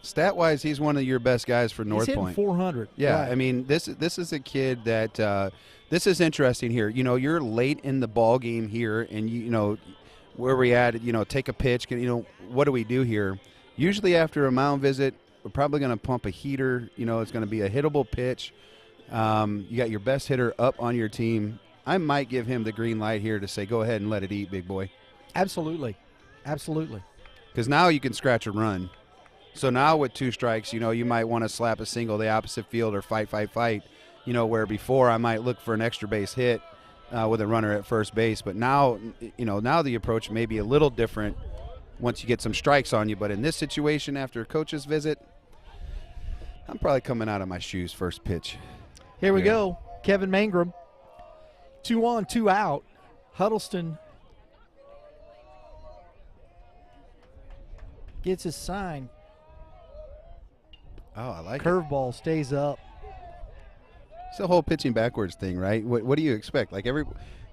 S2: Stat-wise, he's one of your best guys for North Point.
S1: He's hitting 400.
S2: Yeah,
S1: right.
S2: I mean, this is a kid that this is interesting here. You know, you're late in the ball game here, and you know where we at. You know, take a pitch. You know, what do we do here? Usually after a mound visit, we're probably going to pump a heater. You know, it's going to be a hittable pitch. You got your best hitter up on your team. I might give him the green light here to say, go ahead and let it eat, big boy.
S1: Absolutely. Absolutely.
S2: Because now you can scratch a run. So now with 2 strikes, you know, you might want to slap a single the opposite field or fight. You know, where before I might look for an extra base hit with a runner at first base. But now, you know, now the approach may be a little different once you get some strikes on you. But in this situation, after a coach's visit, I'm probably coming out of my shoes first pitch.
S1: Here we go. Kevin Mangrum. 2 on, 2 out. Huddleston gets his sign.
S2: Oh, I like it.
S1: Curveball stays up.
S2: It's the whole pitching backwards thing, right? What do you expect? Like you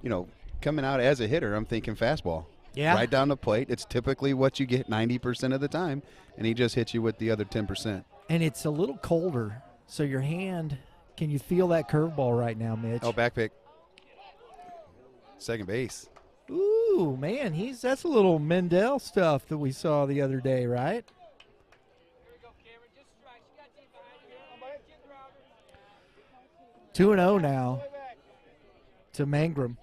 S2: know, coming out as a hitter, I'm thinking fastball.
S1: Yeah.
S2: Right down the plate. It's typically what you get 90% of the time, and he just hits you with the other 10%.
S1: And it's a little colder, so your hand, can you feel that curveball right now, Mitch?
S2: Oh, back pick. Second base.
S1: Ooh, man, that's a little Mendel stuff that we saw the other day, right? 2-0 now to Mangrum.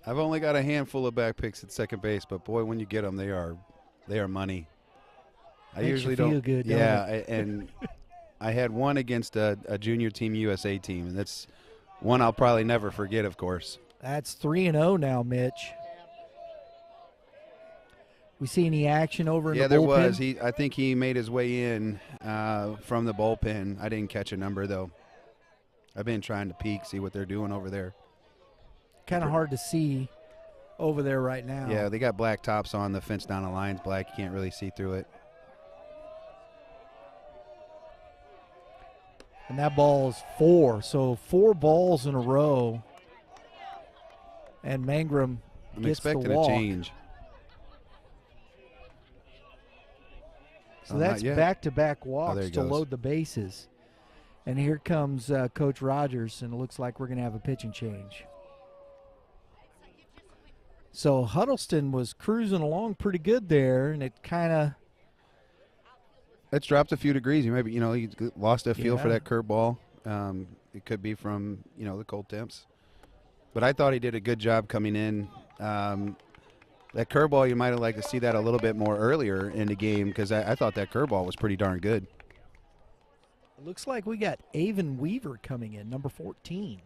S2: I've only got a handful of back picks at second base, but boy, when you get them, they are money. I
S1: Makes
S2: usually
S1: you feel
S2: don't.
S1: good,
S2: yeah,
S1: don't it?
S2: And I had one against a junior team USA team, and that's one I'll probably never forget, of course.
S1: That's 3-0 now, Mitch. We see any action over in the bullpen?
S2: Yeah, there was. I think he made his way in from the bullpen. I didn't catch a number, though. I've been trying to peek, see what they're doing over there.
S1: Kind of hard to see over there right now.
S2: Yeah, they got black tops on. The fence down the line's black. You can't really see through it.
S1: And that ball is 4. So 4 balls in a row. And Mangrum
S2: I'm
S1: gets the
S2: expecting
S1: walk.
S2: a change.
S1: So that's back-to-back walks
S2: there he
S1: to
S2: goes.
S1: load the bases. And here comes Coach Rogers, and it looks like we're going to have a pitching change. So Huddleston was cruising along pretty good there, and it kind of
S2: It's dropped a few degrees. He maybe, he lost a feel for
S1: Yeah.
S2: that curveball. It could be from, the cold temps. But I thought he did a good job coming in. That curveball, you might have liked to see that a little bit more earlier in the game because I thought that curveball was pretty darn good.
S1: It looks like we got Avon Weaver coming in, number 14.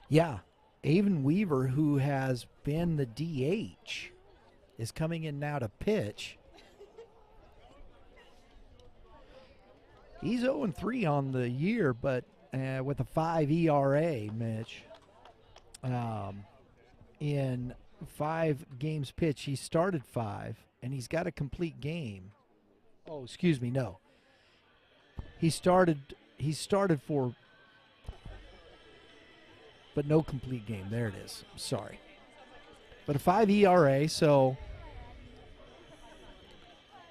S1: Yeah, Avon Weaver, who has been the DH, is coming in now to pitch. He's 0-3 on the year, but with a 5 ERA, Mitch. In 5 games pitched, he started 5, and he's got a complete game. Oh, excuse me, no. He started for, but no complete game. There it is. Sorry. But a 5 ERA, so.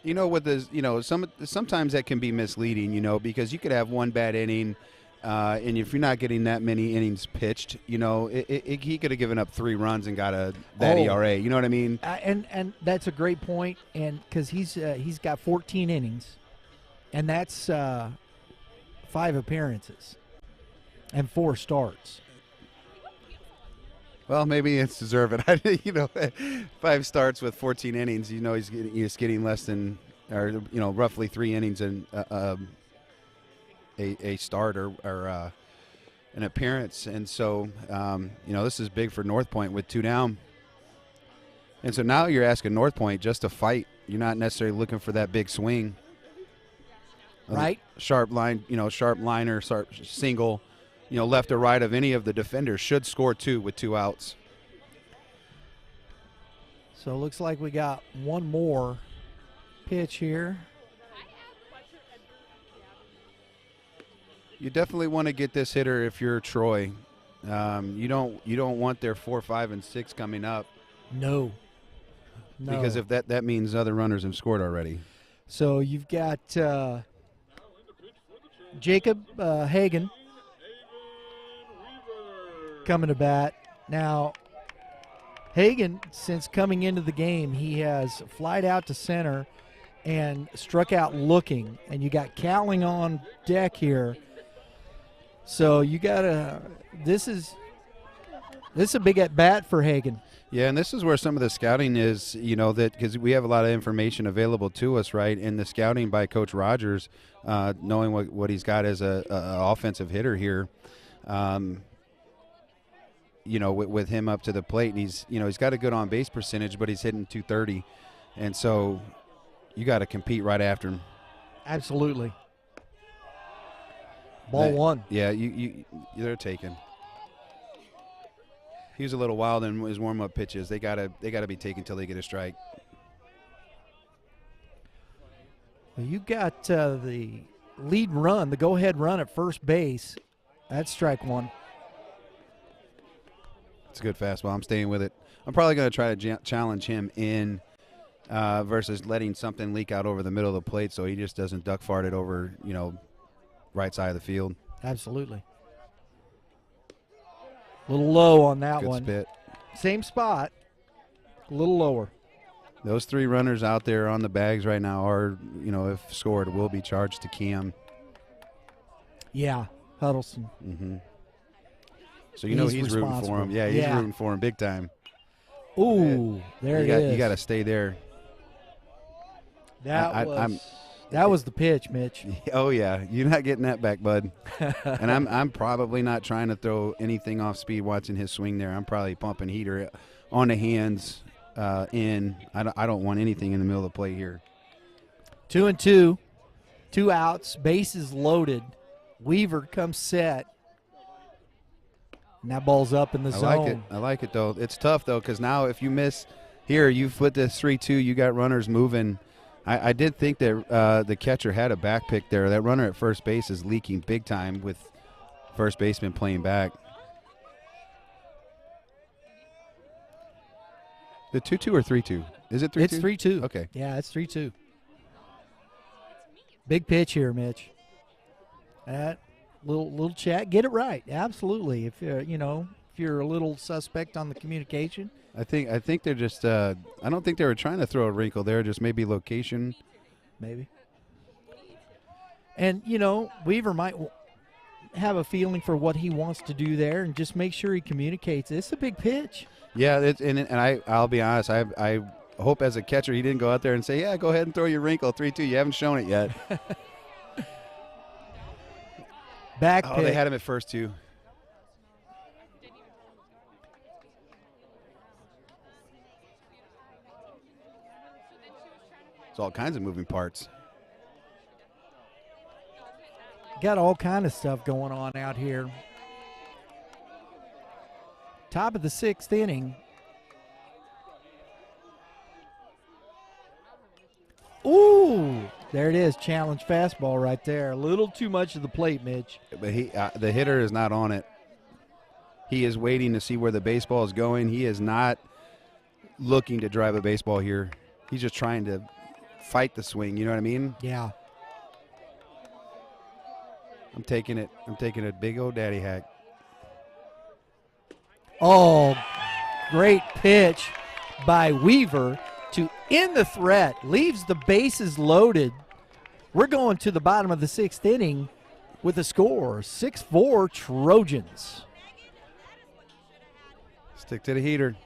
S2: You know, with this, sometimes that can be misleading, because you could have one bad inning, and if you're not getting that many innings pitched, he could have given up 3 runs and got that ERA. You know what I mean?
S1: And that's a great point, and because he's got 14 innings, and that's 5 appearances and 4 starts.
S2: Well, maybe it's deserving. 5 starts with 14 innings. He's getting less than, or roughly 3 innings and a start or an appearance. And so, this is big for North Point with 2 down. And so now you're asking North Point just to fight. You're not necessarily looking for that big swing,
S1: right?
S2: Sharp liner, sharp single. Left or right of any of the defenders should score 2 with 2 outs.
S1: So it looks like we got one more pitch here.
S2: You definitely want to get this hitter if you're Troy. You don't want their 4, 5, and 6 coming up.
S1: No.
S2: Because if that means other runners have scored already.
S1: So you've got Jacob Hagan coming to bat. Now, Hagan, since coming into the game, he has flied out to center and struck out looking. And you got Cowling on deck here. So you got this is a big at bat for Hagan.
S2: Yeah, and this is where some of the scouting is, that because we have a lot of information available to us, right? And the scouting by Coach Rogers, knowing what he's got as a offensive hitter here. With him up to the plate, and he's got a good on base percentage, but he's hitting .230, and so you got to compete right after him.
S1: Absolutely. Ball 1.
S2: Yeah, they're taken. He was a little wild in his warm-up pitches. They gotta be taken till they get a strike.
S1: Well, you got the lead run, the go-ahead run at first base. That's strike 1.
S2: It's a good fastball. I'm staying with it. I'm probably going to try to challenge him in versus letting something leak out over the middle of the plate so he just doesn't duck fart it over, right side of the field.
S1: Absolutely. A little low on that
S2: Good
S1: one.
S2: spit.
S1: Same spot, a little lower.
S2: Those 3 runners out there on the bags right now are, if scored, will be charged to Cam.
S1: Yeah, Huddleston.
S2: Mm-hmm. So he's rooting for him. Yeah, he's rooting for him big time.
S1: Ooh, there it is.
S2: You got to stay there.
S1: That was the pitch, Mitch.
S2: Oh yeah, you're not getting that back, bud. And I'm probably not trying to throw anything off speed. Watching his swing there, I'm probably pumping heater on the hands. I don't want anything in the middle of the plate here.
S1: 2-2, 2 outs, bases loaded. Weaver comes set. And that ball's up in the zone.
S2: I like it, though. It's tough, though, because now if you miss here, you put this 3-2, you got runners moving. I did think that the catcher had a back pick there. That runner at first base is leaking big time with first baseman playing back. The 2-2 or 3-2? Is it 3-2?
S1: It's 3-2.
S2: Okay.
S1: Yeah, it's 3-2. Big pitch here, Mitch. That little chat, get it right. Absolutely. If you're a little suspect on the communication.
S2: I think they're just. I don't think they were trying to throw a wrinkle there. Just maybe location.
S1: Maybe. And Weaver have a feeling for what he wants to do there and just make sure he communicates. It's a big pitch.
S2: Yeah, I'll be honest. I hope as a catcher he didn't go out there and say, yeah, go ahead and throw your wrinkle 3-2. You haven't shown it yet.
S1: Back
S2: Oh,
S1: pitch.
S2: they had him at first too. It's all kinds of moving parts.
S1: Got all kind of stuff going on out here. Top of the 6th inning. Ooh, there it is. Challenge fastball right there. A little too much of the plate, Mitch.
S2: But the hitter is not on it. He is waiting to see where the baseball is going. He is not looking to drive a baseball here. He's just trying to fight the swing. You know what I mean?
S1: Yeah.
S2: I'm taking it. I'm taking a big old daddy hack.
S1: Oh, great pitch by Weaver to end the threat. Leaves the bases loaded. We're going to the bottom of the 6th inning with a score, 6-4 Trojans.
S2: Stick to the heater.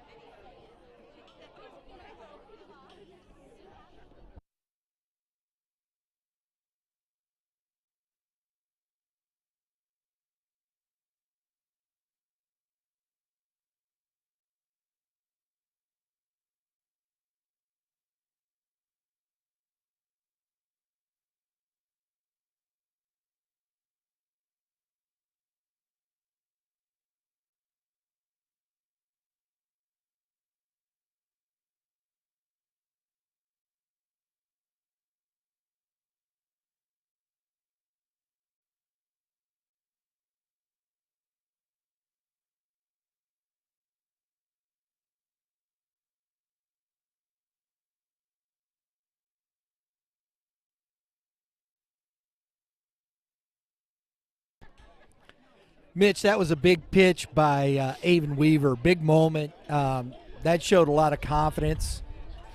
S1: Mitch, that was a big pitch by Avon Weaver. Big moment. That showed a lot of confidence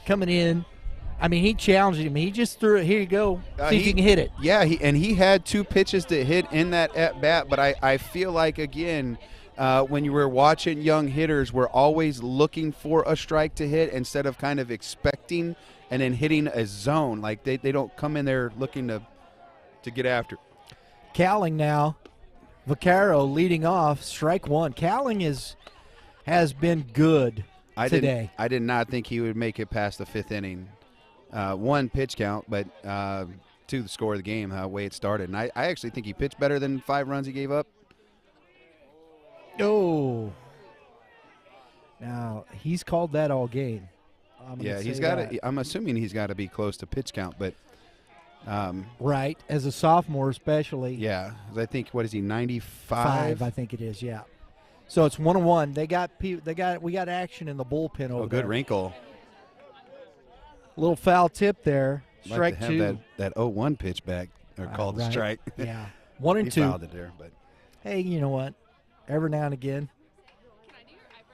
S1: coming in. I mean, he challenged him. He just threw it. Here you go. See if you can hit it.
S2: Yeah, he had 2 pitches to hit in that at-bat, but I feel like, again, when you were watching young hitters, we're always looking for a strike to hit instead of kind of expecting and then hitting a zone. Like, they don't come in there looking to get after.
S1: Cowling now. Vaccaro leading off, strike 1. Cowling has been good today.
S2: I did not think he would make it past the 5th inning. 1 pitch count, but 2 the score of the game, the way it started. And I actually think he pitched better than 5 runs he gave up.
S1: Oh. Now, he's called that all game.
S2: Yeah, he's got to. I'm assuming he's got to be close to pitch count, but
S1: right, as a sophomore especially.
S2: Yeah, 'cause I think, what is he, 95?
S1: 5, I think it is, yeah. So it's 1-1. We got action in the bullpen over there.
S2: Good wrinkle.
S1: Little foul tip there.
S2: I'd
S1: Strike
S2: like to
S1: 2.
S2: have that 0-1 pitch back, or called a
S1: right.
S2: strike.
S1: Yeah. 1 and
S2: He
S1: 2.
S2: fouled it there, but
S1: Hey, you know what? Every now and again.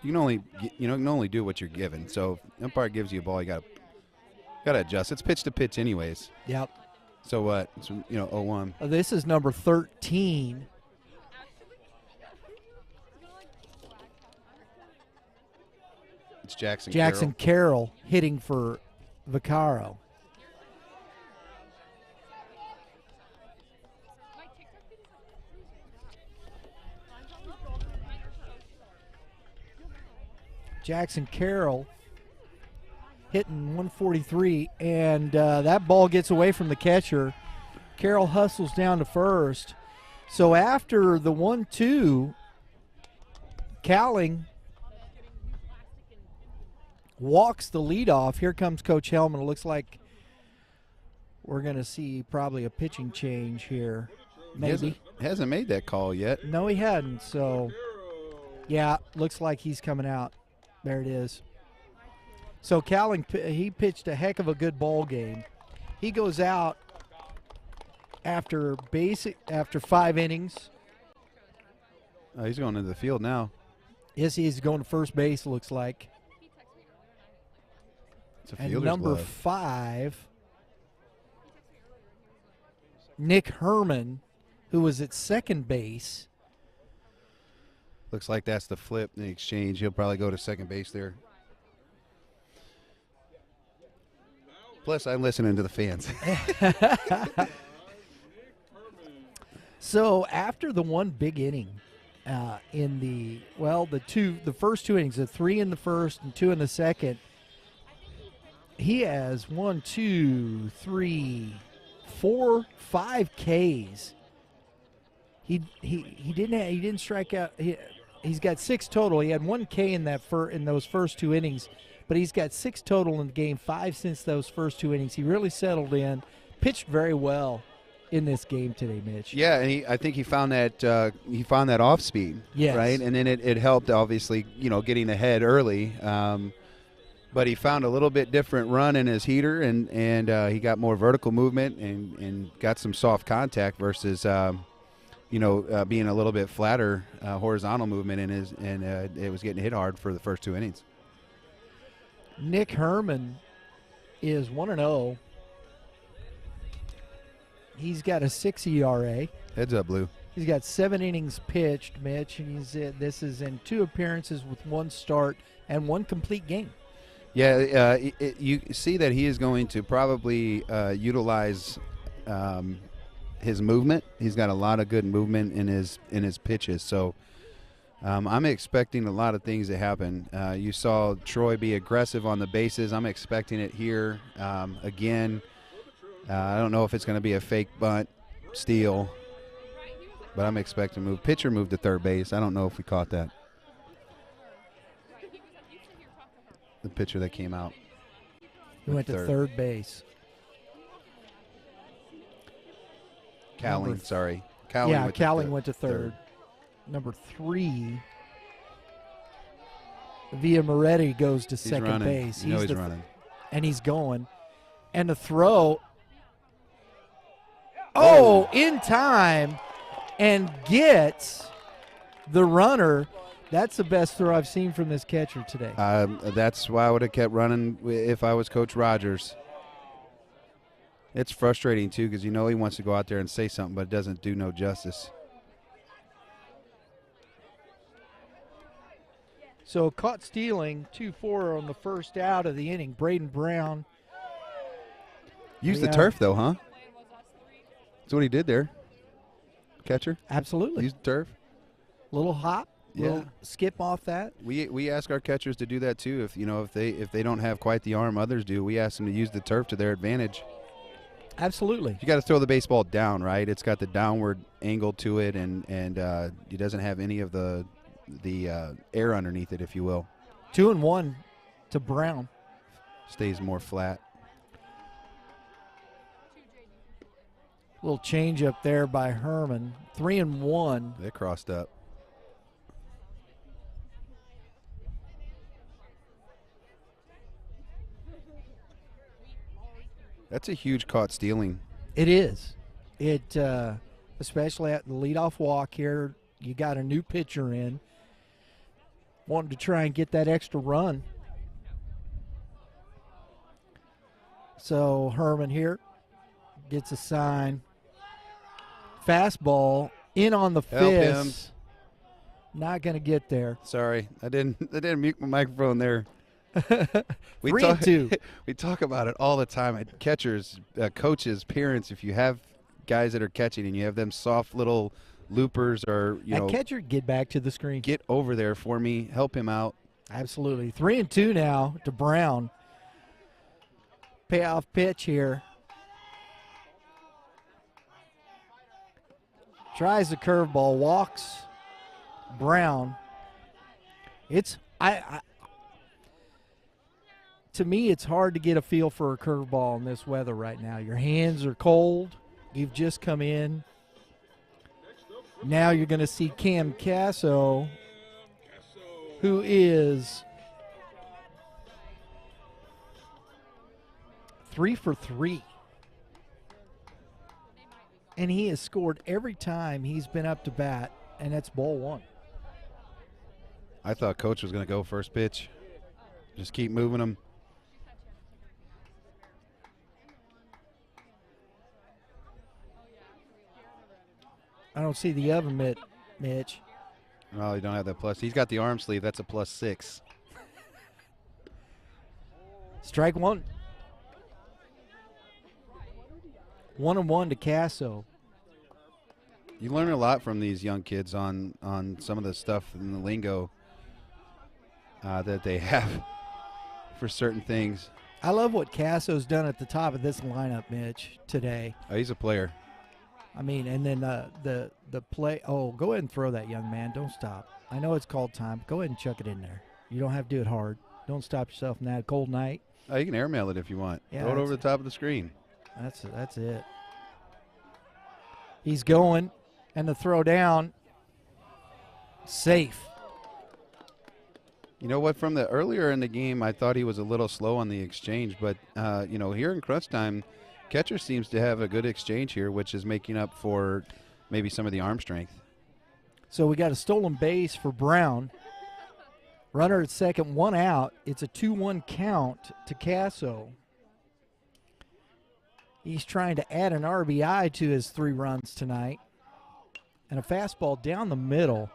S2: you can only do what you're given. So if umpire gives you a ball, you got to adjust. It's pitch to pitch anyways.
S1: Yep.
S2: So what? It's, 0-1.
S1: This is number 13.
S2: It's Jackson
S1: Carroll hitting for Vaccaro. Jackson Carroll hitting 143, and that ball gets away from the catcher. Carroll hustles down to first. So after the 1-2, Cowling walks the leadoff. Here comes Coach Hellman. It looks like we're going to see probably a pitching change here. Maybe.
S2: He hasn't made that call yet.
S1: No, he hadn't. So, yeah, looks like he's coming out. There it is. So Cowling, he pitched a heck of a good ball game. He goes out after 5 innings.
S2: He's going into the field now.
S1: Yes, he's going to first base, looks like.
S2: It's a
S1: And
S2: fielder's
S1: number
S2: glove.
S1: 5, Nick Herman, who was at second base.
S2: Looks like that's the flip in the exchange. He'll probably go to second base there. Plus, I'm listening to the fans.
S1: So after the one big inning in the first two innings, the 3 in the first and 2 in the second, he has 1, 2, 3, 4, 5 Ks. He didn't strike out. He's got 6 total. He had 1 K in those first 2 innings, but he's got 6 total in the game, 5 since those first 2 innings. He really settled in, pitched very well in this game today, Mitch.
S2: Yeah, and I think he found that off speed.
S1: Yes.
S2: Right, and then it helped obviously getting ahead early. But he found a little bit different run in his heater, and he got more vertical movement and got some soft contact versus being a little bit flatter horizontal movement in his, and it was getting hit hard for the first 2 innings.
S1: Nick Herman is 1-0. He's got a 6 ERA.
S2: Heads up, Blue.
S1: He's got 7 innings pitched, Mitch, and this is in 2 appearances with 1 start and 1 complete game.
S2: Yeah, you see that he is going to probably utilize his movement. He's got a lot of good movement in his pitches. So I'm expecting a lot of things to happen. You saw Troy be aggressive on the bases. I'm expecting it here again. I don't know if it's going to be a fake bunt steal, but I'm expecting move. Pitcher moved to third base. I don't know if we caught that. The pitcher that came out.
S1: He went to third base.
S2: Cowling, sorry.
S1: Cowling went to third. Number 3, Via Moretti goes to second base.
S2: He's running.
S1: And he's going. And the throw. Oh, in time, and gets the runner. That's the best throw I've seen from this catcher today.
S2: That's why I would have kept running if I was Coach Rogers. It's frustrating, too, because he wants to go out there and say something, but it doesn't do no justice.
S1: So caught stealing, 2-4 on the first out of the inning. Braden Brown.
S2: Use the turf, though, huh? That's what he did there. Catcher.
S1: Absolutely.
S2: Use the turf.
S1: Little hop.
S2: Yeah.
S1: Little skip off that.
S2: We ask our catchers to do that too. If they don't have quite the arm others do, we ask them to use the turf to their advantage.
S1: Absolutely.
S2: You got to throw the baseball down, right? It's got the downward angle to it, and it doesn't have any of the air underneath it, if you will.
S1: 2-1 to Brown.
S2: Stays more flat.
S1: Little change up there by Herman. 3-1.
S2: They crossed up. That's a huge caught stealing.
S1: It is. It especially at the leadoff walk here. You got a new pitcher in. Wanted to try and get that extra run. So Herman here gets a sign. Fastball in on the fist. Not going to get there.
S2: Sorry, I didn't mute my microphone there. We
S1: 3-2.
S2: We talk about it all the time at catchers, coaches, parents. If you have guys that are catching and you have them soft little loopers or
S1: That catcher, get back to the screen.
S2: Get over there for me. Help him out.
S1: Absolutely. 3-2 now to Brown. Payoff pitch here. Tries the curveball, walks Brown. It's to me, it's hard to get a feel for a curveball in this weather right now. Your hands are cold. You've just come in. Now you're going to see Cam Casso, who is 3 for 3. And he has scored every time he's been up to bat, and that's ball 1.
S2: I thought Coach was going to go first pitch. Just keep moving him.
S1: I don't see the oven mitt, Mitch.
S2: Oh, you don't have that plus. He's got the arm sleeve. That's a +6.
S1: Strike one. 1-1 to Casso.
S2: You learn a lot from these young kids on some of the stuff in the lingo that they have for certain things.
S1: I love what Casso's done at the top of this lineup, Mitch, today.
S2: Oh, he's a player.
S1: I mean, and then the play. Oh, go ahead and throw that, young man. Don't stop. I know it's called time. Go ahead and chuck it in there. You don't have to do it hard. Don't stop yourself in that cold night.
S2: Oh, you can airmail it if you want.
S1: Yeah,
S2: Throw it over the top of the screen.
S1: That's it. He's going, and the throw down, safe.
S2: You know what? From the earlier in the game, I thought he was a little slow on the exchange, but here in crunch time, catcher seems to have a good exchange here, which is making up for maybe some of the arm strength.
S1: So we got a stolen base for Brown. Runner at second, one out. It's a 2-1 count to Casso. He's trying to add an RBI to his 3 runs tonight. And a fastball down the middle.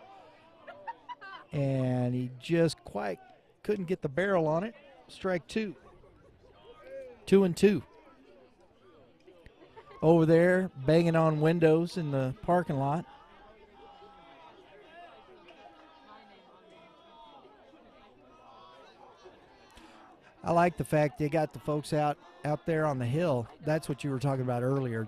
S1: And he just quite couldn't get the barrel on it. Strike 2. 2-2. Over there, banging on windows in the parking lot. I like the fact they got the folks out there on the hill. That's what you were talking about earlier.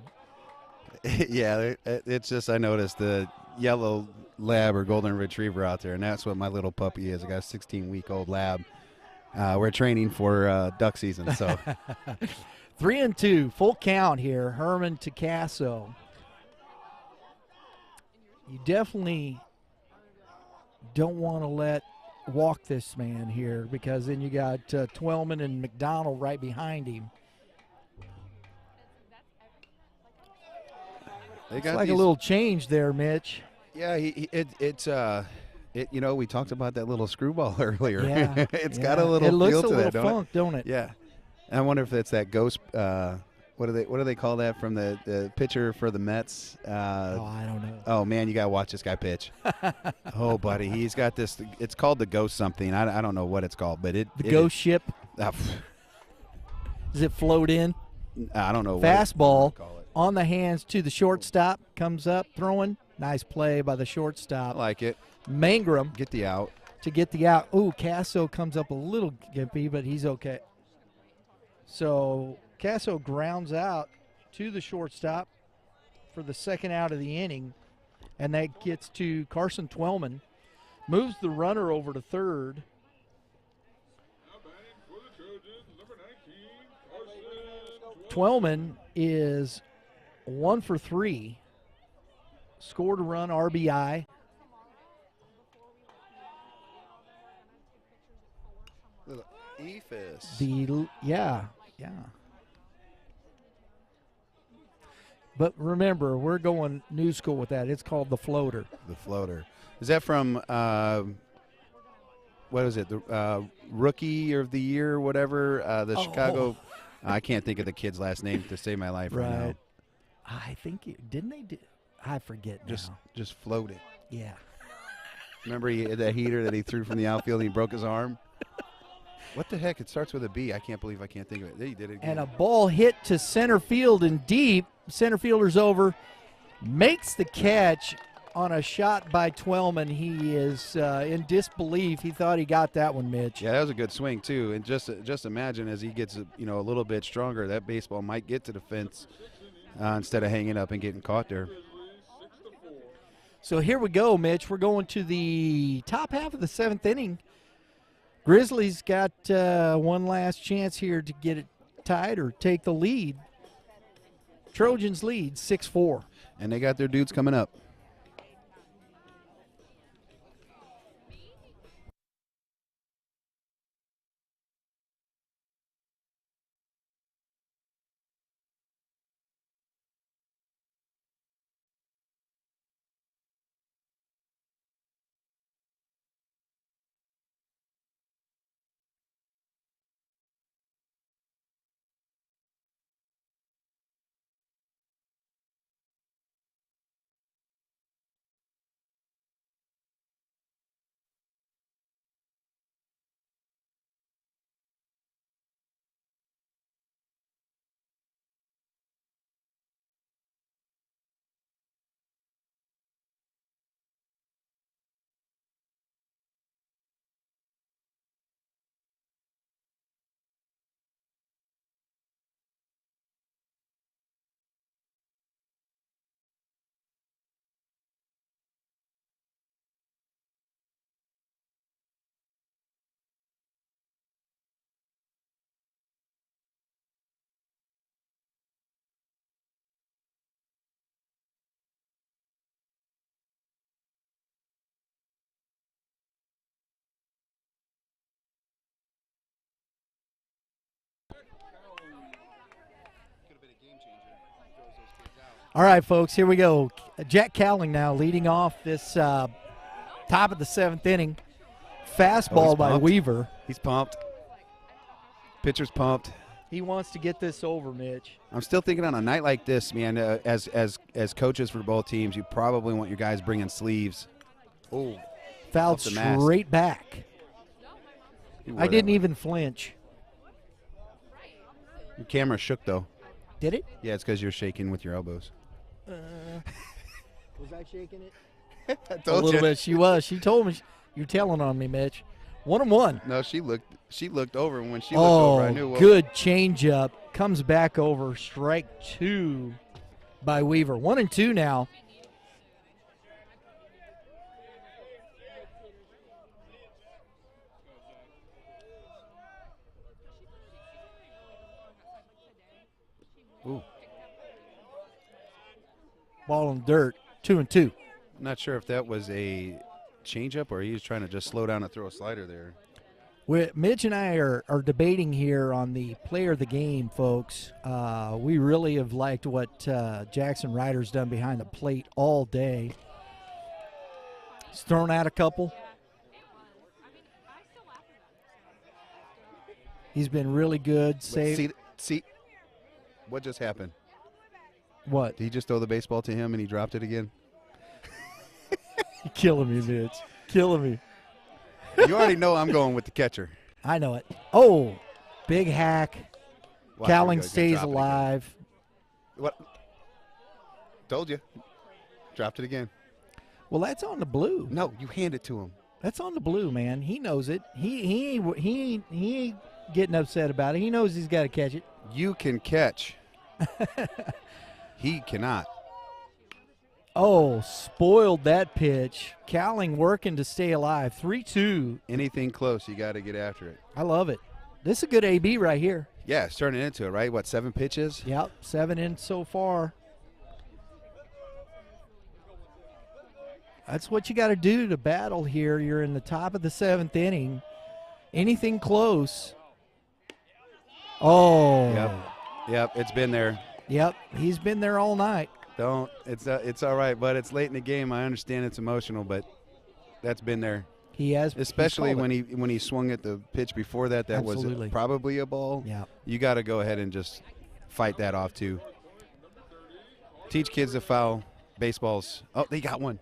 S2: Yeah, it's just I noticed the yellow lab or golden retriever out there, and that's what my little puppy is. I got a 16-week-old lab. We're training for duck season, so.
S1: 3-2, full count here. Herman to Casso. You definitely don't want to walk this man here, because then you got Twellman and McDonald right behind him. It's like a little change there, Mitch.
S2: Yeah, we talked about that little screwball earlier.
S1: Yeah,
S2: It's got a little
S1: it looks
S2: feel
S1: a
S2: to
S1: little
S2: that,
S1: funk, don't it?
S2: Yeah. And I wonder if it's that ghost. What do they call that from the pitcher for the Mets?
S1: I don't know.
S2: Oh man, you gotta watch this guy pitch. Oh, buddy, he's got this. It's called the ghost something. I don't know what it's called, but the
S1: ghost ship. Does it float in?
S2: I don't know.
S1: Fastball on the hands to the shortstop, comes up throwing. Nice play by the shortstop.
S2: I like it.
S1: Mangrum
S2: get the out.
S1: To get the out. Ooh, Casso comes up a little gimpy, but he's okay. So Casso grounds out to the shortstop for the second out of the inning, and that gets to Carson Twellman. Moves the runner over to third.
S5: Now batting for the Trojans, number 19, Carson
S1: Twellman is 1 for 3. Scored a run, RBI.
S2: Little eephus.
S1: Yeah. But remember, we're going new school with that. It's called the floater.
S2: The floater. Is that from what is it? The rookie of the year, or whatever. The Chicago. I can't think of the kid's last name to save my life right now.
S1: I think didn't they do? I forget now.
S2: Just floated.
S1: Yeah.
S2: Remember that heater that he threw from the outfield and he broke his arm? What the heck? It starts with a B. I can't believe I can't think of it. He did it again.
S1: And a ball hit to center field and deep. Center fielder's over. Makes the catch on a shot by Twellman. He is in disbelief. He thought he got that one, Mitch.
S2: Yeah, that was a good swing, too. And just imagine as he gets a little bit stronger, that baseball might get to the fence instead of hanging up and getting caught there.
S1: So here we go, Mitch. We're going to the top half of the 7th inning. Grizzlies got one last chance here to get it tied or take the lead. Trojans lead 6-4.
S2: And they got their dudes coming up.
S1: All right, folks, here we go. Jack Cowling now leading off this top of the 7th inning. Fastball by
S2: pumped.
S1: Weaver.
S2: He's pumped. Pitcher's pumped.
S1: He wants to get this over, Mitch.
S2: I'm still thinking on a night like this, man, as coaches for both teams, you probably want your guys bringing sleeves. Oh,
S1: Fouled
S2: off the mask.
S1: straight back. I didn't even flinch.
S2: Your camera shook, though.
S1: Did it?
S2: Yeah, it's because you're shaking with your elbows.
S1: Was I shaking it?
S2: I
S1: A
S2: told
S1: little
S2: you.
S1: bit. She was. She told me. You're telling on me, Mitch. 1-1.
S2: No, she looked over, and when she looked over, I knew what.
S1: Good changeup. Comes back over. Strike 2 by Weaver. 1-2 now.
S2: Ooh.
S1: Ball in the dirt. 2-2.
S2: I'm not sure if that was a changeup or he was trying to just slow down and throw a slider there.
S1: Mitch and I are debating here on the player of the game, folks. We really have liked what Jackson Ryder's done behind the plate all day. He's thrown out a couple. He's been really good. Save.
S2: See, what just happened?
S1: What?
S2: Did he just throw the baseball to him and he dropped it again?
S1: You're killing me, Mitch. Killing me.
S2: You already know I'm going with the catcher.
S1: I know it. Oh, big hack.
S2: Watch,
S1: Cowling
S2: here we go.
S1: stays
S2: Drop it again.
S1: alive.
S2: What? Told you. Dropped it again.
S1: Well, that's on the blue.
S2: No, you hand it to him.
S1: That's on the blue, man. He knows it. He ain't getting upset about it. He knows he's got to catch it.
S2: You can catch. He cannot.
S1: Oh, spoiled that pitch. Cowling working to stay alive. 3-2.
S2: Anything close, you got to get after it.
S1: I love it. This is a good AB right here.
S2: Yeah, it's turning into it, right? What, 7 pitches?
S1: Yep, 7 in so far. That's what you got to do to battle here. You're in the top of the 7th inning. Anything close. Oh.
S2: Yep, it's been there.
S1: Yep, he's been there all night.
S2: Don't. It's all right, but it's late in the game. I understand it's emotional, but that's been there.
S1: He has,
S2: especially when he swung at the pitch before that. That
S1: Absolutely.
S2: was probably a ball.
S1: Yeah.
S2: You got to go ahead and just fight that off too. Teach kids to foul. Baseballs. Oh, they got one.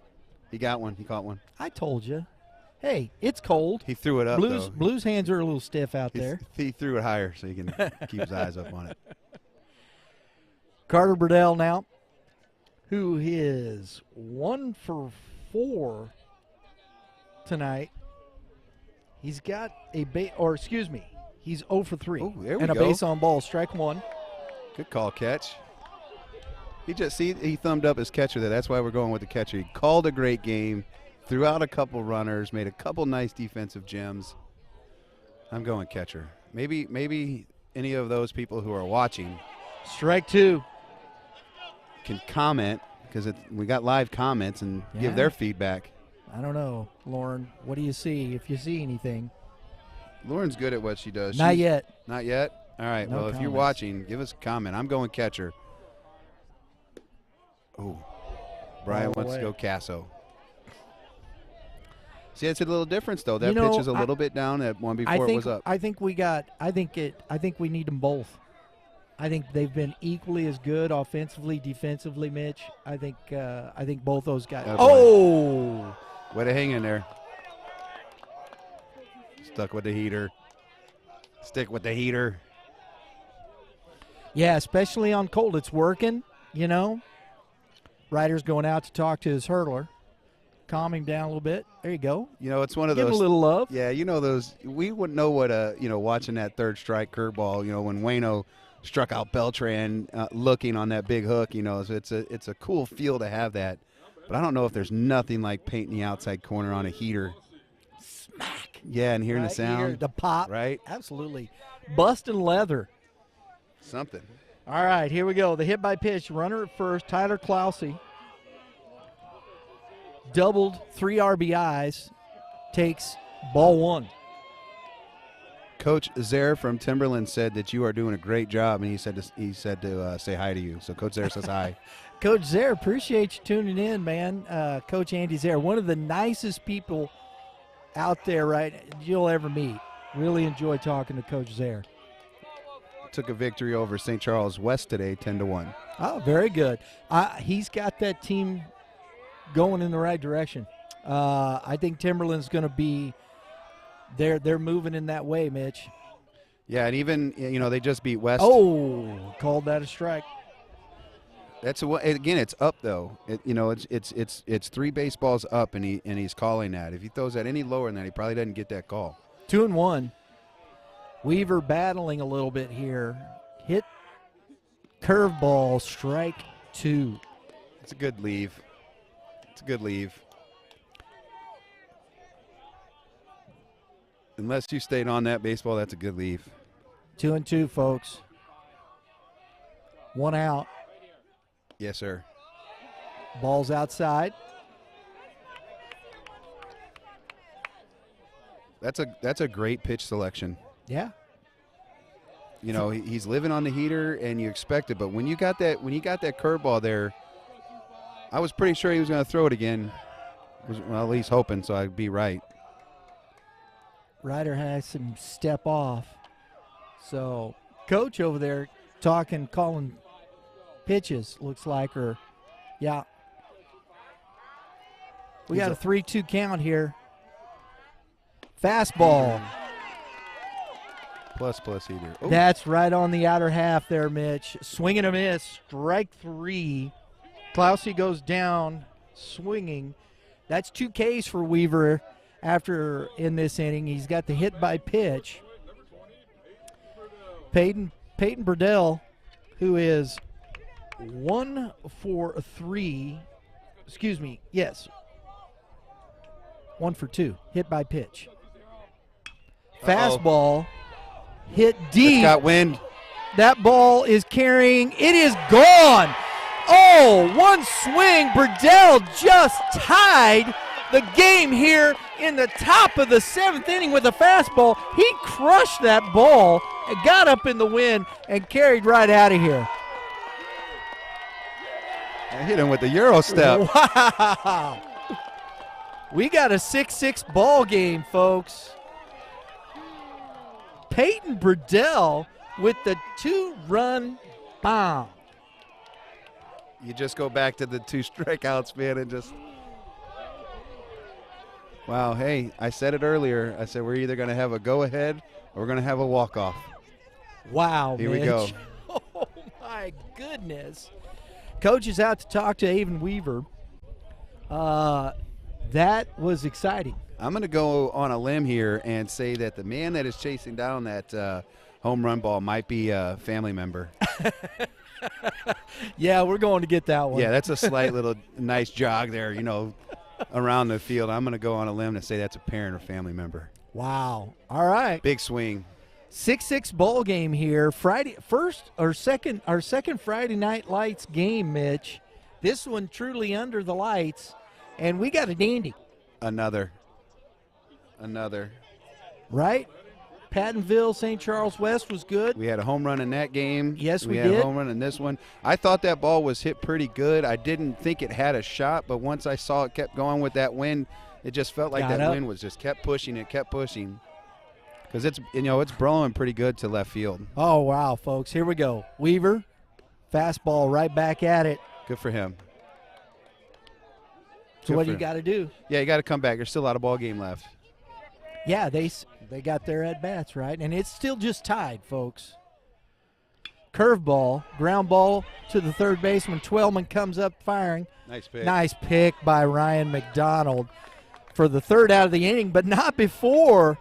S2: He got one. He caught one.
S1: I told you. Hey, it's cold.
S2: He threw it up.
S1: Blues hands are a little stiff out there.
S2: He threw it higher so he can keep his eyes up on it.
S1: Carter Burdell now, who is 1 for 4 tonight. He's got a he's 0 for 3.
S2: Oh, there we
S1: and
S2: go.
S1: A base on ball, strike 1.
S2: Good call, catch. He thumbed up his catcher there. That's why we're going with the catcher. He called a great game, threw out a couple runners, made a couple nice defensive gems. I'm going catcher. Maybe any of those people who are watching
S1: Strike 2.
S2: can comment, because we got live comments, and give their feedback.
S1: I don't know, Lauren. What do you see, if you see anything?
S2: Lauren's good at what she does.
S1: Not yet.
S2: Not yet? All right.
S1: No
S2: Well, if you're
S1: comments.
S2: watching, give us a comment. I'm going catcher. Oh, Brian
S1: All the
S2: wants to
S1: way.
S2: go Casso. See, it's a little difference though. That
S1: You know,
S2: pitch is a little bit down. That one before it was up.
S1: I think we need them both. I think they've been equally as good offensively, defensively, Mitch. I think both those guys.
S2: Attaboy.
S1: Oh,
S2: Way to hang in there. Stuck with the heater. Stick with the heater.
S1: yeah, especially on cold, it's working. You know, Ryder's going out to talk to his hurdler, calm him down a little bit. There you go.
S2: You know, it's one of
S1: Give him
S2: those.
S1: a little love.
S2: Yeah, you know those. We wouldn't know what watching that third strike curveball. You know, when Waino struck out Beltran, looking on that big hook. You know, so it's a cool feel to have that. But I don't know if there's nothing like painting the outside corner on a heater.
S1: Smack.
S2: Yeah, and hearing
S1: Right
S2: the sound.
S1: here, the pop.
S2: Right.
S1: Absolutely. Busting leather.
S2: Something.
S1: All right, here we go. The hit by pitch. Runner at first, Tyler Klausey. Doubled 3 RBIs. Takes ball 1.
S2: Coach Zare from Timberland said that you are doing a great job, and he said to say hi to you. So Coach Zare says hi.
S1: Coach Zare, appreciate you tuning in, man. Coach Andy Zare, one of the nicest people out there, right, you'll ever meet. Really enjoy talking to Coach Zare.
S2: Took a victory over St. Charles West today, 10-1.
S1: Oh, very good. He's got that team going in the right direction. I think Timberland's going to be they're moving in that way, Mitch.
S2: Yeah, and even they just beat West.
S1: Oh, called that a strike.
S2: That's again. It's up though. It's 3 baseballs up, and he's calling that. If he throws that any lower than that, he probably doesn't get that call.
S1: 2-1. Weaver battling a little bit here. Hit curveball, strike 2.
S2: It's a good leave. It's a good leave. Unless you stayed on that baseball, that's a good leave.
S1: 2-2, folks. 1 out.
S2: Yes, sir.
S1: Ball's outside.
S2: That's a great pitch selection.
S1: Yeah.
S2: He's living on the heater, and you expect it. But when you got that curveball there, I was pretty sure he was going to throw it again. Well, at least hoping, so I'd be right.
S1: Ryder has him step off. So coach over there calling pitches, looks like, or yeah. We got a 3-2 count here. Fastball.
S2: Plus heater. Ooh.
S1: That's right on the outer half there, Mitch. Swing and a miss. Strike 3. Clousey goes down swinging. That's 2 Ks for Weaver after in this inning. He's got the hit by pitch. Peyton Burdell, who is 1 for 3. Excuse me. Yes. 1 for 2. Hit by pitch. Fastball. Hit deep.
S2: It's got wind.
S1: That ball is carrying. It is gone. Oh, one swing. Burdell just tied the game here in the top of the 7th inning with a fastball. He crushed that ball and got up in the wind and carried right out of here.
S2: I hit him with the Euro step.
S1: Wow. We got a 6-6 ball game, folks. Peyton Burdell with the 2-run bomb.
S2: You just go back to the 2 strikeouts, man, and just – wow, hey, I said it earlier. I said we're either going to have a go-ahead or we're going to have a walk-off.
S1: Wow,
S2: Here
S1: Mitch.
S2: we go.
S1: Oh, my goodness. Coach is out to talk to Avon Weaver. That was exciting.
S2: I'm going to go on a limb here and say that the man that is chasing down that home run ball might be a family member.
S1: Yeah, we're going to get that one.
S2: Yeah, that's a slight little nice jog there, around the field. I'm going to go on a limb and say that's a parent or family member.
S1: Wow. All right.
S2: Big swing.
S1: 6-6 ball game here. Our second Friday Night Lights game, Mitch. This one truly under the lights, and we got a dandy.
S2: Another.
S1: Right? Pattonville, St. Charles West was good.
S2: We had a home run in that game.
S1: Yes, we
S2: had
S1: did.
S2: a home run in this one. I thought that ball was hit pretty good. I didn't think it had a shot, but once I saw it kept going with that wind, it just felt like wind was just kept pushing. Because it's blowing pretty good to left field.
S1: Oh, wow, folks. Here we go. Weaver, fastball right back at it.
S2: Good for him.
S1: So what do you got to do?
S2: Yeah, you got to come back. There's still a lot of ball game left.
S1: Yeah, they got their at-bats, right? And it's still just tied, folks. Curveball, ground ball to the third baseman. Twellman comes up firing.
S2: Nice pick.
S1: Nice pick by Ryan McDonald for the third out of the inning, but not before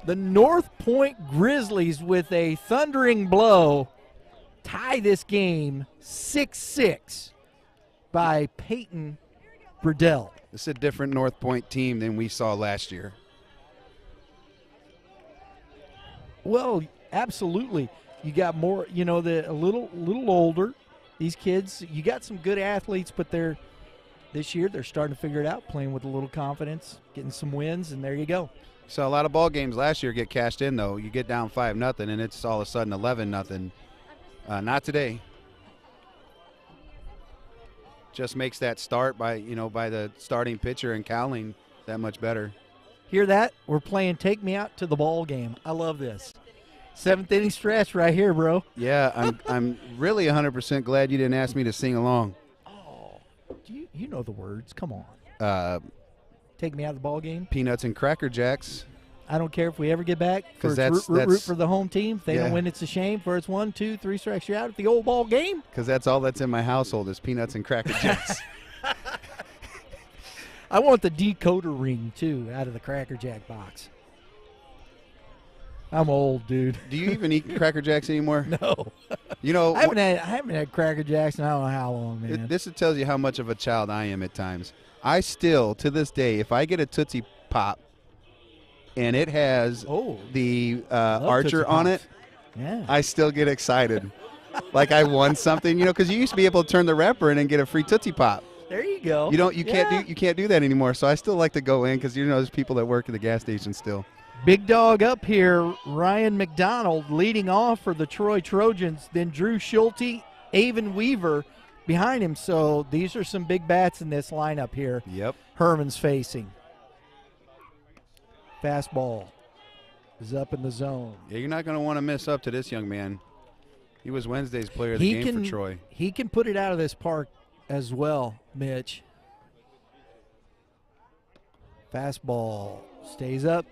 S1: the North Point Grizzlies, with a thundering blow, tie this game 6-6 by Peyton Burdell.
S2: This is a different North Point team than we saw last year.
S1: Well, absolutely. You got more, a little older. These kids, you got some good athletes, but this year they're starting to figure it out, playing with a little confidence, getting some wins, and there you go.
S2: So a lot of ball games last year get cashed in, though. You get down 5-0, and it's all of a sudden 11-0. Not today. Just makes that start by the starting pitcher and Cowling that much better.
S1: Hear that? We're playing Take Me Out to the Ball Game. I love this. 7th inning stretch right here, bro.
S2: Yeah, I'm really 100% glad you didn't ask me to sing along.
S1: Oh, you know the words. Come on. Take Me Out of the Ball Game.
S2: Peanuts and Cracker Jacks.
S1: I don't care if we ever get back.
S2: 'Cause
S1: Root for the home team. If they
S2: Yeah.
S1: don't win, it's a shame. First 1, 2, 3 strikes, you're out at the old ball game.
S2: Because that's all that's in my household is Peanuts and Cracker Jacks.
S1: I want the decoder ring, too, out of the Cracker Jack box. I'm old, dude.
S2: Do you even eat Cracker Jacks anymore?
S1: No.
S2: You know,
S1: I haven't had Cracker Jacks in I don't know how long, man.
S2: this tells you how much of a child I am at times. I still, to this day, if I get a Tootsie Pop and it has the
S1: love
S2: Archer
S1: Tootsie
S2: on
S1: Pops.
S2: it,
S1: Yeah.
S2: I still get excited. Like I won something, because you used to be able to turn the wrapper in and get a free Tootsie Pop.
S1: There you go.
S2: You can't do that anymore. So I still like to go in because there's people that work at the gas station still.
S1: Big dog up here, Ryan McDonald leading off for the Troy Trojans, then Drew Schulte, Avon Weaver behind him. So these are some big bats in this lineup here.
S2: Yep.
S1: Herman's facing. Fastball is up in the zone.
S2: Yeah, you're not going to want to miss up to this young man. He was Wednesday's player of the game for Troy.
S1: He can put it out of this park as well, Mitch. Fastball stays up.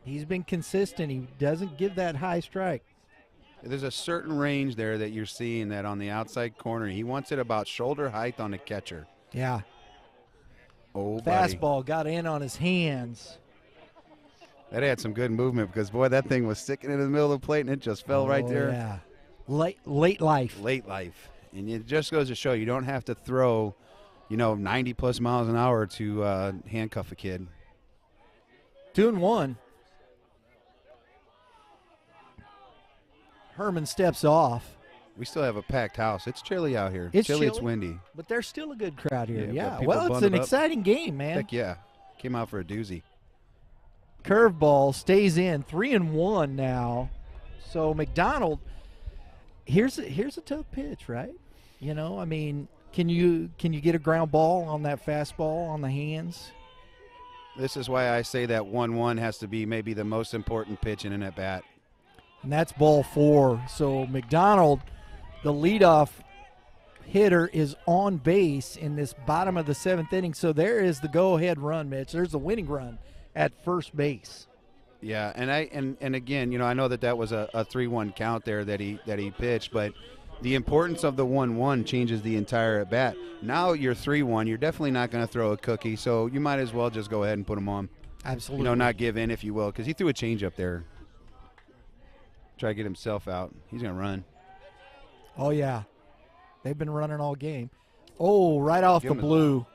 S1: He's been consistent. He doesn't give that high strike.
S2: There's a certain range there that you're seeing that on the outside corner. He wants it about shoulder height on the catcher.
S1: Yeah.
S2: Oh,
S1: Fastball got in on his hands.
S2: That had some good movement because, boy, that thing was sticking in the middle of the plate and it just fell right there.
S1: Yeah. Late life.
S2: Late life. And it just goes to show you don't have to throw, 90-plus miles an hour to handcuff a kid.
S1: 2-1. Herman steps off.
S2: We still have a packed house. It's chilly out here.
S1: It's
S2: chilly.
S1: chilly.
S2: It's windy.
S1: But there's still a good crowd here.
S2: Yeah,
S1: Yeah.
S2: people
S1: Well, it's
S2: bundled
S1: an
S2: up.
S1: exciting game, man.
S2: Heck yeah. Came out for a doozy.
S1: Curveball stays in. 3-1 now. So McDonald, here's a tough pitch, right? Can you get a ground ball on that fastball on the hands?
S2: This is why I say that 1-1 has to be maybe the most important pitch in an at-bat.
S1: And that's ball 4. So McDonald, the leadoff hitter, is on base in this bottom of the 7th inning. So there is the go-ahead run, Mitch. There's the winning run at first base.
S2: Yeah, and again, I know that was a 3-1 count there that he pitched, but the importance of the 1-1 changes the entire at bat. Now you're 3-1. You're definitely not going to throw a cookie, so you might as well just go ahead and put him on.
S1: Absolutely.
S2: Not give in, if you will, because he threw a changeup there. Try to get himself out. He's going to run.
S1: Oh, yeah. They've been running all game. Oh, right off the blue.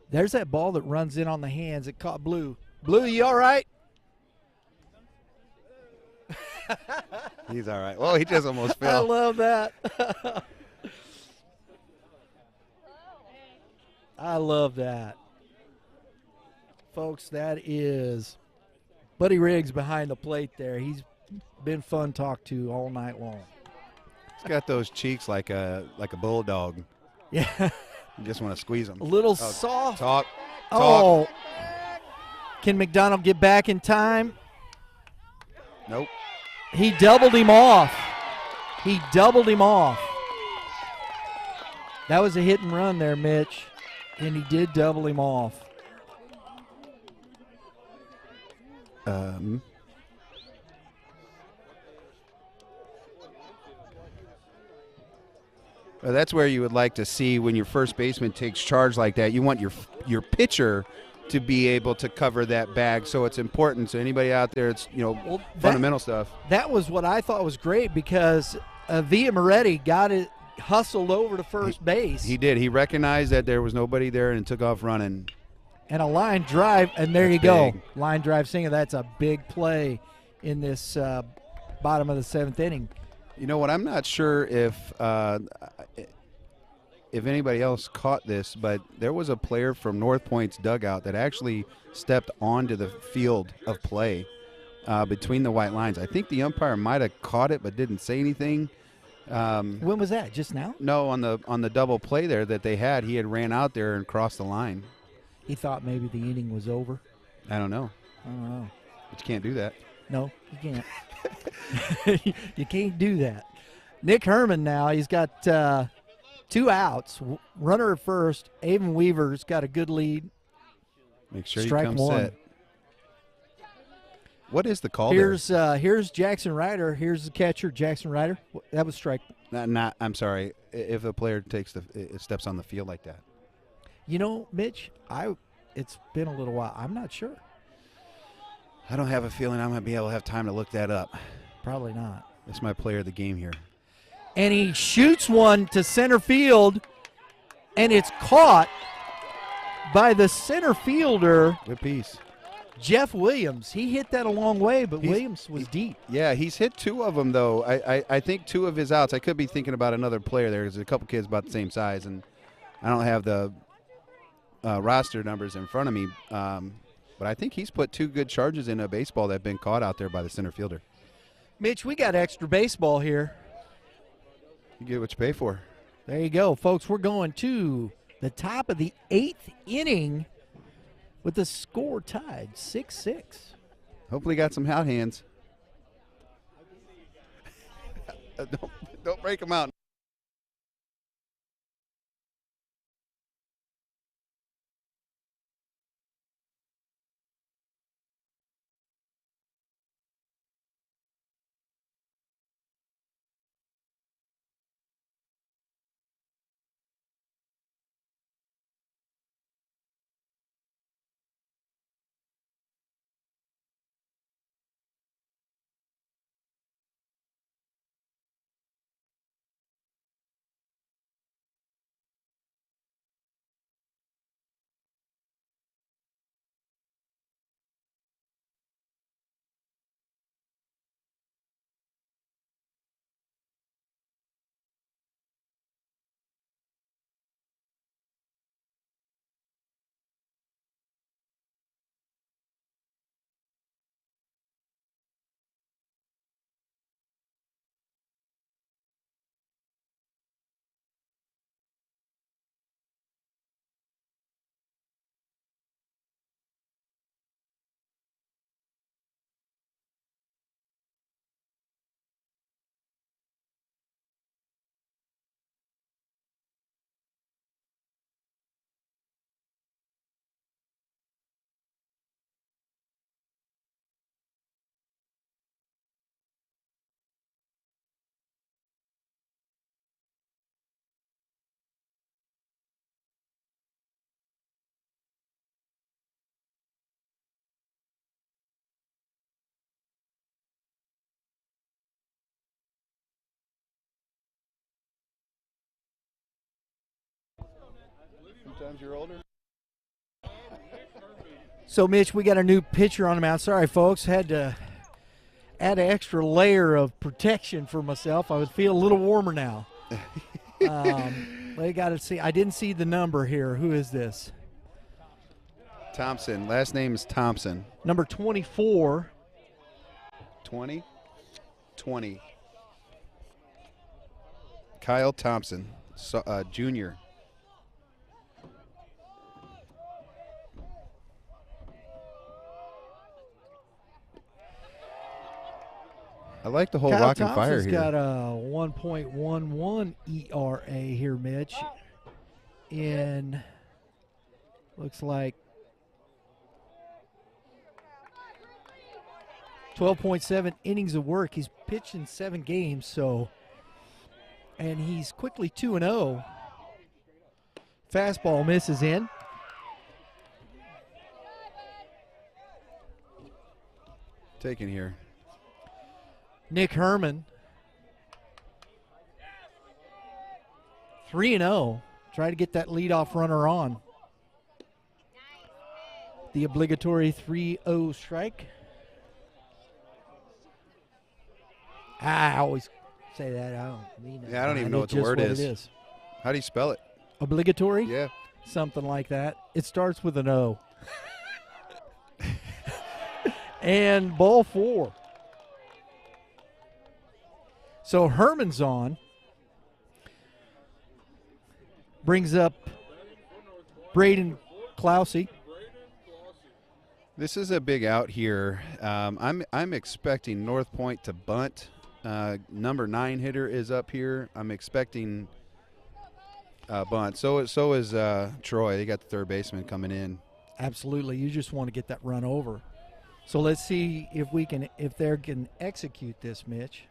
S1: There's that ball that runs in on the hands. It caught Blue. Blue, you all right?
S2: He's all right. Well, he just almost
S1: I
S2: fell.
S1: love that. I love that. Folks, that is Buddy Riggs behind the plate there. He's been fun to talk to all night long.
S2: He's got those cheeks like a bulldog.
S1: Yeah.
S2: You just want to squeeze them.
S1: A little soft.
S2: Talk.
S1: Oh. Can McDonald get back in time?
S2: Nope.
S1: He doubled him off. That was a hit and run there, Mitch, and he did double him off.
S2: That's where you would like to see when your first baseman takes charge like that. You want your pitcher to be able to cover that bag, so it's important. So anybody out there, it's fundamental stuff.
S1: That was what I thought was great because Villa Moretti got it hustled over to first base.
S2: He did. He recognized that there was nobody there and took off running.
S1: And a line drive, and there you go. Line drive single. That's a big play in this bottom of the 7th inning.
S2: You know what? I'm not sure if if anybody else caught this, but there was a player from North Point's dugout that actually stepped onto the field of play between the white lines. I think the umpire might have caught it but didn't say anything.
S1: When was that? Just now?
S2: No, on the double play there that they had, he had ran out there and crossed the line.
S1: He thought maybe the inning was over.
S2: I don't know.
S1: I don't know.
S2: But you can't do that.
S1: No, you can't. You can't do that. Nick Herman now, he's got 2 outs. Runner at first. Avon Weaver's got a good lead.
S2: Make sure
S1: Strike
S2: you come
S1: 1.
S2: set. What is the call there?
S1: Here's Jackson Ryder. Here's the catcher, Jackson Ryder. That was strike.
S2: I'm sorry. If a player steps on the field like that.
S1: You know, Mitch, it's been a little while. I'm not sure.
S2: I don't have a feeling I'm going to be able to have time to look that up.
S1: Probably not.
S2: That's my player of the game here.
S1: And he shoots one to center field, and it's caught by the center fielder,
S2: Good piece.
S1: Jeff Williams. He hit that a long way, but Williams was deep.
S2: Yeah, he's hit 2 of them, though. I think 2 of his outs. I could be thinking about another player there. There's a couple kids about the same size, and I don't have the roster numbers in front of me. But I think he's put 2 good charges in a baseball that have been caught out there by the center fielder.
S1: Mitch, we got extra baseball here.
S2: You get what you pay for.
S1: There you go, folks. We're going to the top of the 8th inning with the score tied 6-6.
S2: Hopefully got some hot hands. Don't break them out. Sometimes you're older.
S1: So, Mitch, we got a new pitcher on the mound. Sorry, folks. Had to add an extra layer of protection for myself. I would feel a little warmer now. I got to see. I didn't see the number here. Who is this?
S2: Thompson. Last name is Thompson.
S1: Number 24.
S2: 20? 20. Kyle Thompson, junior. I like the whole
S1: Kyle
S2: rock and fire
S1: Thompson's
S2: here.
S1: got a 1.11 ERA here, Mitch. In, looks like 12.7 innings of work. He's pitched in 7 games, so, and he's quickly 2-0. Fastball misses in.
S2: Taken here.
S1: Nick Herman, 3-0. Try to get that leadoff runner on. The obligatory 3-0 strike. I always say that. I don't mean it.
S2: Yeah, I don't even know what the word is. How do you spell it?
S1: Obligatory?
S2: Yeah.
S1: Something like that. It starts with an O. And ball 4. So Herman's on. Brings up Braden Clousey.
S2: This is a big out here. I'm expecting North Point to bunt. Number 9 hitter is up here. I'm expecting bunt. So is Troy. They got the third baseman coming in.
S1: Absolutely. You just want to get that run over. So let's see if they can execute this, Mitch.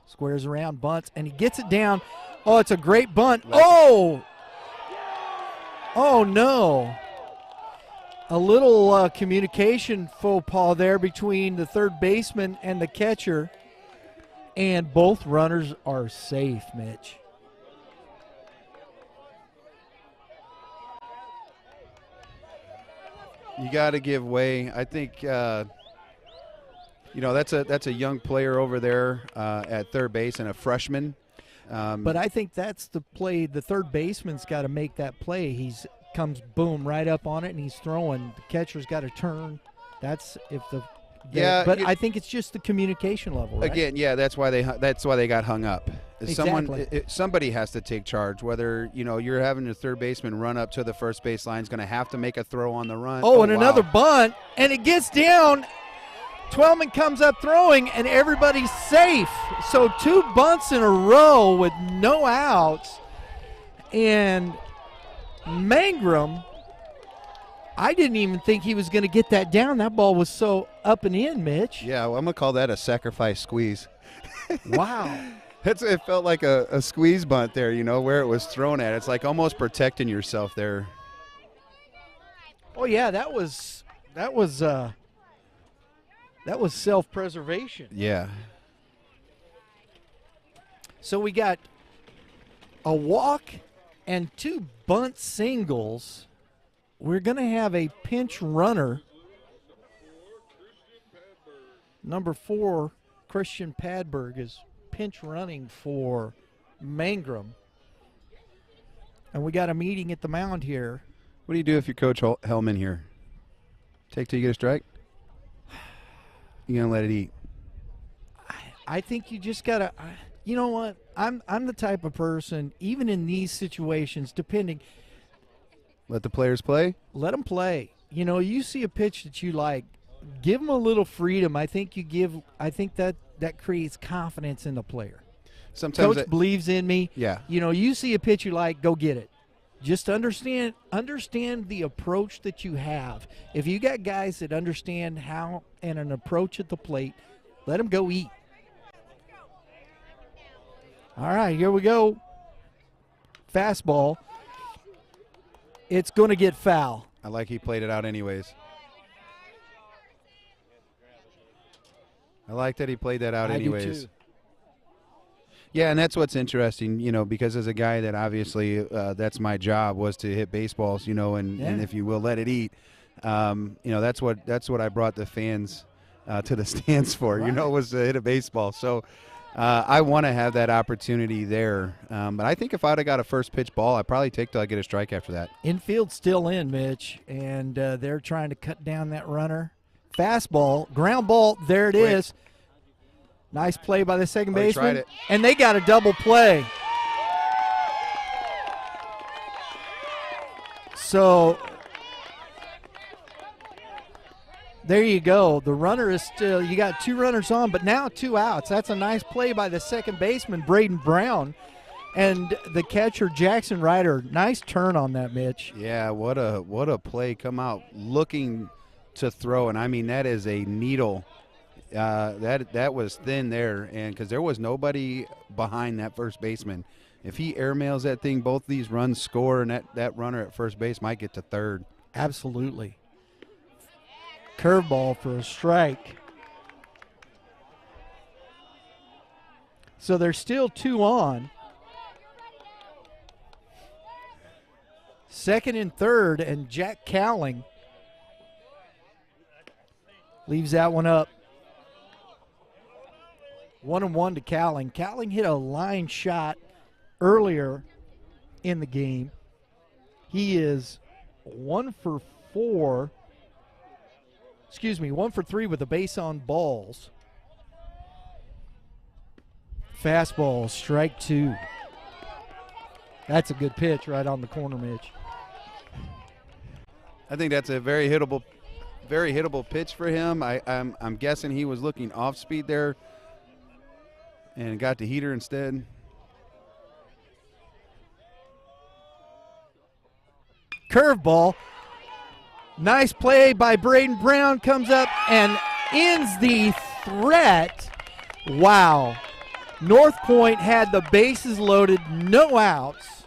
S1: Squares around, bunts, and he gets it down. Oh, it's a great bunt. Oh! Oh, no. A little communication faux pas there between the third baseman and the catcher, and both runners are safe, Mitch.
S2: You got to give way. I think that's a young player over there at third base and a freshman.
S1: But I think that's the play. The third baseman's got to make that play. He's comes boom right up on it, and he's throwing. The catcher's got to turn. That's if the
S2: yeah.
S1: But I think it's just the communication level. Right?
S2: Again, yeah, that's why they got hung up.
S1: Exactly.
S2: Somebody has to take charge. Whether you're having the third baseman run up to the first base line, is going to have to make a throw on the run.
S1: Oh, and another bunt, and it gets down. Twelman comes up throwing, and everybody's safe. So 2 bunts in a row with no outs. And Mangrum, I didn't even think he was going to get that down. That ball was so up and in, Mitch.
S2: Yeah, well, I'm going to call that a sacrifice squeeze.
S1: Wow.
S2: It felt like a squeeze bunt there, where it was thrown at. It's like almost protecting yourself there.
S1: Oh, yeah, that was self-preservation.
S2: Yeah.
S1: So we got a walk and 2 bunt singles. We're going to have a pinch runner. Number 4, Christian Padberg, is pinch running for Mangrum. And we got a meeting at the mound here.
S2: What do you do if you coach Hellman here? Take till you get a strike? You're going to let it eat?
S1: I think you just got to you know what? I'm the type of person, even in these situations, depending.
S2: Let the players play?
S1: Let them play. You see a pitch that you like, give them a little freedom. I think that creates confidence in the player.
S2: Sometimes
S1: Coach believes in me.
S2: Yeah.
S1: You see a pitch you like, go get it. Just understand the approach that you have. If you got guys that understand how and an approach at the plate, let them go eat. All right, here we go. Fastball. It's going to get foul.
S2: I like he played it out anyways. I like that he played that out anyways.
S1: I do too.
S2: Yeah, and that's what's interesting, because as a guy that obviously that's my job was to hit baseballs, and if you will, let it eat. That's what I brought the fans to the stands for,
S1: Right.
S2: Was to hit a baseball. So I want to have that opportunity there. But I think if I'd have got a first pitch ball, I'd probably take till I get a strike after that.
S1: Infield still in, Mitch, and they're trying to cut down that runner. Fastball, ground ball, there it is. Nice play by the second baseman.
S2: Tried it.
S1: And they got a double play. So there you go. The runner is still, you got 2 runners on, but now 2 outs. That's a nice play by the second baseman, Braden Brown. And the catcher, Jackson Ryder. Nice turn on that, Mitch.
S2: Yeah, what a play. Come out looking to throw. And, I mean, that is a needle. That was thin there, and because there was nobody behind that first baseman. If he airmails that thing, both these runs score, and that runner at first base might get to third.
S1: Absolutely. Curveball for a strike. So there's still 2 on. Second and third, and Jack Cowling leaves that one up. 1-1 to Cowling. Cowling hit a line shot earlier in the game. He is 1 for 4. Excuse me, 1 for 3 with a base on balls. Fastball, strike 2. That's a good pitch right on the corner, Mitch.
S2: I think that's a very hittable pitch for him. I'm guessing he was looking off speed there and got the heater instead.
S1: Curveball. Nice play by Braden Brown. Comes up and ends the threat. Wow. North Point had the bases loaded, no outs.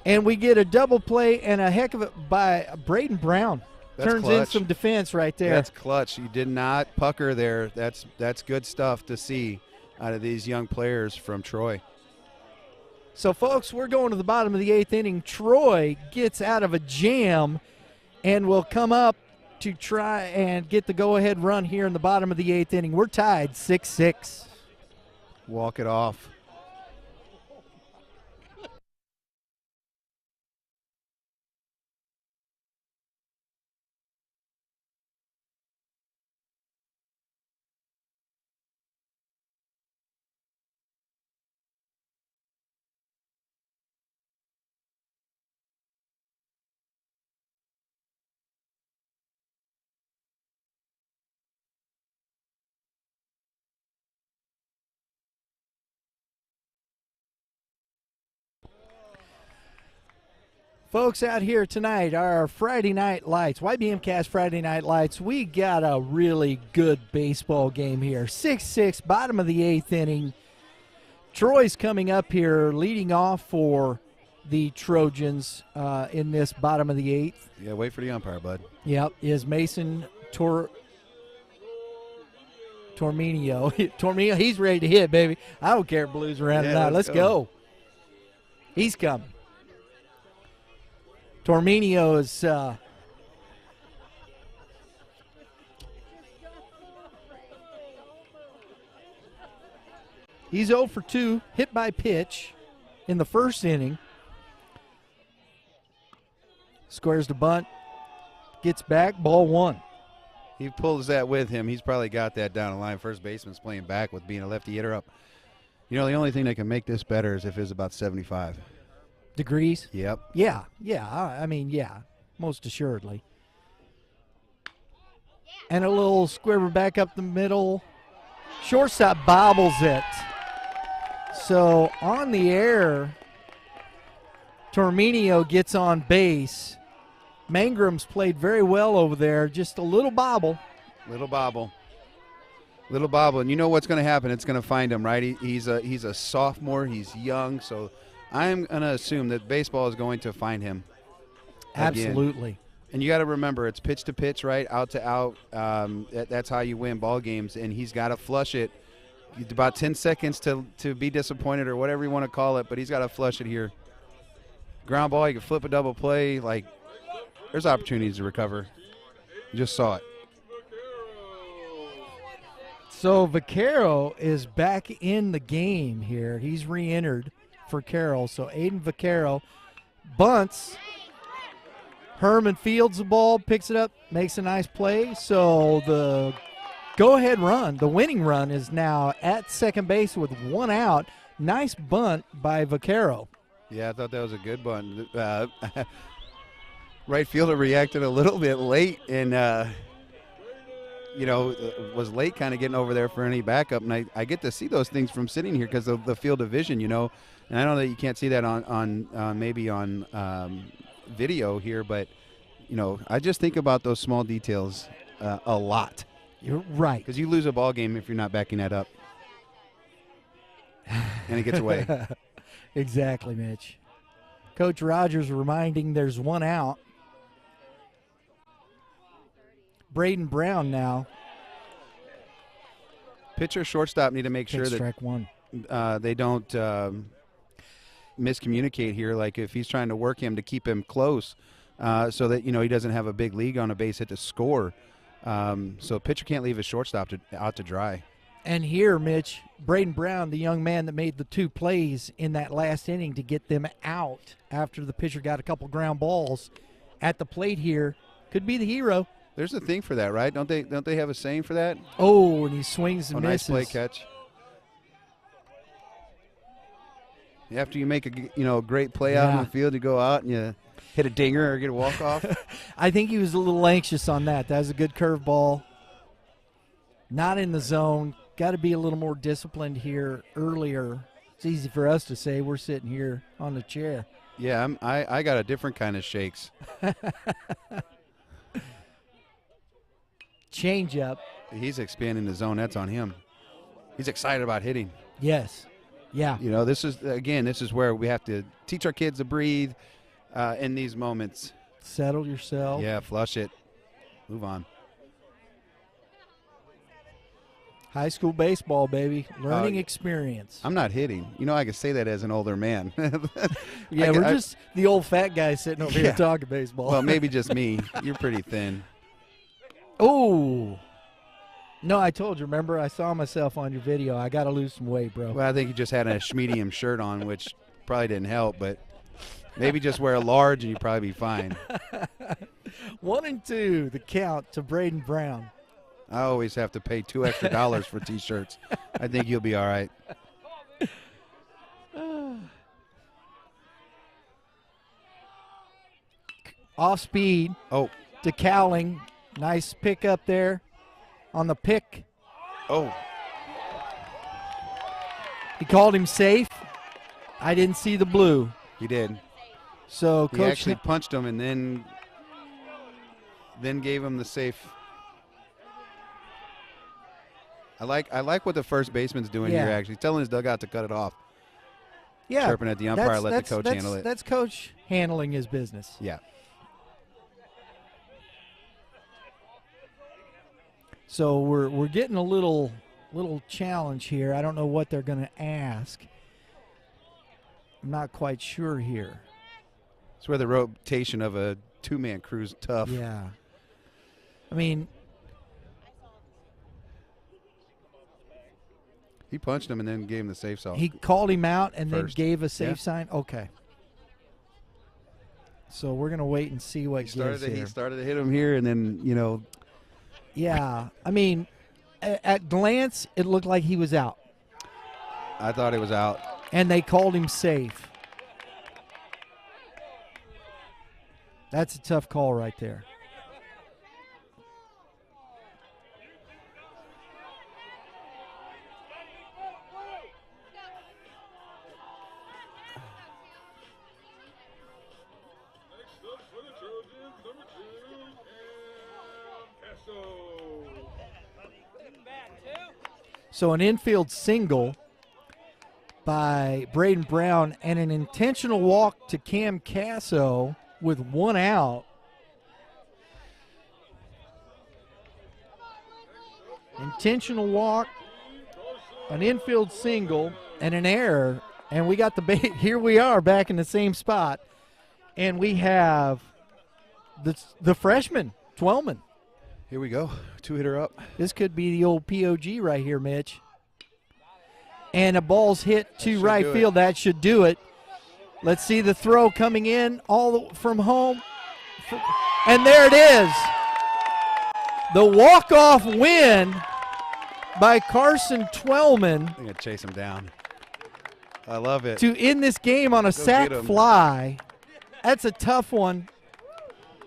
S1: And we get a double play and a heck of it by Braden Brown.
S2: That's
S1: Turns
S2: clutch.
S1: in some defense right there.
S2: That's clutch. You did not pucker there. That's good stuff to see out of these young players from Troy.
S1: So, folks, we're going to the bottom of the 8th inning. Troy gets out of a jam and will come up to try and get the go-ahead run here in the bottom of the 8th inning. We're tied 6-6.
S2: Walk it off.
S1: Folks, out here tonight, our Friday Night Lights, YBMcast Friday Night Lights, we got a really good baseball game here. 6-6, bottom of the 8th inning. Troy's coming up here, leading off for the Trojans in this bottom of the 8th.
S2: Yeah, wait for the umpire, bud.
S1: Yep, is Mason Torminio. Torminio, he's ready to hit, baby. I don't care if Blue's around or not. Let's go. He's coming. Torminio is he's 0 for 2, hit by pitch in the first inning. Squares the bunt, gets back, ball 1.
S2: He pulls that with him. He's probably got that down the line. First baseman's playing back with being a lefty hitter up. You know, the only thing that can make this better is if it's about 75
S1: degrees.
S2: Yep.
S1: Yeah, I mean, yeah, most assuredly. And a little squibber back up the middle. Shortstop bobbles it. So on the air, Torminio gets on base. Mangram's played very well over there. Just a little bobble.
S2: Little bobble. And you know what's going to happen? It's going to find him, right? He's a sophomore. He's young, so I'm going to assume that baseball is going to find him.
S1: Absolutely.
S2: Again. And you got to remember, it's pitch to pitch, right? Out to out. That's how you win ball games, and he's got to flush it. About 10 seconds to be disappointed or whatever you want to call it, but he's got to flush it here. Ground ball, you can flip a double play. Like, there's opportunities to recover. You just saw it.
S1: So Vaquero is back in the game here. He's re-entered for Carroll. So Aiden Vaquero bunts. Herman fields the ball, picks it up, makes a nice play. So the go-ahead run, the winning run, is now at second base with 1 out. Nice bunt by Vaquero.
S2: Yeah, I thought that was a good bunt. Right fielder reacted a little bit late and, was late kind of getting over there for any backup. And I get to see those things from sitting here because of the field of vision, And I know that you can't see that on maybe on video here, but, I just think about those small details a lot.
S1: You're right.
S2: Because you lose a ball game if you're not backing that up. And it gets away.
S1: Exactly, Mitch. Coach Rogers reminding there's 1 out. Braden Brown now.
S2: Pitcher, shortstop need to make sure that
S1: strike 1.
S2: They don't miscommunicate here. Like if he's trying to work him to keep him close so that, he doesn't have a big league on a base hit to score. So pitcher can't leave his shortstop out to dry.
S1: And here, Mitch, Braden Brown, the young man that made the 2 plays in that last inning to get them out after the pitcher got a couple ground balls at the plate here, could be the hero.
S2: There's a thing for that, right? Don't they have a saying for that?
S1: Oh, and he swings and
S2: Nice
S1: misses.
S2: play catch. After you make a great play out in
S1: Yeah.
S2: the field, you go out and you hit a dinger or get a walk off.
S1: I think he was a little anxious on that. That was a good curveball. Not in the zone. Got to be a little more disciplined here earlier. It's easy for us to say. We're sitting here on the chair.
S2: Yeah, I got a different kind of shakes.
S1: Change up.
S2: He's expanding the zone. That's on him. He's excited about hitting.
S1: Yes. Yeah.
S2: This is where we have to teach our kids to breathe in these moments.
S1: Settle yourself.
S2: Yeah, flush it. Move on.
S1: High school baseball, baby. Learning experience.
S2: I'm not hitting. I can say that as an older man.
S1: Yeah, we're just the old fat guy sitting over here
S2: Yeah.
S1: talking baseball.
S2: Well, maybe just me. You're pretty thin.
S1: Oh. No, I told you. Remember, I saw myself on your video. I got to lose some weight, bro.
S2: Well, I think you just had a schmedium shirt on, which probably didn't help, but maybe just wear a large and you'd probably be fine.
S1: 1-2, the count to Braden Brown.
S2: I always have to pay $2 extra for T-shirts. I think you'll be all right.
S1: Off speed
S2: Oh,
S1: to Cowling. Nice pick up there on the pick.
S2: oh,
S1: He called him safe. I didn't see the blue.
S2: he did.
S1: So,
S2: He
S1: Coach,
S2: actually punched him and then gave him the safe. I like what the first baseman's doing
S1: Yeah.
S2: here, actually. Telling his dugout to cut it off.
S1: yeah,
S2: Chirping at the umpire, let the coach handle it.
S1: That's Coach handling his business.
S2: Yeah.
S1: So we're getting a little challenge here. I don't know what they're going to ask. I'm not quite sure here.
S2: It's where the rotation of a two-man crew's tough.
S1: Yeah. I mean,
S2: He punched him and then gave him the safe salt.
S1: he called him out and then
S2: First.
S1: gave a safe
S2: Yeah.
S1: sign. Okay. So we're going to wait and see what
S2: He started
S1: gives here.
S2: he started to hit him here, and then
S1: Yeah. I mean, at glance, it looked like he was out.
S2: I thought it was out.
S1: And they called him safe. That's a tough call right there.
S5: Next up for the Trojans, number 2, Cam Casso.
S1: So an infield single by Braden Brown and an intentional walk to Cam Casso with one out. Intentional walk, an infield single, and an error. And we got the bait. Here we are back in the same spot. And we have the freshman, Twellman.
S2: Here we go. Two-hitter up.
S1: This could be the old POG right here, Mitch. And a ball's hit to
S2: should
S1: right
S2: do it.
S1: field. That should do it. Let's see the throw coming in from home. And there it is. The walk-off win by Carson Twellman
S2: I'm going to chase him down. I love it.
S1: to end this game on a sac
S2: get 'em.
S1: fly. That's a tough one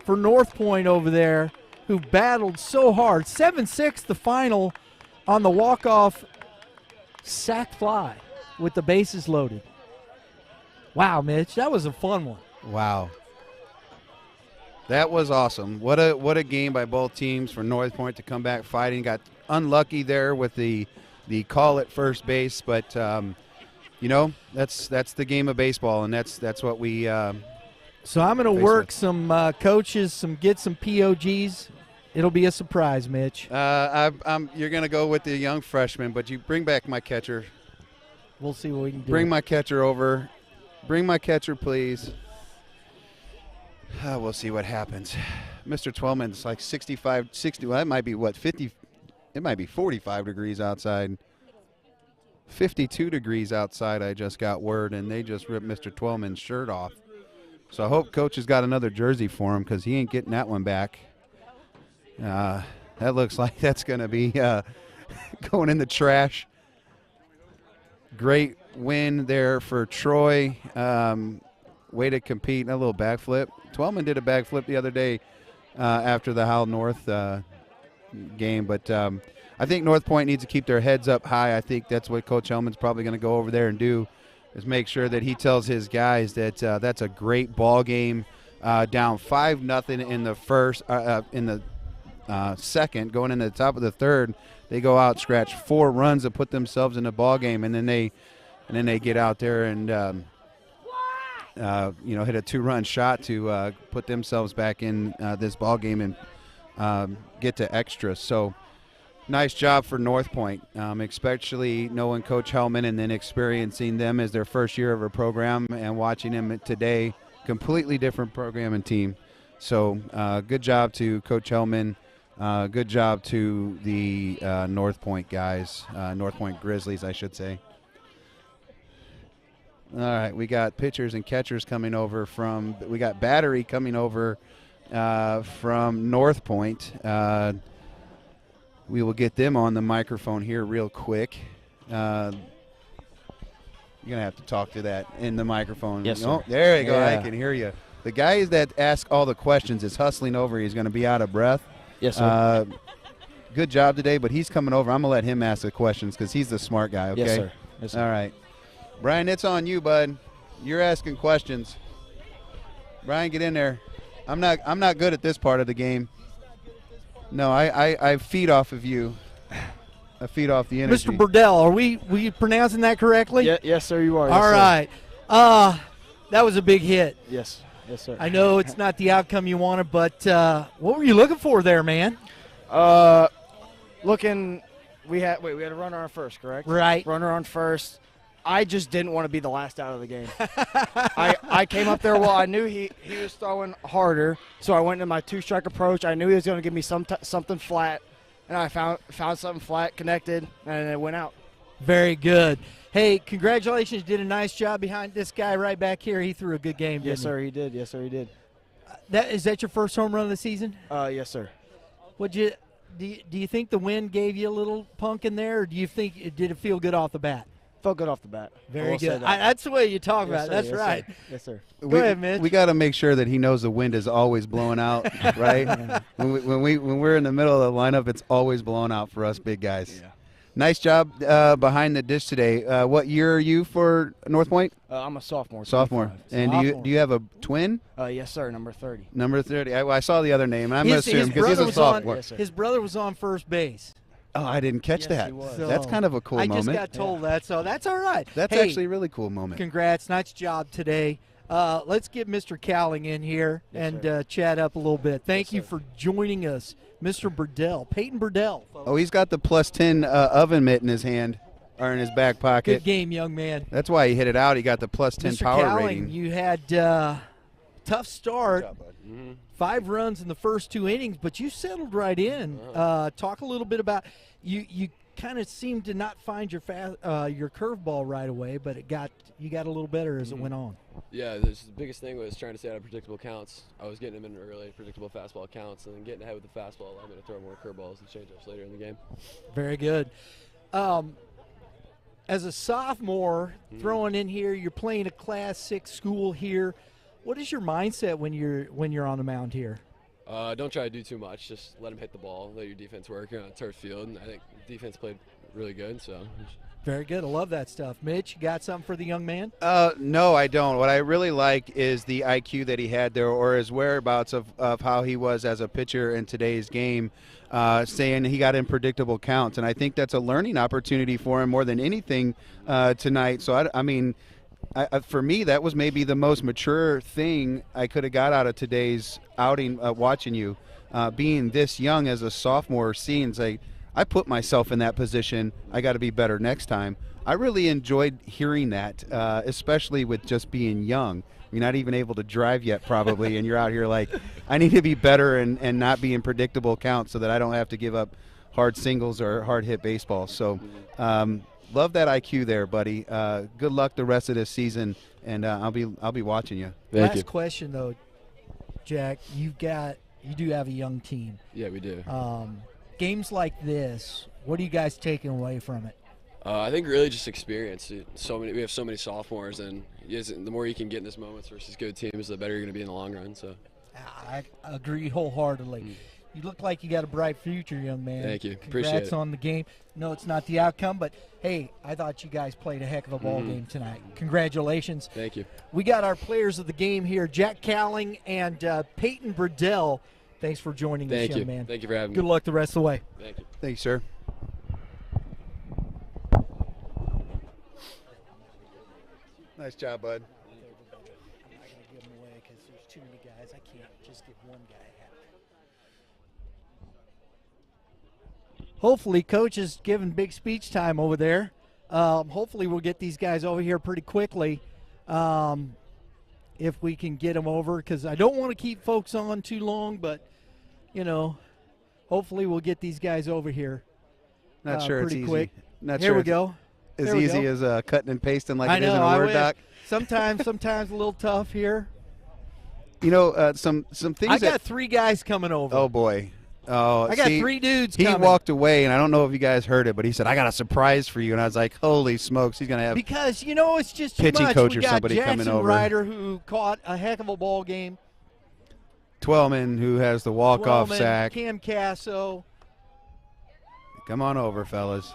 S1: for North Point over there, who battled so hard. 7-6 the final on the walk-off sac fly with the bases loaded. Wow, Mitch, that was a fun one.
S2: Wow. That was awesome. What a game by both teams for North Point to come back fighting. Got unlucky there with the call at first base, but that's the game of baseball, and that's what we.
S1: So I'm going to
S2: Face
S1: work
S2: with.
S1: some coaches, get some POGs. It'll be a surprise, Mitch.
S2: You're going to go with the young freshman, but you bring back my catcher.
S1: We'll see what we can do.
S2: Bring my catcher over. Bring my catcher, please. We'll see what happens. Mr. Twellman's like 65, 60. Well, that might be, 50, it might be 45 degrees outside. 52 degrees outside, I just got word, and they just ripped Mr. Twellman's shirt off. So I hope Coach has got another jersey for him because he ain't getting that one back. That looks like that's going to be going in the trash. Great win there for Troy. Way to compete. A little backflip. Twellman did a backflip the other day after the Howell North game. But I think North Point needs to keep their heads up high. I think that's what Coach Hellman's probably going to go over there and do, is make sure that he tells his guys that that's a great ball game. Down 5-0 in the first, in the second, going into the top of the third. They go out, scratch 4 runs to put themselves in the ball game, and then they get out there and hit a 2-run shot to put themselves back in this ball game and get to extras. So nice job for North Point, especially knowing Coach Hellman and then experiencing them as their first year of a program and watching them today. Completely different program and team. So good job to Coach Hellman. Good job to the North Point guys, North Point Grizzlies, I should say. All right, we got pitchers and catchers coming over we got Battery coming over from North Point. We will get them on the microphone here real quick. You're going to have to talk to that in the microphone.
S6: Yes, sir.
S2: Oh, there you go.
S6: Yeah.
S2: I can hear you. The guy that asks all the questions is hustling over. He's going to be out of breath.
S6: Yes, sir.
S2: Good job today, but he's coming over. I'm going to let him ask the questions because he's the smart guy, okay?
S6: Yes, sir. Yes, sir.
S2: All right. Brian, it's on you, bud. You're asking questions. Brian, get in there. I'm not good at this part of the game. No, I feed off of you. I feed off the energy.
S1: Mr. Burdell, are we pronouncing that correctly?
S6: Yes, sir, you are.
S1: All right. That was a big hit.
S6: Yes, sir.
S1: I know it's not the outcome you wanted, but what were you looking for there, man?
S6: We had a runner on first, correct?
S1: Right.
S6: Runner on first. I just didn't want to be the last out of the game. I came up there. Well, I knew he was throwing harder, so I went into my 2-strike approach. I knew he was going to give me something flat, and I found something flat, connected, and it went out.
S1: Very good. Hey, congratulations. You did a nice job behind this guy right back here. He threw a good game,
S6: Yes,
S1: didn't
S6: sir, he did. Yes, sir, he did.
S1: Is that your first home run of the season?
S6: Yes, sir.
S1: Do you think the wind gave you a little punk in there, or do you think did it feel good off the bat?
S6: Felt good off the bat.
S1: Very good. That's the way you talk about it. That's right.
S6: Yes, sir.
S1: Go ahead, Mitch.
S2: We got to make sure that he knows the wind is always blowing out, right? when we're in the middle of the lineup, it's always blowing out for us big guys.
S6: Yeah.
S2: Nice job behind the dish today. What year are you for North Point?
S6: I'm a sophomore.
S2: Sophomore.
S6: 25.
S2: And do you have a twin?
S6: Yes, sir. Number 30.
S2: Number 30. I saw the other name, and I'm going to
S1: His
S2: assume because he's
S1: brother
S2: a
S1: was
S2: sophomore.
S6: Yes, sir.
S1: His brother was on first base.
S2: Oh, I didn't catch
S6: Yes,
S2: that.
S6: he was.
S2: That's kind of a cool
S1: I
S2: moment.
S1: just got told that, so that's all right.
S2: That's
S1: Hey,
S2: actually a really cool moment.
S1: Congrats. Nice job today. Let's get Mr. Cowling in here
S6: Yes,
S1: and chat up a little bit. Thank
S6: Yes,
S1: you
S6: sir.
S1: for joining us, Mr. Burdell, Peyton Burdell. Folks.
S2: Oh, he's got the +10 oven mitt in his hand or in his back pocket.
S1: Good game, young man.
S2: That's why he hit it out. He got the +10
S1: Mr.
S2: power
S1: Cowling,
S2: rating.
S1: you had tough start. 5 runs in the first 2 innings, but you settled right in. Talk a little bit about you kind of seemed to not find your curveball right away, but you got a little better as it went on.
S7: Yeah, the biggest thing was trying to stay out of predictable counts. I was getting them in early, predictable fastball counts, and then getting ahead with the fastball allowed me to throw more curveballs and changeups later in the game.
S1: Very good. As a sophomore, throwing in here, you're playing a Class 6 school here. What is your mindset when you're on the mound here?
S7: Don't try to do too much. Just let them hit the ball. Let your defense work. You're on a turf field, and I think the defense played really good. So.
S1: Very good. I love that stuff. Mitch, you got something for the young man?
S2: No, I don't. What I really like is the IQ that he had there, or his whereabouts of how he was as a pitcher in today's game, saying he got in predictable counts. And I think that's a learning opportunity for him more than anything tonight. So, for me, that was maybe the most mature thing I could have got out of today's outing, watching you. Being this young as a sophomore, seeing, say, I put myself in that position. I got to be better next time. I really enjoyed hearing that, especially with just being young. You're not even able to drive yet, probably, and you're out here like, I need to be better and not be in predictable counts so that I don't have to give up hard singles or hard hit baseball. So love that IQ there, buddy. Good luck the rest of this season, and I'll be watching you.
S7: Thank you.
S1: Last question though, Jack. You do have a young team.
S7: Yeah, we do.
S1: Games like this, what are you guys taking away from it?
S7: I think really just experience. We have so many sophomores, and the more you can get in this moments versus good teams, the better you're going to be in the long run. So
S1: I agree wholeheartedly. You look like you got a bright future, young man.
S7: Thank you.
S1: Congrats
S7: Appreciate it.
S1: on the game. No, it's not the outcome, but hey, I thought you guys played a heck of a ball game tonight. Congratulations.
S7: Thank you.
S1: We got our players of the game here, Jack Cowling and Peyton Burdell. Thanks for joining us, young man.
S7: Thank you for having
S1: Good
S7: me.
S1: luck the rest of the way.
S7: Thank you.
S2: Thanks, sir. Nice job, bud.
S1: I'm not going to give them away because there's too many guys. I can't just give one guy a hat. Hopefully, Coach is giving big speech time over there. Hopefully, we'll get these guys over here pretty quickly if we can get them over, because I don't want to keep folks on too long, but, hopefully we'll get these guys over here.
S2: Not sure it's
S1: pretty
S2: easy.
S1: quick.
S2: Not
S1: Here
S2: sure
S1: we
S2: it's
S1: go.
S2: as
S1: There we
S2: easy
S1: go.
S2: as cutting and pasting like
S1: I
S2: it is
S1: know.
S2: in a
S1: I
S2: Word
S1: wish.
S2: doc.
S1: Sometimes a little tough here.
S2: Some things.
S1: I got 3 guys coming over.
S2: Oh boy. Oh,
S1: I got 3 dudes
S2: He
S1: coming.
S2: walked away, and I don't know if you guys heard it, but he said, "I got a surprise for you." And I was like, "Holy smokes, he's gonna have."
S1: Because it's just too
S2: pitching
S1: much.
S2: coach
S1: We
S2: or
S1: got
S2: somebody
S1: Jackson
S2: coming over.
S1: Ryder, who caught a heck of a ball game.
S2: Twellman, who has the walk-off
S1: Wellman,
S2: sack.
S1: Cam Casso.
S2: Come on over, fellas.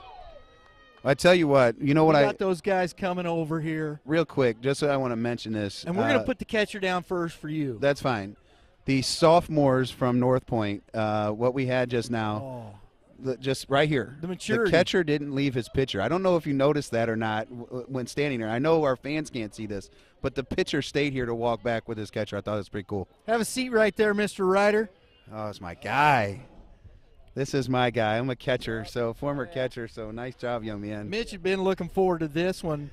S2: I tell you what. You know what
S1: We
S2: I
S1: got those guys coming over here.
S2: real quick, just so I want to mention this.
S1: And we're going to put the catcher down first for you.
S2: That's fine. The sophomores from North Point, what we had just now, just right here.
S1: The maturity.
S2: The catcher didn't leave his pitcher. I don't know if you noticed that or not when standing there. I know our fans can't see this, but the pitcher stayed here to walk back with his catcher. I thought it was pretty cool.
S1: Have a seat right there, Mr. Ryder.
S2: Oh, it's my guy. This is my guy. I'm a catcher, former catcher, so nice job, young man.
S1: Mitch had been looking forward to this one.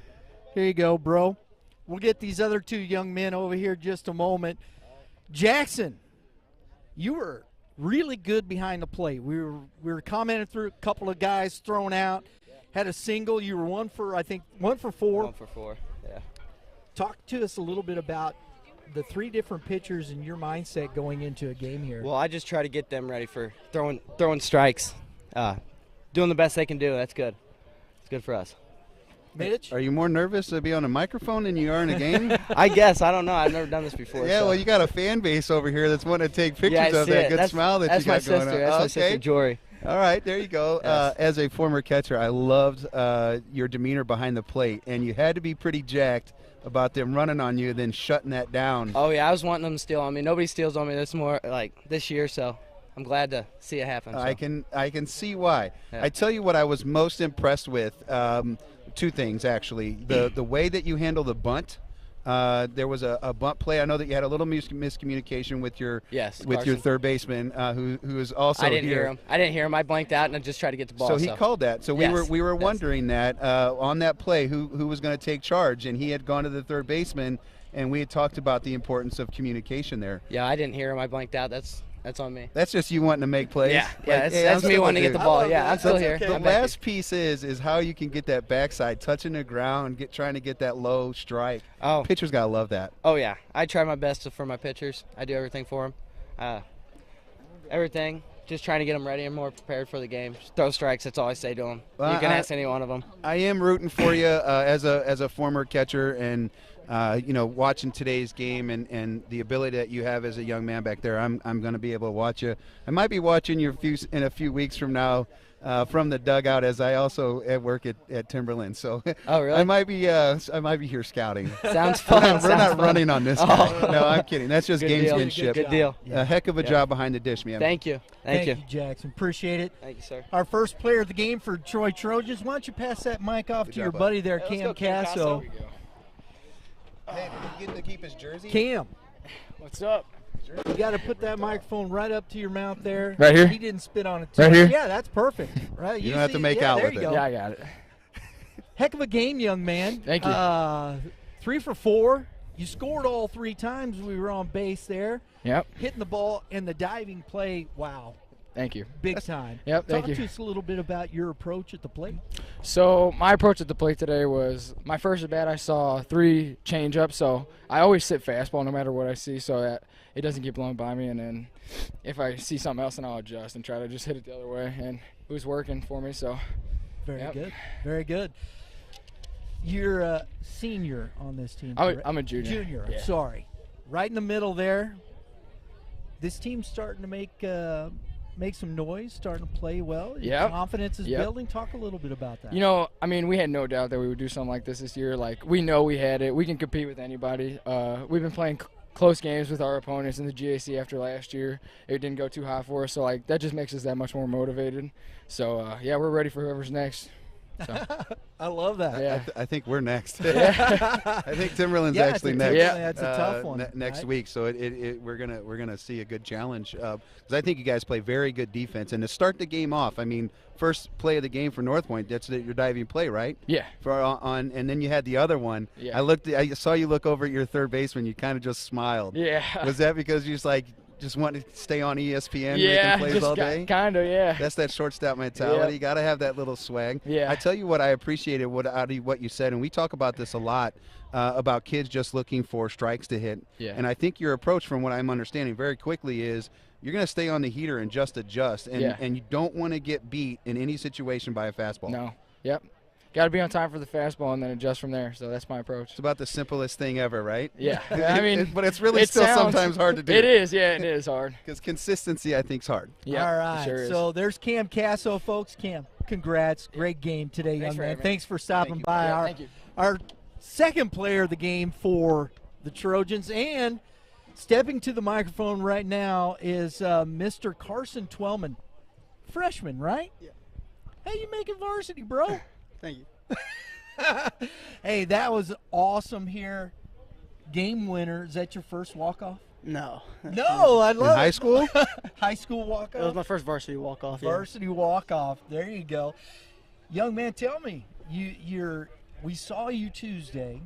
S1: Here you go, bro. We'll get these other 2 young men over here in just a moment. Jackson, you were really good behind the plate. We were commenting through a couple of guys thrown out. Had a single. You were 1 for 4.
S8: 1 for 4, yeah.
S1: Talk to us a little bit about the 3 different pitchers and your mindset going into a game here.
S8: Well, I just try to get them ready for throwing strikes, doing the best they can do. That's good. It's good for us.
S1: Mitch?
S2: Are you more nervous to be on a microphone than you are in a game?
S8: I guess. I don't know. I've never done this before.
S2: Yeah,
S8: so.
S2: well, you got a fan base over here that's wanting to take pictures
S8: Yeah, I
S2: of
S8: see
S2: that
S8: it.
S2: good
S8: That's,
S2: smile that
S8: that's
S2: you
S8: my
S2: got going
S8: sister.
S2: on.
S8: That's my sister, Jory.
S2: All right, there you go.
S8: Yes.
S2: As a former catcher, I loved your demeanor behind the plate, and you had to be pretty jacked about them running on you and then shutting that down.
S8: Oh, yeah. I was wanting them to steal on me. Nobody steals on me this year, so I'm glad to see it happen. So.
S2: I can see why.
S8: Yeah.
S2: I tell you what I was most impressed with, 2 things actually. The way that you handle the bunt. There was a bunt play. I know that you had a little miscommunication with your
S8: Carson.
S2: third baseman, who is also
S8: I didn't
S2: here.
S8: hear him. I didn't hear him. I blanked out and I just tried to get the ball.
S2: So he called that. So
S8: Yes.
S2: we were
S8: Yes.
S2: wondering that on that play who was going to take charge, and he had gone to the third baseman, and we had talked about the importance of communication there.
S8: Yeah, I didn't hear him. I blanked out. That's on me.
S2: That's just you wanting to make plays.
S8: Yeah,
S2: Like,
S8: that's,
S2: hey,
S8: that's
S2: I'm
S8: me
S2: still a
S8: wanting to get
S2: dude.
S8: the ball. Yeah, I'm still here.
S2: The
S8: I'm back
S2: last piece is how you can get that backside touching the ground, trying to get that low strike.
S8: Oh.
S2: Pitchers gotta love that.
S8: Oh, yeah. I try my best for my pitchers. I do everything for them. Everything. Just trying to get them ready and more prepared for the game. Just throw strikes. That's all I say to them.
S2: Well,
S8: You can ask any one of them.
S2: I am rooting for you as a former catcher, and watching today's game and the ability that you have as a young man back there. I'm going to be able to watch you. I might be watching you in a few weeks from now. From the dugout, as I also work at Timberland, so
S8: Oh, really?
S2: I might be here scouting.
S8: Sounds fun.
S2: We're not running on this guy. No, I'm kidding. That's just
S8: Good deal.
S2: gamesmanship.
S8: Good deal.
S2: A heck of a job behind the dish, man.
S8: Thank you.
S1: Thank you, Jackson. Appreciate it.
S8: Thank you, sir.
S1: Our first player of the game for Troy Trojans. Why don't you pass that mic off to your
S2: bud.
S1: buddy there,
S8: Hey,
S1: Cam
S8: let's go, Cam
S1: Casso.
S2: Hey, did he get to keep his jersey?
S1: Cam,
S9: What's up?
S1: you got to put that microphone right up to your mouth there.
S9: Right here?
S1: He didn't spit on it. Too
S9: Right
S1: much.
S9: here?
S1: Yeah, that's perfect. Right.
S2: You don't have to make
S1: yeah,
S2: out
S1: there
S2: with
S1: you
S2: it.
S1: Go.
S9: Yeah, I got it.
S1: Heck of a game, young man.
S9: Thank you.
S1: 3 for 4. You scored all 3 times we were on base there.
S9: Yep.
S1: Hitting the ball and the diving play. Wow.
S9: Thank you.
S1: Big time.
S9: Yep, thank you.
S1: Talk to us a little bit about your approach at the plate.
S9: So my approach at the plate today was my first at bat. I saw 3 changeups, so I always sit fastball no matter what I see, so that it doesn't get blown by me. And then if I see something else, then I'll adjust and try to just hit it the other way. And it was working for me. So
S1: very good, very good. You're a senior on this team.
S9: I'm a junior.
S1: Junior.
S9: Yeah.
S1: Sorry, right in the middle there. This team's starting to make some noise, starting to play well. Your confidence is building. Talk a little bit about that.
S9: You know, I mean, we had no doubt that we would do something like this year. Like, we know we had it. We can compete with anybody. We've been playing close games with our opponents in the GAC after last year. It didn't go too hot for us, so, like, that just makes us that much more motivated. So, yeah, we're ready for whoever's next. So.
S1: I love that.
S2: Yeah. I think we're next. I think Timberland's actually next.
S1: Yeah, that's a tough one.
S2: Next week, so we're gonna see a good challenge because I think you guys play very good defense. And to start the game off, I mean, first play of the game for North Point, that's your diving play, right?
S9: Yeah.
S2: And then you had the other one.
S9: Yeah.
S2: I saw you look over at your third baseman. You kind of just smiled.
S9: Yeah.
S2: Was that because you just want to stay on ESPN
S9: making
S2: plays all day?
S9: Kind of, yeah.
S2: That's that shortstop mentality. You got to have that little swag.
S9: Yeah.
S2: I tell you what I appreciated what you said, and we talk about this a lot, about kids just looking for strikes to hit.
S9: Yeah.
S2: And I think your approach, from what I'm understanding very quickly, is you're going to stay on the heater and just adjust, and you don't want to get beat in any situation by a fastball.
S9: No. Yep. Got to be on time for the fastball and then adjust from there. So that's my approach.
S2: It's about the simplest thing ever, right?
S9: Yeah. I mean,
S2: but it's really still sometimes hard to do.
S9: It is. Yeah, it is hard.
S2: Because consistency, I think, is hard.
S9: Yeah.
S1: All right.
S9: Sure
S1: so there's Cam Casso, folks. Cam, congrats. Great game today, young man. Thanks for stopping by.
S9: Thank you.
S1: Our second player of the game for the Trojans, and stepping to the microphone right now is Mr. Carson Twellman, freshman, right?
S10: Yeah.
S1: Hey, you making varsity, bro?
S10: Thank you.
S1: Hey, that was awesome here. Game winner. Is that your first walk-off?
S10: No.
S1: No, I love it.
S2: High school?
S1: High school walk-off?
S10: It was my first varsity walk-off.
S1: Varsity walk-off. There you go. Young man, tell me, we saw you Tuesday.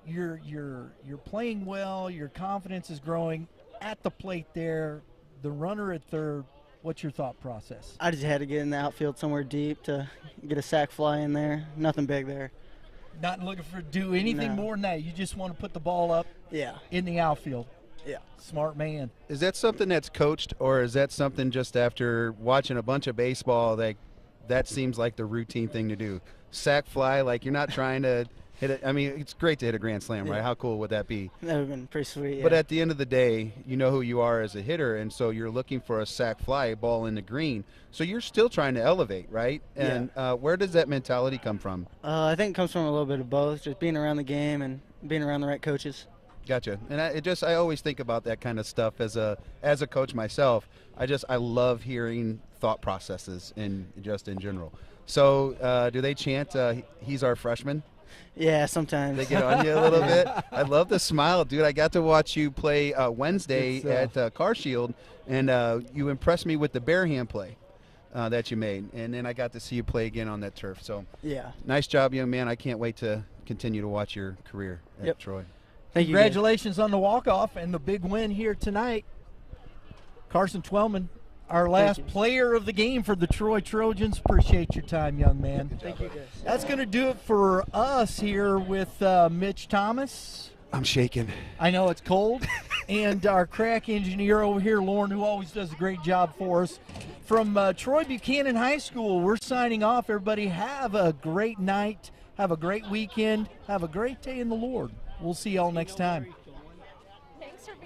S1: You're playing well. Your confidence is growing at the plate there. The runner at third. What's your thought process?
S10: I just had to get in the outfield somewhere deep to get a sac fly in there. Nothing big there.
S1: Not looking for do anything more than that. You just want to put the ball up in the outfield.
S10: Yeah.
S1: Smart man.
S2: Is that something that's coached, or is that something just after watching a bunch of baseball that seems like the routine thing to do? Sac fly, like you're not trying to hit it. I mean, it's great to hit a grand slam, right? How cool would that be?
S10: That would have been pretty sweet, yeah.
S2: But at the end of the day, you know who you are as a hitter, and so you're looking for a sac fly, a ball in the green. So you're still trying to elevate, right? And where does that mentality come from?
S10: I think it comes from a little bit of both, just being around the game and being around the right coaches.
S2: Gotcha. And I always think about that kind of stuff as a coach myself. I love hearing thought processes in general. So do they chant, he's our freshman?
S10: Yeah, sometimes.
S2: They get on you a little bit. I love the smile, dude. I got to watch you play Wednesday at Carshield, and you impressed me with the bare hand play that you made. And then I got to see you play again on that turf. So nice job, young man. I can't wait to continue to watch your career at Troy.
S10: Thank you.
S1: Congratulations on the walk-off and the big win here tonight. Carson Twellman, our last player of the game for the Troy Trojans. Appreciate your time, young man.
S10: Thank you, guys.
S1: That's going to do it for us here with Mitch Thomas.
S2: I'm shaking.
S1: I know it's cold. And our crack engineer over here, Lauren, who always does a great job for us. From Troy Buchanan High School, we're signing off. Everybody have a great night. Have a great weekend. Have a great day in the Lord. We'll see y'all next time.